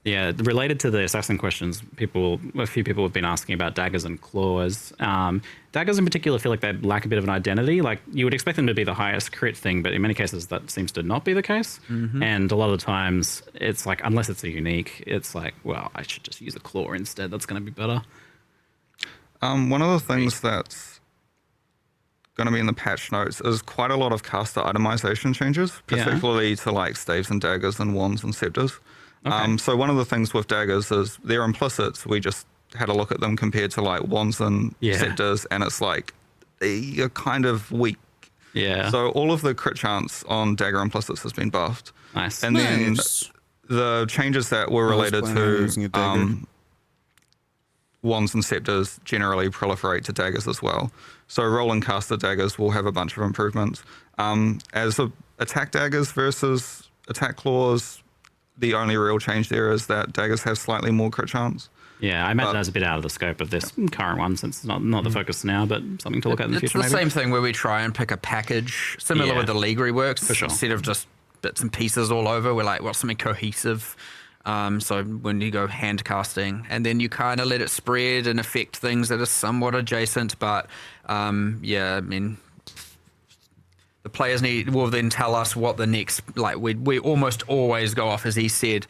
Yeah, related to the assassin questions, a few people have been asking about daggers and claws. Daggers in particular feel like they lack a bit of an identity. Like you would expect them to be the highest crit thing, but in many cases that seems to not be the case. And a lot of the times it's like, unless it's a unique, it's like, well, I should just use a claw instead. That's going to be better. One of the things that's going to be in the patch notes is quite a lot of caster itemization changes, particularly to like staves and daggers and wands and scepters. Okay. So one of the things with daggers is they're implicits. We just had a look at them compared to like wands and scepters, and it's like you're kind of weak. Yeah. So all of the crit chance on dagger implicits has been buffed. Nice. And then the changes that were related to wands and scepters generally proliferate to daggers as well. So rolling caster daggers will have a bunch of improvements. As attack daggers versus attack claws, the only real change there is that daggers have slightly more crit chance. Yeah, I imagine that's a bit out of the scope of this current one, since it's not the focus now, but something to look at in the future. It's the maybe. same thing where we try and pick a package similar with the League reworks, For sure. instead of just bits and pieces all over. We're like, what's something cohesive? So when you go hand casting, and then you kind of let it spread and affect things that are somewhat adjacent, but I mean, the players will then tell us what the next, like we almost always go off, as he said,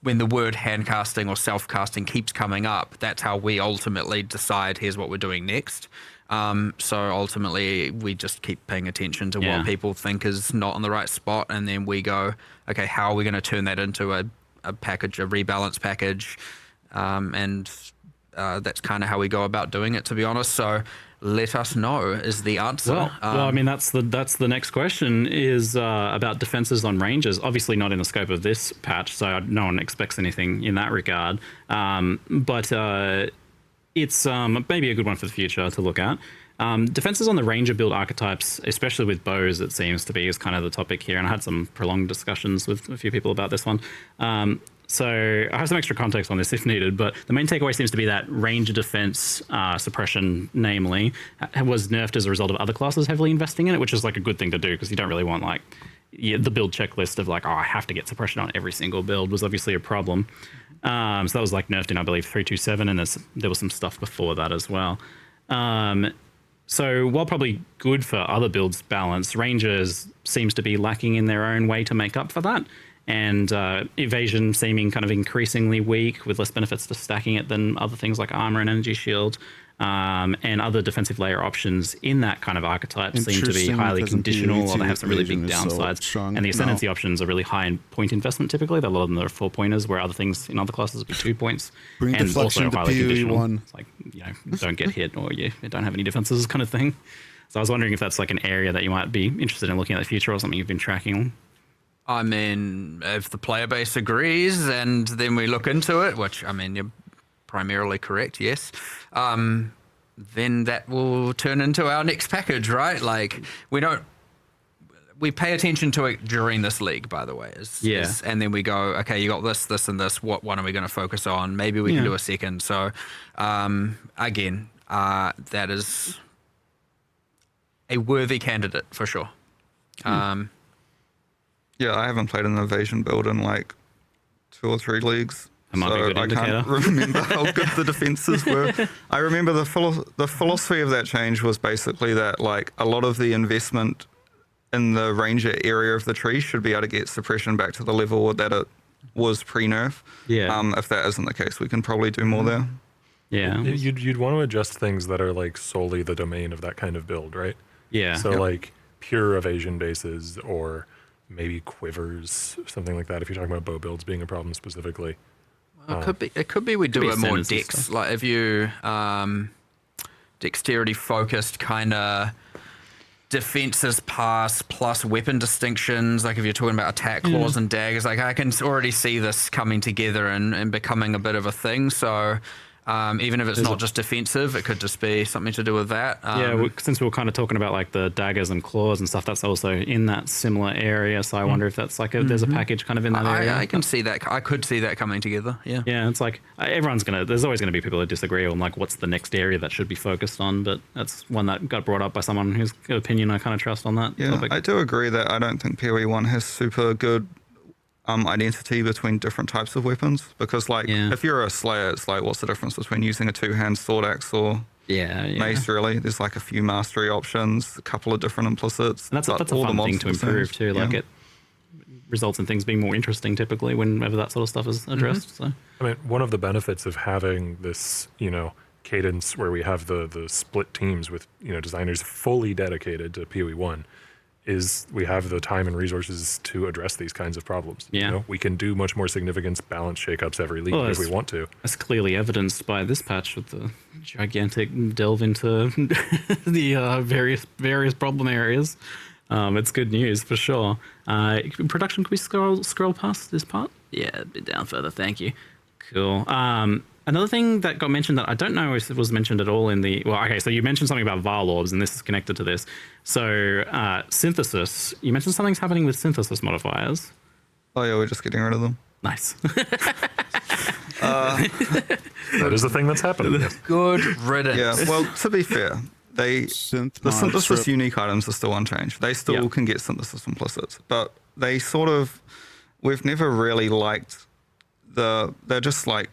when the word hand casting or self casting keeps coming up, that's how we ultimately decide here's what we're doing next. So ultimately we just keep paying attention to what people think is not in the right spot, and then we go, okay, how are we going to turn that into a package, a rebalance package? And that's kind of how we go about doing it, to be honest. So let us know is the answer. Well, I mean, that's the next question is about defenses on ranges. Obviously not in the scope of this patch, so no one expects anything in that regard. But it's maybe a good one for the future to look at. Defenses on the ranger build archetypes, especially with bows, it seems to be, is kind of the topic here. And I had some prolonged discussions with a few people about this one. So I have some extra context on this if needed, but the main takeaway seems to be that range defense suppression, namely, was nerfed as a result of other classes heavily investing in it, which is like a good thing to do, because you don't really want like the build checklist of like, oh, I have to get suppression on every single build was obviously a problem. So that was like nerfed in, I believe, 3.2.7, and there was some stuff before that as well. So while probably good for other builds balance, Rangers seems to be lacking in their own way to make up for that. And evasion seeming kind of increasingly weak, with less benefits to stacking it than other things like armor and energy shield. And other defensive layer options in that kind of archetype seem to be highly conditional, or they have some really big downsides. And the ascendancy options are really high in point investment typically. A lot of them are 4 pointers, where other things in other classes would be 2 points. Bring and deflection also to highly PoE conditional. 1. It's like, you know, don't get hit, or you don't have any defenses kind of thing. So I was wondering if that's like an area that you might be interested in looking at in the future, or something you've been tracking. I mean, if the player base agrees, and then we look into it, which, I mean, you're primarily correct, yes, then that will turn into our next package, right? Like, we pay attention to it during this league, by the way. And then we go, okay, you got this, this, and this. What one are we going to focus on? Maybe we can do a second. So, again, that is a worthy candidate for sure. Yeah, I haven't played an evasion build in like 2 or 3 leagues. That might be a good indicator. I can't remember how good the defenses were. I remember the philosophy of that change was basically that like a lot of the investment in the ranger area of the tree should be able to get suppression back to the level that it was pre-nerf. Yeah. If that isn't the case, we can probably do more there. Yeah. You'd want to adjust things that are like solely the domain of that kind of build, right? Yeah. So like pure evasion bases, or maybe quivers, something like that, if you're talking about bow builds being a problem specifically. Well, it could be we do it more dex, stuff. like if you dexterity focused kind of defenses pass plus weapon distinctions, like if you're talking about attack claws and daggers, like I can already see this coming together and becoming a bit of a thing. So even if it's not just defensive, it could just be something to do with that. Since we were kind of talking about like the daggers and claws and stuff, that's also in that similar area. So I wonder if that's like there's a package kind of in that area. I can see that. I could see that coming together. Yeah. Yeah, it's like there's always going to be people that disagree on like what's the next area that should be focused on, but that's one that got brought up by someone whose opinion I kind of trust on that topic. I do agree that I don't think PoE 1 has super good identity between different types of weapons, because like if you're a slayer, it's like, what's the difference between using a 2-hand sword axe or mace? Really, there's like a few mastery options, a couple of different implicits, and that's a fun thing to improve too. Like it results in things being more interesting typically whenever that sort of stuff is addressed. So I mean, one of the benefits of having this, cadence where we have the split teams with designers fully dedicated to PoE 1 is we have the time and resources to address these kinds of problems. Yeah. We can do much more significant balance shakeups every league if we want to. That's clearly evidenced by this patch with the gigantic delve into the various problem areas. It's good news for sure. Production, can we scroll past this part? Yeah, a bit down further. Thank you. Cool. Another thing that got mentioned that I don't know if it was mentioned at all in the... Well, okay, so you mentioned something about Val orbs, and this is connected to this. So, synthesis. You mentioned something's happening with synthesis modifiers. Oh yeah, we're just getting rid of them. Nice. That is the thing that's happening. Yes. Good riddance. Yeah, well, to be fair, the synthesis unique items are still unchanged. They still can get synthesis implicits, but they sort of... We've never really liked they're just like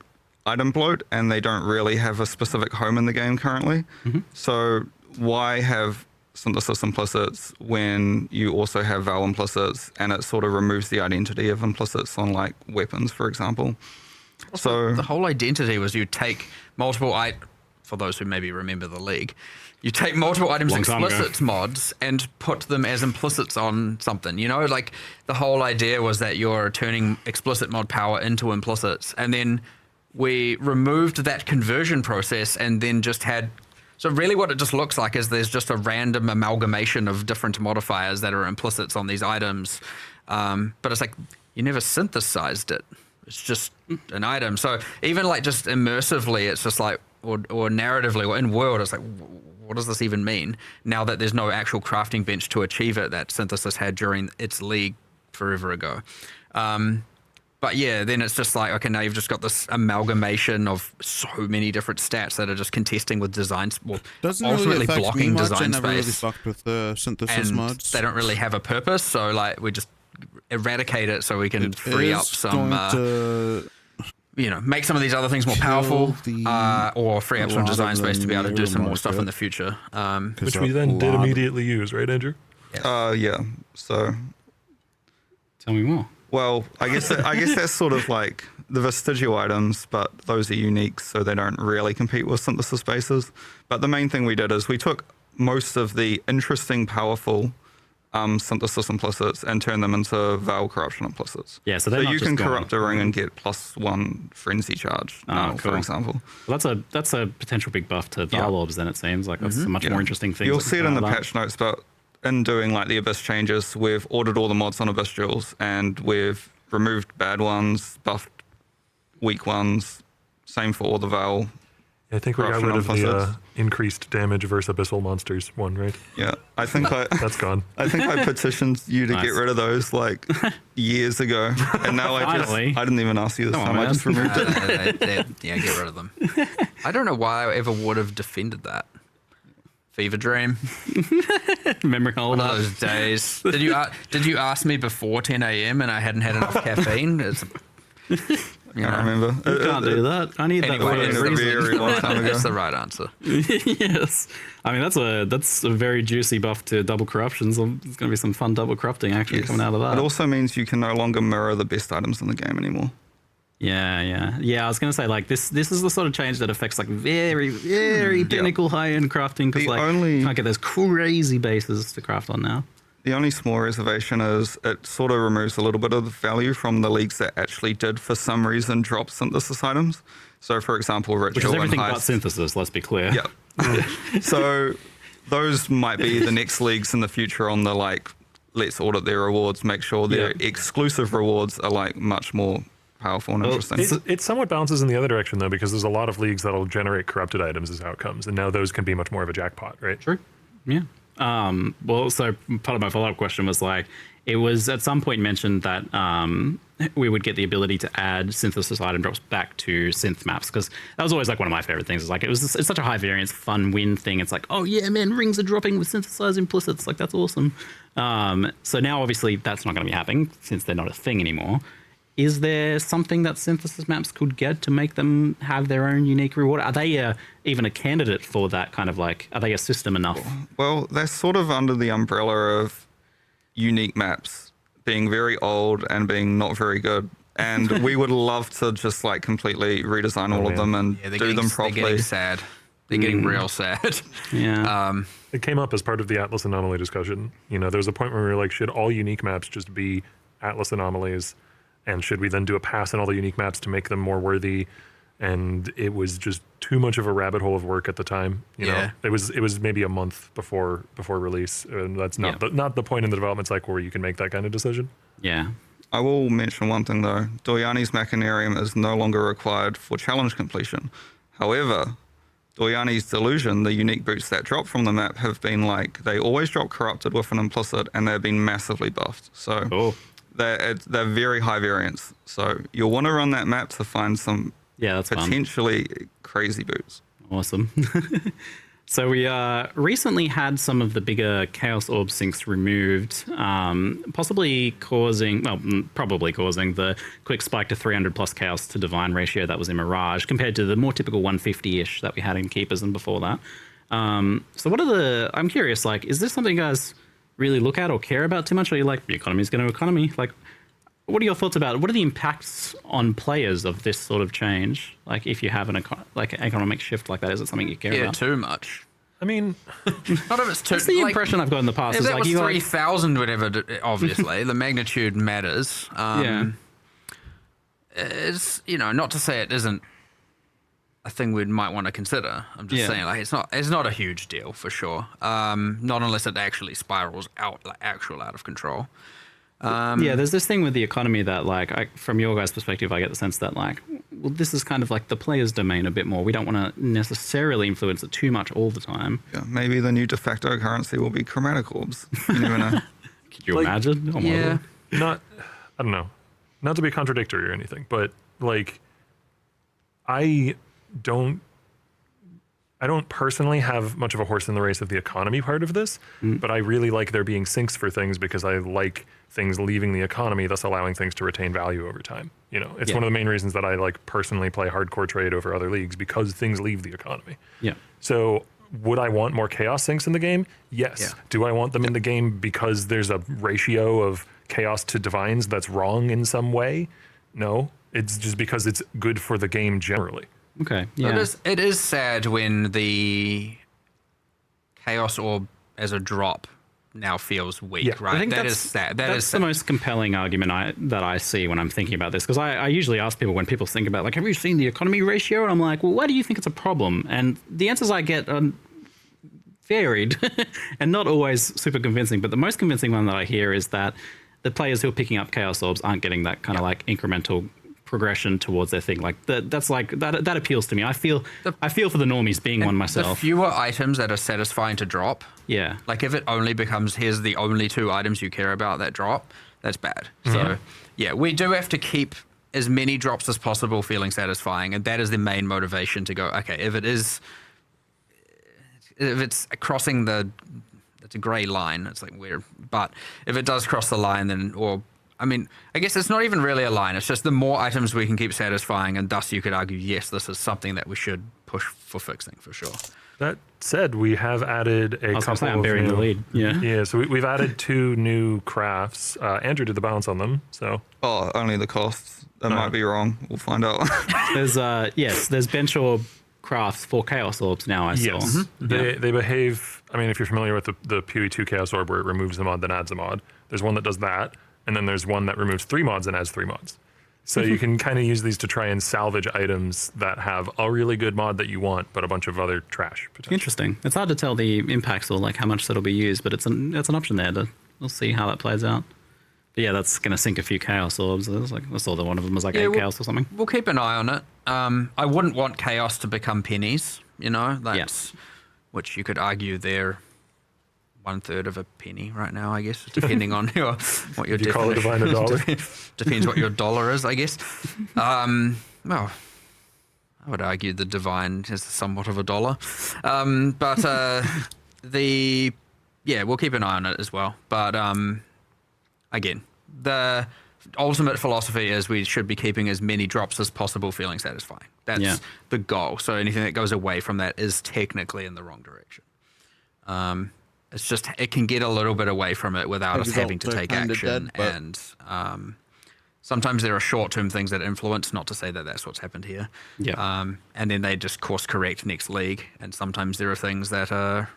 item bloat, and they don't really have a specific home in the game currently. So why have synthesis implicits when you also have Val implicits, and it sort of removes the identity of implicits on like weapons, for example. So the whole identity was you take multiple for those who maybe remember the league, you take multiple items explicits mods and put them as implicits on something. Like the whole idea was that you're turning explicit mod power into implicits, and then we removed that conversion process and then just had... So really what it just looks like is there's just a random amalgamation of different modifiers that are implicits on these items. But it's like, you never synthesized it. It's just an item. So even like just immersively, it's just like, or narratively, or in world, it's like, what does this even mean? Now that there's no actual crafting bench to achieve it that Synthesis had during its league forever ago. But yeah, then it's just like, okay, now you've just got this amalgamation of so many different stats that are just contesting with designs, well, ultimately blocking design space. Really fucked with the synthesis mods. They don't really have a purpose, so like we just eradicate it so we can free up some, make some of these other things more powerful, or free up some design space to be able to do some more stuff in the future. Which we then did immediately use, right, Andrew? Yeah. So tell me more. Well, I guess that's sort of like the vestigial items, but those are unique, so they don't really compete with synthesis bases. But the main thing we did is we took most of the interesting, powerful synthesis implicits and turned them into Val corruption implicits. Yeah, so you can corrupt a ring and get +1 frenzy charge, for example. Well, that's a potential big buff to Val orbs. Then it seems like that's a much more interesting thing. You'll see it in the patch notes, but in doing like the Abyss changes, we've ordered all the mods on Abyss Jewels, and we've removed bad ones, buffed weak ones. Same for all the Val. I think we got rid of the increased damage versus abyssal monsters one, right? Yeah, I think that's gone. I think I petitioned you to get rid of those like years ago, and now I didn't even ask you this time. I just removed it. Yeah, get rid of them. I don't know why I ever would have defended that. Fever dream. Memory hole. One of those days. Did you ask me before 10 a.m. and I hadn't had enough caffeine? I can't remember. You can't do that. I need that for a reason. That's the right answer. Yes. I mean, that's a very juicy buff to double corruptions. There's going to be some fun double corrupting actually coming out of that. It also means you can no longer mirror the best items in the game anymore. Yeah. I was going to say, like, this is the sort of change that affects, like, very, very pinnacle high-end crafting, because, you can't get those crazy bases to craft on now. The only small reservation is it sort of removes a little bit of the value from the leagues that actually did, for some reason, drop synthesis items. So, for example, Ritual Which is everything and Heist. But synthesis, let's be clear. Yeah. So, those might be the next leagues in the future on the, like, let's audit their rewards, make sure their exclusive rewards are, like, much more powerful and interesting. It somewhat bounces in the other direction, though, because there's a lot of leagues that'll generate corrupted items as outcomes, and now those can be much more of a jackpot, right? True. Yeah. Well, so part of my follow-up question was, like, it was at some point mentioned that we would get the ability to add synthesis item drops back to synth maps, because that was always like one of my favorite things. It's like it's such a high variance, fun win thing. It's like, oh yeah, man, rings are dropping with synthesized implicits. Like, that's awesome. So now obviously that's not going to be happening since they're not a thing anymore. Is there something that synthesis maps could get to make them have their own unique reward? Are they even a candidate for that kind of, like, are they a system enough? Well, they're sort of under the umbrella of unique maps being very old and being not very good. And we would love to just, like, completely redesign all of them and do them properly. They're getting sad. They're getting real sad. Yeah. It came up as part of the Atlas anomaly discussion. You know, there was a point where we were like, should all unique maps just be Atlas anomalies? And should we then do a pass on all the unique maps to make them more worthy? And it was just too much of a rabbit hole of work at the time. You know, it was maybe a month before release, and that's not the point in the development cycle where you can make that kind of decision. Yeah. I will mention one thing though. Doryani's Machinarium is no longer required for challenge completion. However, Doryani's Delusion, the unique boots that drop from the map, have been like, they always drop corrupted with an implicit, and they've been massively buffed. So they're very high variance. So you'll want to run that map to find some that's potentially crazy boots. Awesome. So we recently had some of the bigger Chaos Orb sinks removed, probably causing the quick spike to 300 plus Chaos to Divine ratio that was in Mirage, compared to the more typical 150-ish that we had in Keepers and before that. So I'm curious, like, is this something you guys really look at or care about too much? Or are you like, the economy's going to economy? Like, what are your thoughts about it? What are the impacts on players of this sort of change? Like, if you have an economic shift like that, is it something you care about? Too much. I mean, not if it's too. That's the impression I've got in the past. If that like was 3,000, whatever. Obviously, the magnitude matters. It's not to say it isn't a thing we might want to consider. I'm just saying, like, it's not a huge deal for sure. Not unless it actually spirals out, like, out of control. There's this thing with the economy that, like, from your guys' perspective, I get the sense that, like, well, this is kind of like the player's domain a bit more. We don't want to necessarily influence it too much all the time. Yeah, maybe the new de facto currency will be chromatic orbs. You never know. Could you imagine? Oh, yeah. I don't know. Not to be contradictory or anything, but, like, I don't personally have much of a horse in the race of the economy part of this, but I really like there being sinks for things because I like things leaving the economy, thus allowing things to retain value over time. You know, it's one of the main reasons that I like personally play hardcore trade over other leagues, because things leave the economy. Yeah. So would I want more chaos sinks in the game? Yes. Yeah. Do I want them in the game because there's a ratio of chaos to divines that's wrong in some way? No. It's just because it's good for the game generally. Okay. Yeah. It is sad when the Chaos Orb as a drop now feels weak, right? I think that is sad. That's the most compelling argument that I see when I'm thinking about this, because I usually ask people when people think about, like, have you seen the economy ratio? And I'm like, well, why do you think it's a problem? And the answers I get are varied and not always super convincing. But the most convincing one that I hear is that the players who are picking up Chaos Orbs aren't getting that kind of like incremental progression towards their thing. Like that's like that appeals to me. I feel for the normies, being one myself. The fewer items that are satisfying to drop. Yeah. Like if it only becomes, here's the only 2 items you care about that drop, that's bad. So yeah, we do have to keep as many drops as possible feeling satisfying, and that is the main motivation to go, okay, if it's crossing it's a gray line, it's like weird, but if it does cross the line, then, I mean, I guess it's not even really a line. It's just the more items we can keep satisfying, and thus you could argue, yes, this is something that we should push for fixing for sure. That said, we have added a couple I'm of burying new, the lead. Yeah, so we've added 2 new crafts. Andrew did the balance on them, so. Oh, only the costs. That might be wrong. We'll find out. There's bench orb crafts for Chaos Orbs now, I saw. Yes. They behave, I mean, if you're familiar with the PoE 2 Chaos Orb where it removes a mod then adds a mod, there's one that does that, and then there's one that removes 3 mods and adds 3 mods. So you can kind of use these to try and salvage items that have a really good mod that you want, but a bunch of other trash. Interesting. It's hard to tell the impacts or like how much that'll be used, but it's an option there. We'll see how that plays out. But yeah, that's going to sink a few Chaos Orbs. I saw that one of them was like 8 Chaos or something. We'll keep an eye on it. I wouldn't want Chaos to become pennies, you know? Which you could argue they're 1/3 of a penny right now, I guess, depending on what your definition. You call a divine a dollar? Depends what your dollar is, I guess. Well, I would argue the divine is somewhat of a dollar. But we'll keep an eye on it as well. But again, the ultimate philosophy is we should be keeping as many drops as possible feeling satisfying. That's the goal. So anything that goes away from that is technically in the wrong direction. It's just, it can get a little bit away from it without us having to take action. Sometimes there are short-term things that influence, not to say that that's what's happened here. Yeah. And then they just course correct next league. And sometimes there are things that are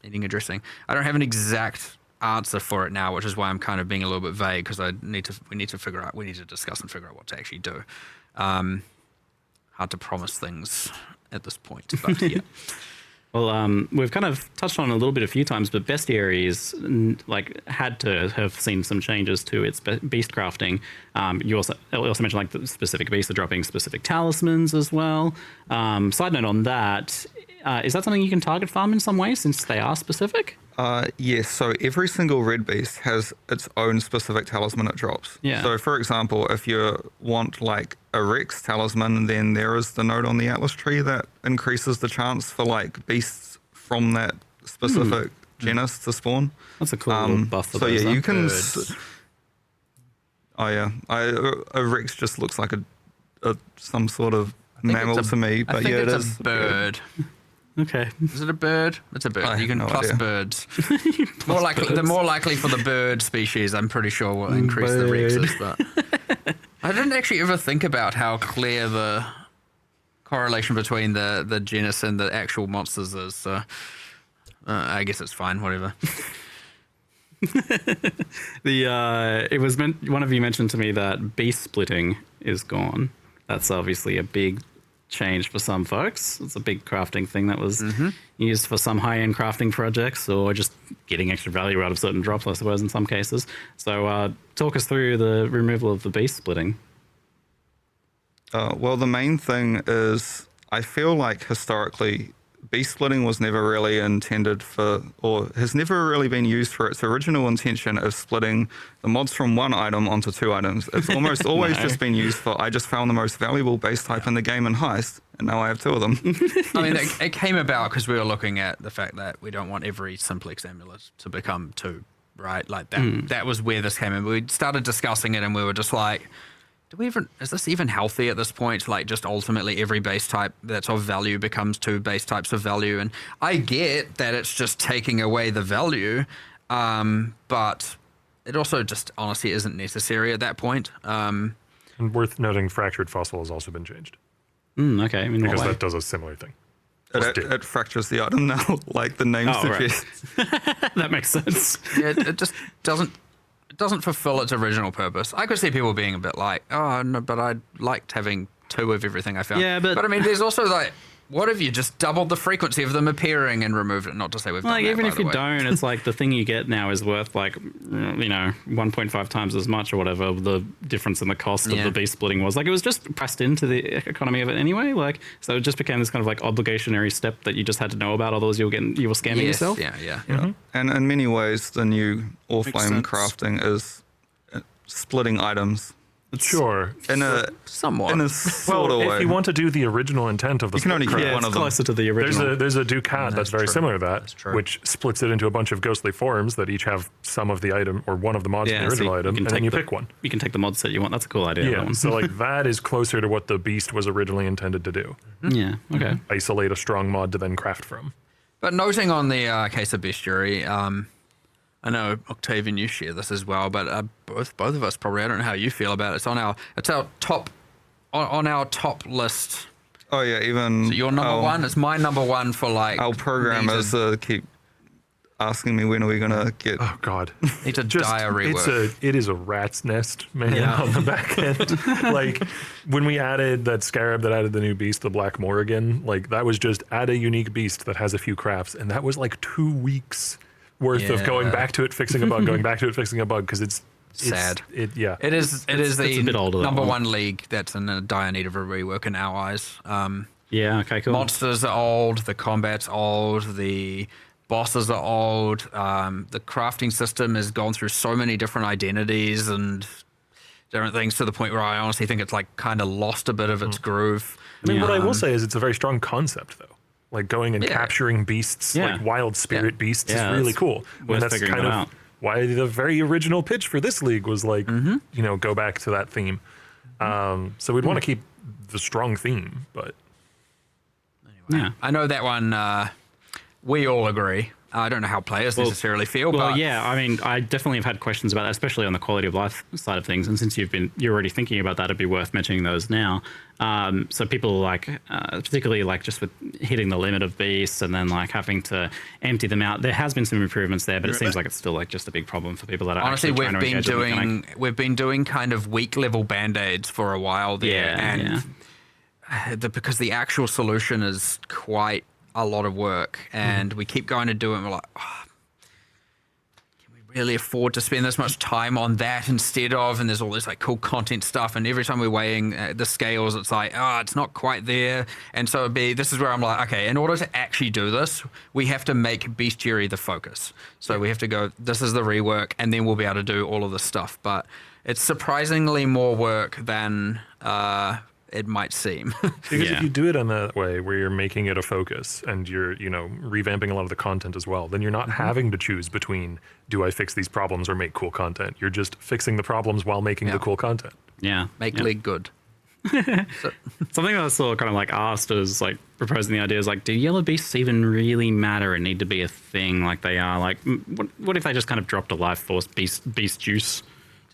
needing addressing. I don't have an exact answer for it now, which is why I'm kind of being a little bit vague, because we need to discuss and figure out what to actually do. Hard to promise things at this point, but yeah. Well, we've kind of touched on it a little bit a few times, but bestiary is had to have seen some changes to its beast crafting. You also mentioned like the specific beasts are dropping specific talismans as well. Side note on that, is that something you can target farm in some way since they are specific? Yes, so every single red beast has its own specific talisman it drops. Yeah. So for example, if you want like a Rex talisman, then there is the node on the Atlas tree that increases the chance for like beasts from that specific genus to spawn. That's a cool little buff for so those, yeah, huh? you can... Birds. Oh yeah, a Rex just looks like a some sort of think mammal it's a- to me, I but think yeah, it it's is. a bird. Okay. Is it a bird? It's a bird. I You have can no plus idea. birds. The more likely for the bird species, I'm pretty sure will increase the Rexes. But I didn't actually ever think about how clear the correlation between the genus and the actual monsters is. So I guess it's fine. Whatever. It was one of you mentioned to me that beast splitting is gone. That's obviously a big change for some folks. It's a big crafting thing that was used for some high-end crafting projects or just getting extra value out of certain drops, I suppose, in some cases. So talk us through the removal of the beast splitting. Well, the main thing is I feel like historically beast splitting was never really intended for, or has never really been used for its original intention of splitting the mods from one item onto two items. It's almost always just been used for, I just found the most valuable base type in the game in Heist, and now I have two of them. I mean, it came about because we were looking at the fact that we don't want every simplex amulet to become two, right? Like that. That was where this came in. We started discussing it, and we were just like, is this even healthy at this point? Like, just ultimately every base type that's of value becomes two base types of value. And I get that it's just taking away the value, but it also just honestly isn't necessary at that point. And worth noting, Fractured Fossil has also been changed Okay. I mean, because what way? that does a similar thing. It fractures the item now, like the name suggests. That makes sense. Yeah, it just doesn't fulfill its original purpose. I could see people being a bit like, oh, no, but I liked having two of everything I found. Yeah, but I mean, there's also like, what if you just doubled the frequency of them appearing and removed it? Not to say we've done like that, even by if the you way. don't, it's like the thing you get now is worth like 1.5 times as much or whatever the difference in the cost of Yeah. the beast splitting was. Like it was just pressed into the economy of it anyway. Like so it just became this kind of like obligationary step that you just had to know about, otherwise you were scamming Yes, yourself. Yeah. And in many ways, the new Orflame sense. crafting is splitting items Sure. in a Somewhat. sort Well, of if way. you want to do the original intent of the You can only split keep Yeah, one it's of them. closer to the original. There's a Ducat that's very true. similar to that, That's true. which splits it into a bunch of ghostly forms that each have some of the item or one of the mods in the so original item, and then you pick one. You can take the mod set you want. That's a cool idea. That Yeah, one. so like that is closer to what the beast was originally intended to do. Yeah. Okay. Isolate a strong mod to then craft from. But noting on the case of bestiary, I know Octavian, you share this as well, but both of us probably. I don't know how you feel about it. It's our top on our top list. Oh yeah, even So your number one. It's my number one for like. our programmers keep asking me when are we gonna get. Oh God, It's a dire rework. it is a rat's nest, man, on the back end. Like when we added that scarab that added the new beast, the Black Morrigan, like that was just add a unique beast that has a few crafts, and that was like 2 weeks worth of going Yeah. back to it, fixing a bug, going back to it, fixing a bug, because it's Sad. It It is it's the a bit older, that number one. one league that's in a dire need of a rework in our eyes. Yeah. Okay. Cool. Monsters are old, the combat's old, the bosses are old, the crafting system has gone through so many different identities and different things to the point where I honestly think it's like kind of lost a bit of its groove. I mean, what I will say is it's a very strong concept, though. Like going and Yeah. capturing beasts, Yeah. like wild spirit beasts, Yeah, is really that's cool. worth And that's figuring kind them of out. why the very original pitch for this league was like, go back to that theme. So we'd want to keep the strong theme, but Yeah. I know that one, we all agree. I don't know how players necessarily feel, but yeah, I mean, I definitely have had questions about that, especially on the quality of life side of things. And since you're already thinking about that, it'd be worth mentioning those now. So people like, particularly like just with hitting the limit of beasts and then like having to empty them out, there has been some improvements there, but it seems like it's still like just a big problem for people that are honestly, actually trying to engage with the mechanic. we've been doing kind of weak level band-aids for a while there, because the actual solution is quite a lot of work, and we keep going to do it, and we're like, can we really afford to spend this much time on that instead of, and there's all this like cool content stuff, and every time we're weighing the scales, it's like, it's not quite there. And so this is where I'm like, okay, in order to actually do this, we have to make bestiary the focus. So we have to go, this is the rework, and then we'll be able to do all of this stuff. But it's surprisingly more work than it might seem. Because if you do it in that way where you're making it a focus and you're, revamping a lot of the content as well, then you're not having to choose between, do I fix these problems or make cool content? You're just fixing the problems while making the cool content. Yeah. Make League good. Something that I saw kind of like asked was like proposing the idea is like, do yellow beasts even really matter and need to be a thing like they are? Like, what if they just kind of dropped a life force beast juice?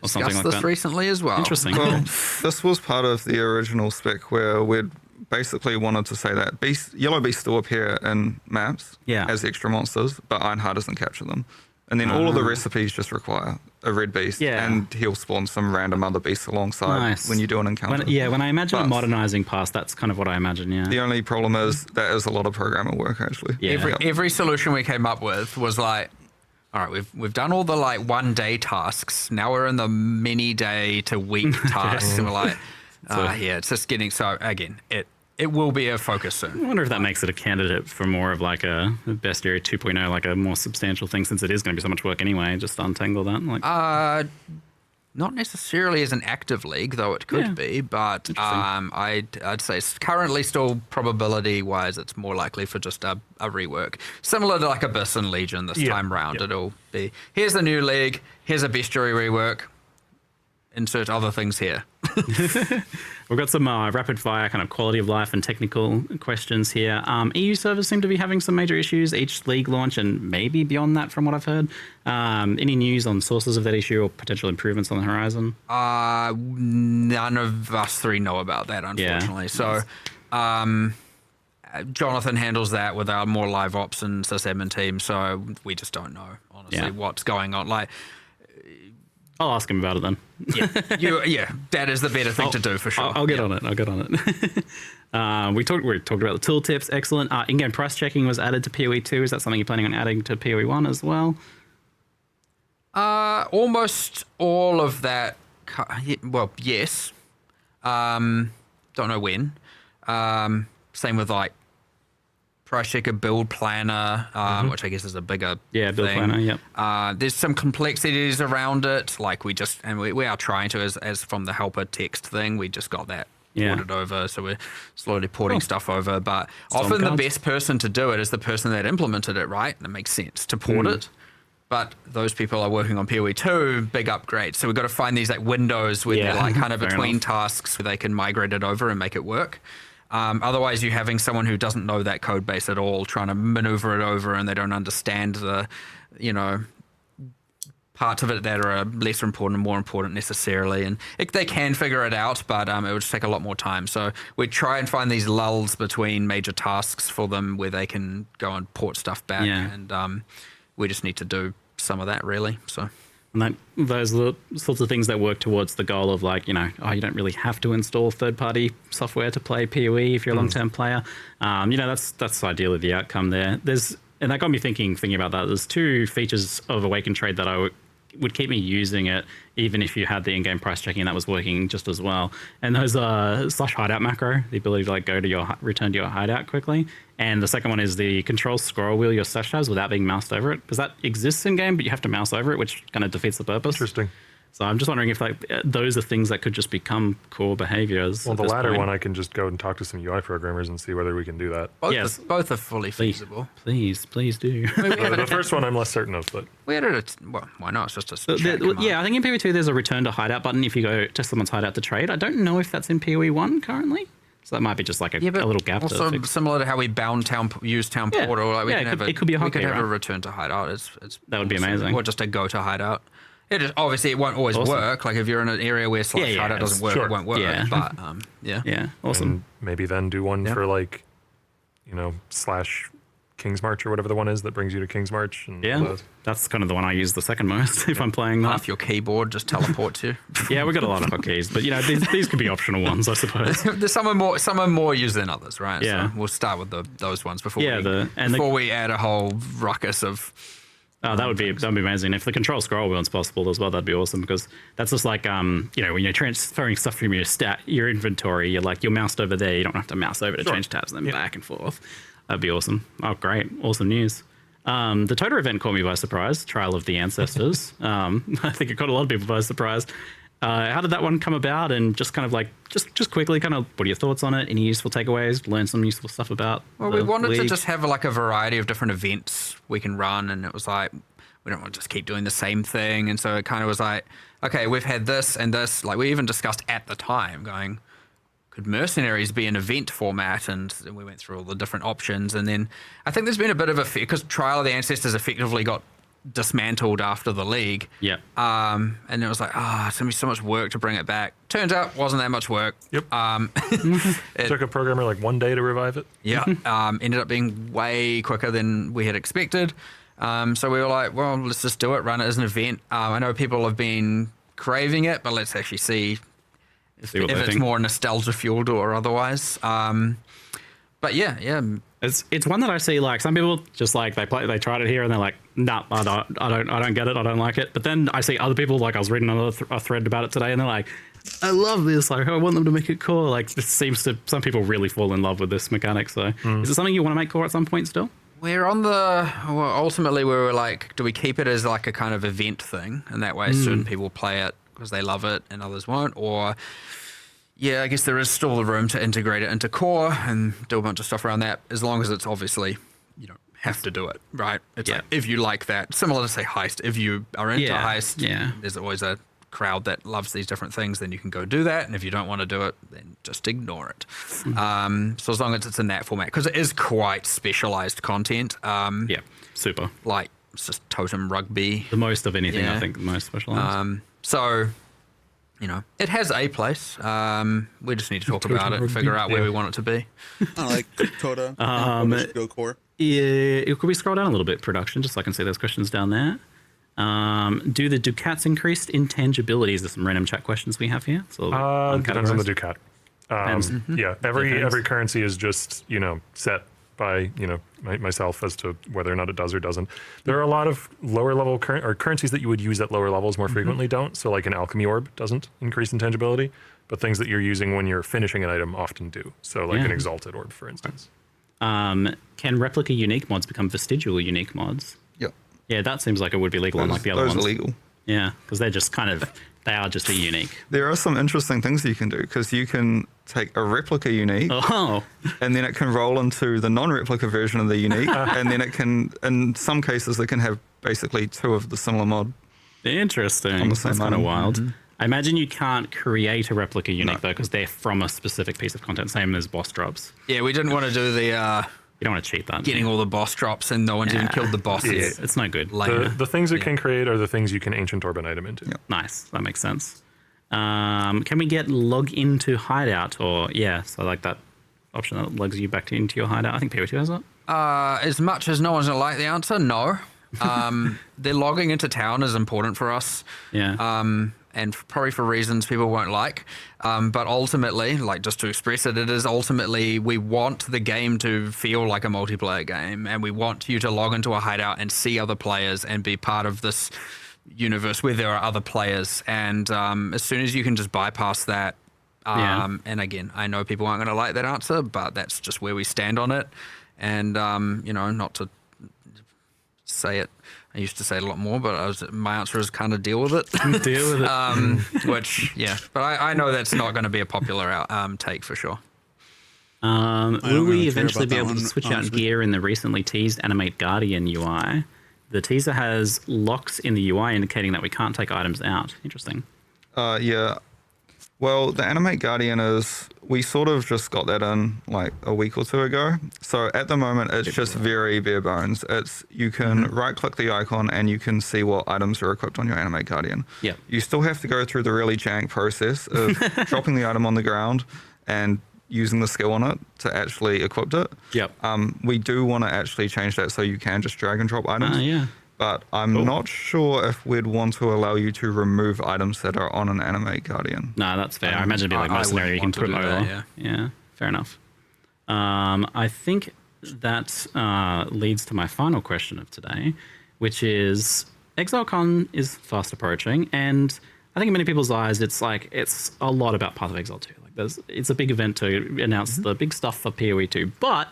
Or something like this that. Recently as well. Interesting. Well, this was part of the original spec where we'd basically wanted to say that yellow beasts still appear in maps as extra monsters, but Ironheart doesn't capture them. And then all of the recipes just require a red beast, and he'll spawn some random other beasts alongside when you do an encounter. When I imagine modernizing past, that's kind of what I imagine, The only problem is that is a lot of programmer work, actually. Yeah. Every solution we came up with was like, all right, we've done all the like 1 day tasks. Now we're in the many day to week tasks, and we're like, it's just getting so. Again, it will be a focus soon. I wonder if that makes it a candidate for more of like a bestiary 2.0, like a more substantial thing, since it is going to be so much work anyway. Just untangle that. Like, not necessarily as an active league, though it could be, but I'd say currently still probability-wise, it's more likely for just a rework. Similar to like Abyss and Legion this time round. It'll be, here's the new league, here's a bestiary rework, insert other things here. We've got some rapid fire kind of quality of life and technical questions here. EU servers seem to be having some major issues each league launch and maybe beyond that from what I've heard. Any news on sources of that issue or potential improvements on the horizon? None of us three know about that, unfortunately. So Jonathan handles that with our more live ops and sysadmin team, so we just don't know, honestly, what's going on. Like, I'll ask him about it then. That is the better thing to do for sure. I'll get on it. We talked about the tooltips. Excellent. In-game price checking was added to PoE 2. Is that something you're planning on adding to PoE 1 as well? Almost all of that. Well, yes. Don't know when. Same with like price checker, build planner, which I guess is a bigger build thing. planner. Yep. There's some complexities around it. Like we are trying to, as from the helper text thing, we just got that ported over, so we're slowly porting stuff over. But often the best person to do it is the person that implemented it, right? And it makes sense to port it. But those people are working on PoE 2, big upgrade. So we've got to find these like windows where they're like kind of between tasks where they can migrate it over and make it work. Otherwise, you're having someone who doesn't know that code base at all trying to maneuver it over, and they don't understand the, parts of it that are less important and more important necessarily. And they can figure it out, but it would just take a lot more time. So we try and find these lulls between major tasks for them where they can go and port stuff back. And we just need to do some of that, really. So. And those sorts of things that work towards the goal of like, you don't really have to install third-party software to play PoE if you're a long-term player. That's ideally the outcome there. And that got me thinking about that. There's 2 features of Awaken Trade that I would keep me using it, even if you had the in-game price checking that was working just as well. And those are /hideout macro, the ability to like return to your hideout quickly. And the second one is the control scroll wheel your stash has without being moused over it, because that exists in game, but you have to mouse over it, which kind of defeats the purpose. Interesting. So I'm just wondering if those are things that could just become core behaviors. Well, the latter one, I can just go and talk to some UI programmers and see whether we can do that. Both are fully feasible. Please do. The first one I'm less certain of, but we added it. Well, why not? It's just a check I think in PoE 2 there's a return to hideout button if you go to someone's hideout to trade. I don't know if that's in PoE 1 currently. So that might be just like a little gap. Also, to fix. similar to how we bound use town Yeah. portal, like we Yeah, can have it could be a we could hotkey, have a right? return to hideout. That would be amazing. Or just a go to hideout. It just, obviously, it won't always work. Like if you're in an area where slash hideout doesn't work, it won't work. Yeah. But yeah. Yeah, awesome. And maybe then do one for like, slash King's March or whatever the one is that brings you to King's March. And all Yeah, that. that's kind of the one I use the second most if I'm playing that. Half your keyboard just teleports you. Yeah, we've got a lot of hotkeys, but these could be optional ones, I suppose. There's some are more used than others, right? Yeah. So we'll start with those ones before we add a whole ruckus of. Oh, that'd be amazing. If the control scroll wheel's possible as well, that'd be awesome because that's just like when you're transferring stuff from your inventory, you're moused over there. You don't have to mouse over to change tabs and then back and forth. That'd be awesome. Oh, great. Awesome news. The Tota event caught me by surprise. Trial of the Ancestors. I think it caught a lot of people by surprise. How did that one come about? And just kind of like, just quickly, kind of, what are your thoughts on it? Any useful takeaways? Learn some useful stuff about. Well, we wanted to just have like a variety of different events we can run, and it was like we don't want to just keep doing the same thing. And so it kind of was like, okay, we've had this and this. Like we even discussed at the time, going, could Mercenaries be an event format? And we went through all the different options. And then I think there's been a bit of a because Trial of the Ancestors effectively got dismantled after the league. Yeah. And it was like, it's gonna be so much work to bring it back. Turns out, wasn't that much work. Yep. It took a programmer like 1 day to revive it. Yeah. Ended up being way quicker than we had expected. So we were like, well, let's just do it, run it as an event. I know people have been craving it, but let's actually see if it's more nostalgia fueled or otherwise. But yeah. It's one that I see like some people just like they tried it here and they're like, nah, I don't get it, I don't like it. But then I see other people, like I was reading a thread about it today, and they're like, I love this, like I want them to make it core. Like this seems to some people really fall in love with this mechanic. So is it something you want to make core at some point still? We're on ultimately we were like, do we keep it as like a kind of event thing, and that way certain people play it because they love it and others won't, or yeah, I guess there is still the room to integrate it into core and do a bunch of stuff around that, as long as it's obviously, you don't have to do it, right? It's like, if you like that, similar to say Heist, if you are into Heist, there's always a crowd that loves these different things, then you can go do that. And if you don't want to do it, then just ignore it. So as long as it's in that format, because it is quite specialized content. Super. Like it's just totem rugby. The most of anything, I think, the most specialized. So it has a place. We just need to talk about it and figure out where we want it to be. I like Tota. Go core. Yeah, could we scroll down a little bit, production, just so I can see those questions down there? Do the Ducats increased intangibilities? There's some random chat questions we have here. So Depends on the Ducat. Yeah, every currency is just set by myself as to whether or not it does or doesn't. There are a lot of lower level currencies that you would use at lower levels more frequently don't. So like an alchemy orb doesn't increase intangibility, but things that you're using when you're finishing an item often do. So like an exalted orb, for instance. Can replica unique mods become vestigial unique mods? Yep. Yeah, that seems like it would be legal, unlike the other ones. Those are legal. Yeah, because they're just they are just a unique. There are some interesting things you can do, because you can take a replica unique and then it can roll into the non-replica version of the unique, and then it can, in some cases, it can have basically two of the similar mod. Interesting. On the same That's kind of item. wild. I imagine you can't create a replica unique, though, because they're from a specific piece of content, same as boss drops. Yeah, we didn't want to do the You don't want to cheat that. getting all the boss drops and no one's even killed the bosses. Yeah, it's no good. The things it can create are the things you can ancient orb an item into. Yep. Nice. That makes sense. Can we get log into hideout? Or, so like that option that logs you back into your hideout. I think PoE2 has that. As much as no one's going to like the answer, no. They're logging into town is important for us. Yeah. And probably for reasons people won't like. But ultimately, like just to express it, it is ultimately we want the game to feel like a multiplayer game, and we want you to log into a hideout and see other players and be part of this universe where there are other players. And as soon as you can just bypass that, and again, I know people aren't going to like that answer, but that's just where we stand on it. And, not to say it, I used to say it a lot more, but my answer is kind of deal with it. Deal with it. Which, but I know that's not going to be a popular take for sure. Will really we care eventually about be that able to one, switch out honestly. gear in the recently teased Animate Guardian UI? The teaser has locks in the UI indicating that we can't take items out. Interesting. Yeah. Well, the Animate Guardian we sort of just got that in like a week or two ago. So at the moment, it's just very bare bones. You can right click the icon and you can see what items are equipped on your Animate Guardian. Yeah. You still have to go through the really jank process of dropping the item on the ground and using the skill on it to actually equip it. Yep. We do want to actually change that so you can just drag and drop items. Yeah. But I'm not sure if we'd want to allow you to remove items that are on an Animate Guardian. No, that's fair. I imagine it'd be like mercenary. You can put them over. Yeah, fair enough. I think that leads to my final question of today, which is ExileCon is fast approaching, and I think in many people's eyes, it's a lot about Path of Exile 2. Like, it's a big event to announce the big stuff for PoE 2, but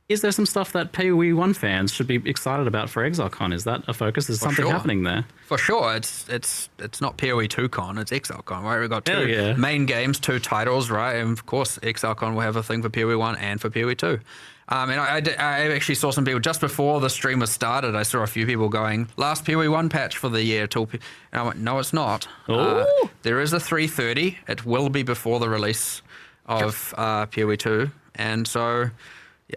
is there some stuff that PoE 1 fans should be excited about for ExileCon? Is that a focus? Is something happening there? For sure. It's not PoE 2 con, it's ExileCon, right? We've got two main games, 2 titles, right? And of course, ExileCon will have a thing for PoE 1 and for PoE 2. And I actually saw some people, just before the stream was started, I saw a few people going, last PoE 1 patch for the year. And I went, no, it's not. There is a 3.30. It will be before the release of PoE 2. And so...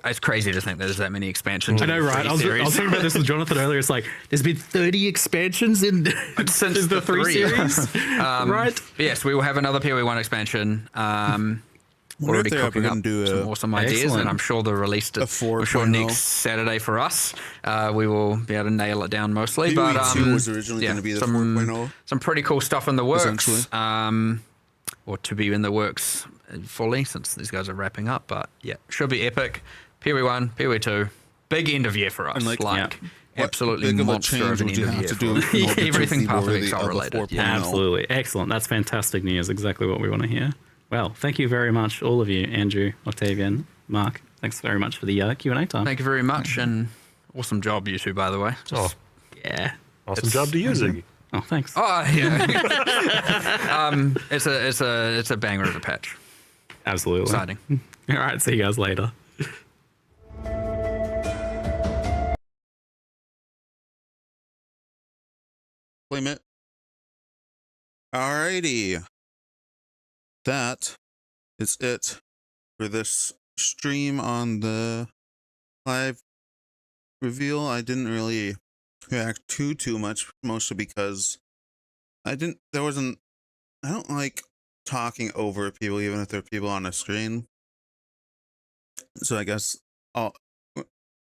it's crazy to think there's that many expansions. I know, right? I was talking about this with Jonathan earlier. It's like there's been 30 expansions since the 3 series, right? Yes, we will have another PoE 1 expansion. Already cooking up some awesome ideas, and I'm sure the release next Saturday for us. We will be able to nail it down mostly. PoE but 2 was originally going to be the 4.0. Some pretty cool stuff in the works. Or to be in the works fully, since these guys are wrapping up. But yeah, should be epic. PoE 1, PoE 2, big end of year for us. And absolutely monster of an end of year. Everything Path of Exile related. Yeah, absolutely. Excellent. That's fantastic news. Exactly what we want to hear. Well, thank you very much, all of you, Andrew, Octavian, Mark. Thanks very much for the Q&A time. Thank you very much, and awesome job, you two, by the way. Awesome job to you, Ziggy. Oh, thanks. Oh, yeah. It's a banger of a patch. Absolutely. Exciting. All right, see you guys later. Claim it. Alrighty. That is it for this stream on the live reveal. I didn't really react too much, mostly because I don't like talking over people, even if they're people on a screen. So I guess and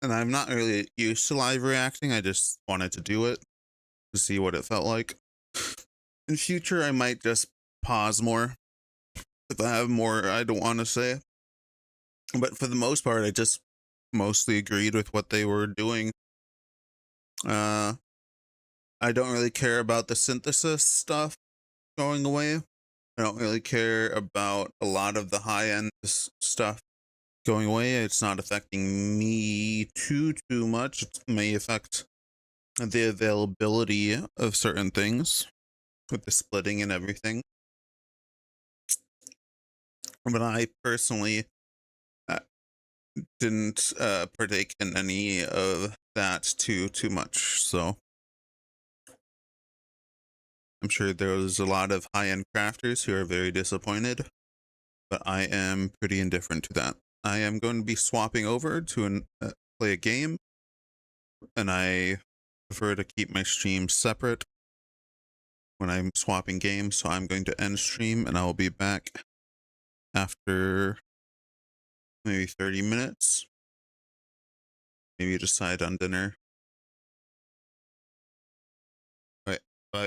I'm not really used to live reacting. I just wanted to do it to see what it felt like. In future, I might just pause more if I have more I don't want to say. But for the most part, I just mostly agreed with what they were doing. I don't really care about the synthesis stuff going away. I don't really care about a lot of the high-end stuff going away. It's not affecting me too much. It may affect the availability of certain things with the splitting and everything. But I personally didn't partake in any of that too much, so I'm sure there was a lot of high-end crafters who are very disappointed, but I am pretty indifferent to that. I am going to be swapping over to play a game, and I prefer to keep my streams separate when I'm swapping games, so I'm going to end stream, and I will be back after maybe 30 minutes. Maybe decide on dinner.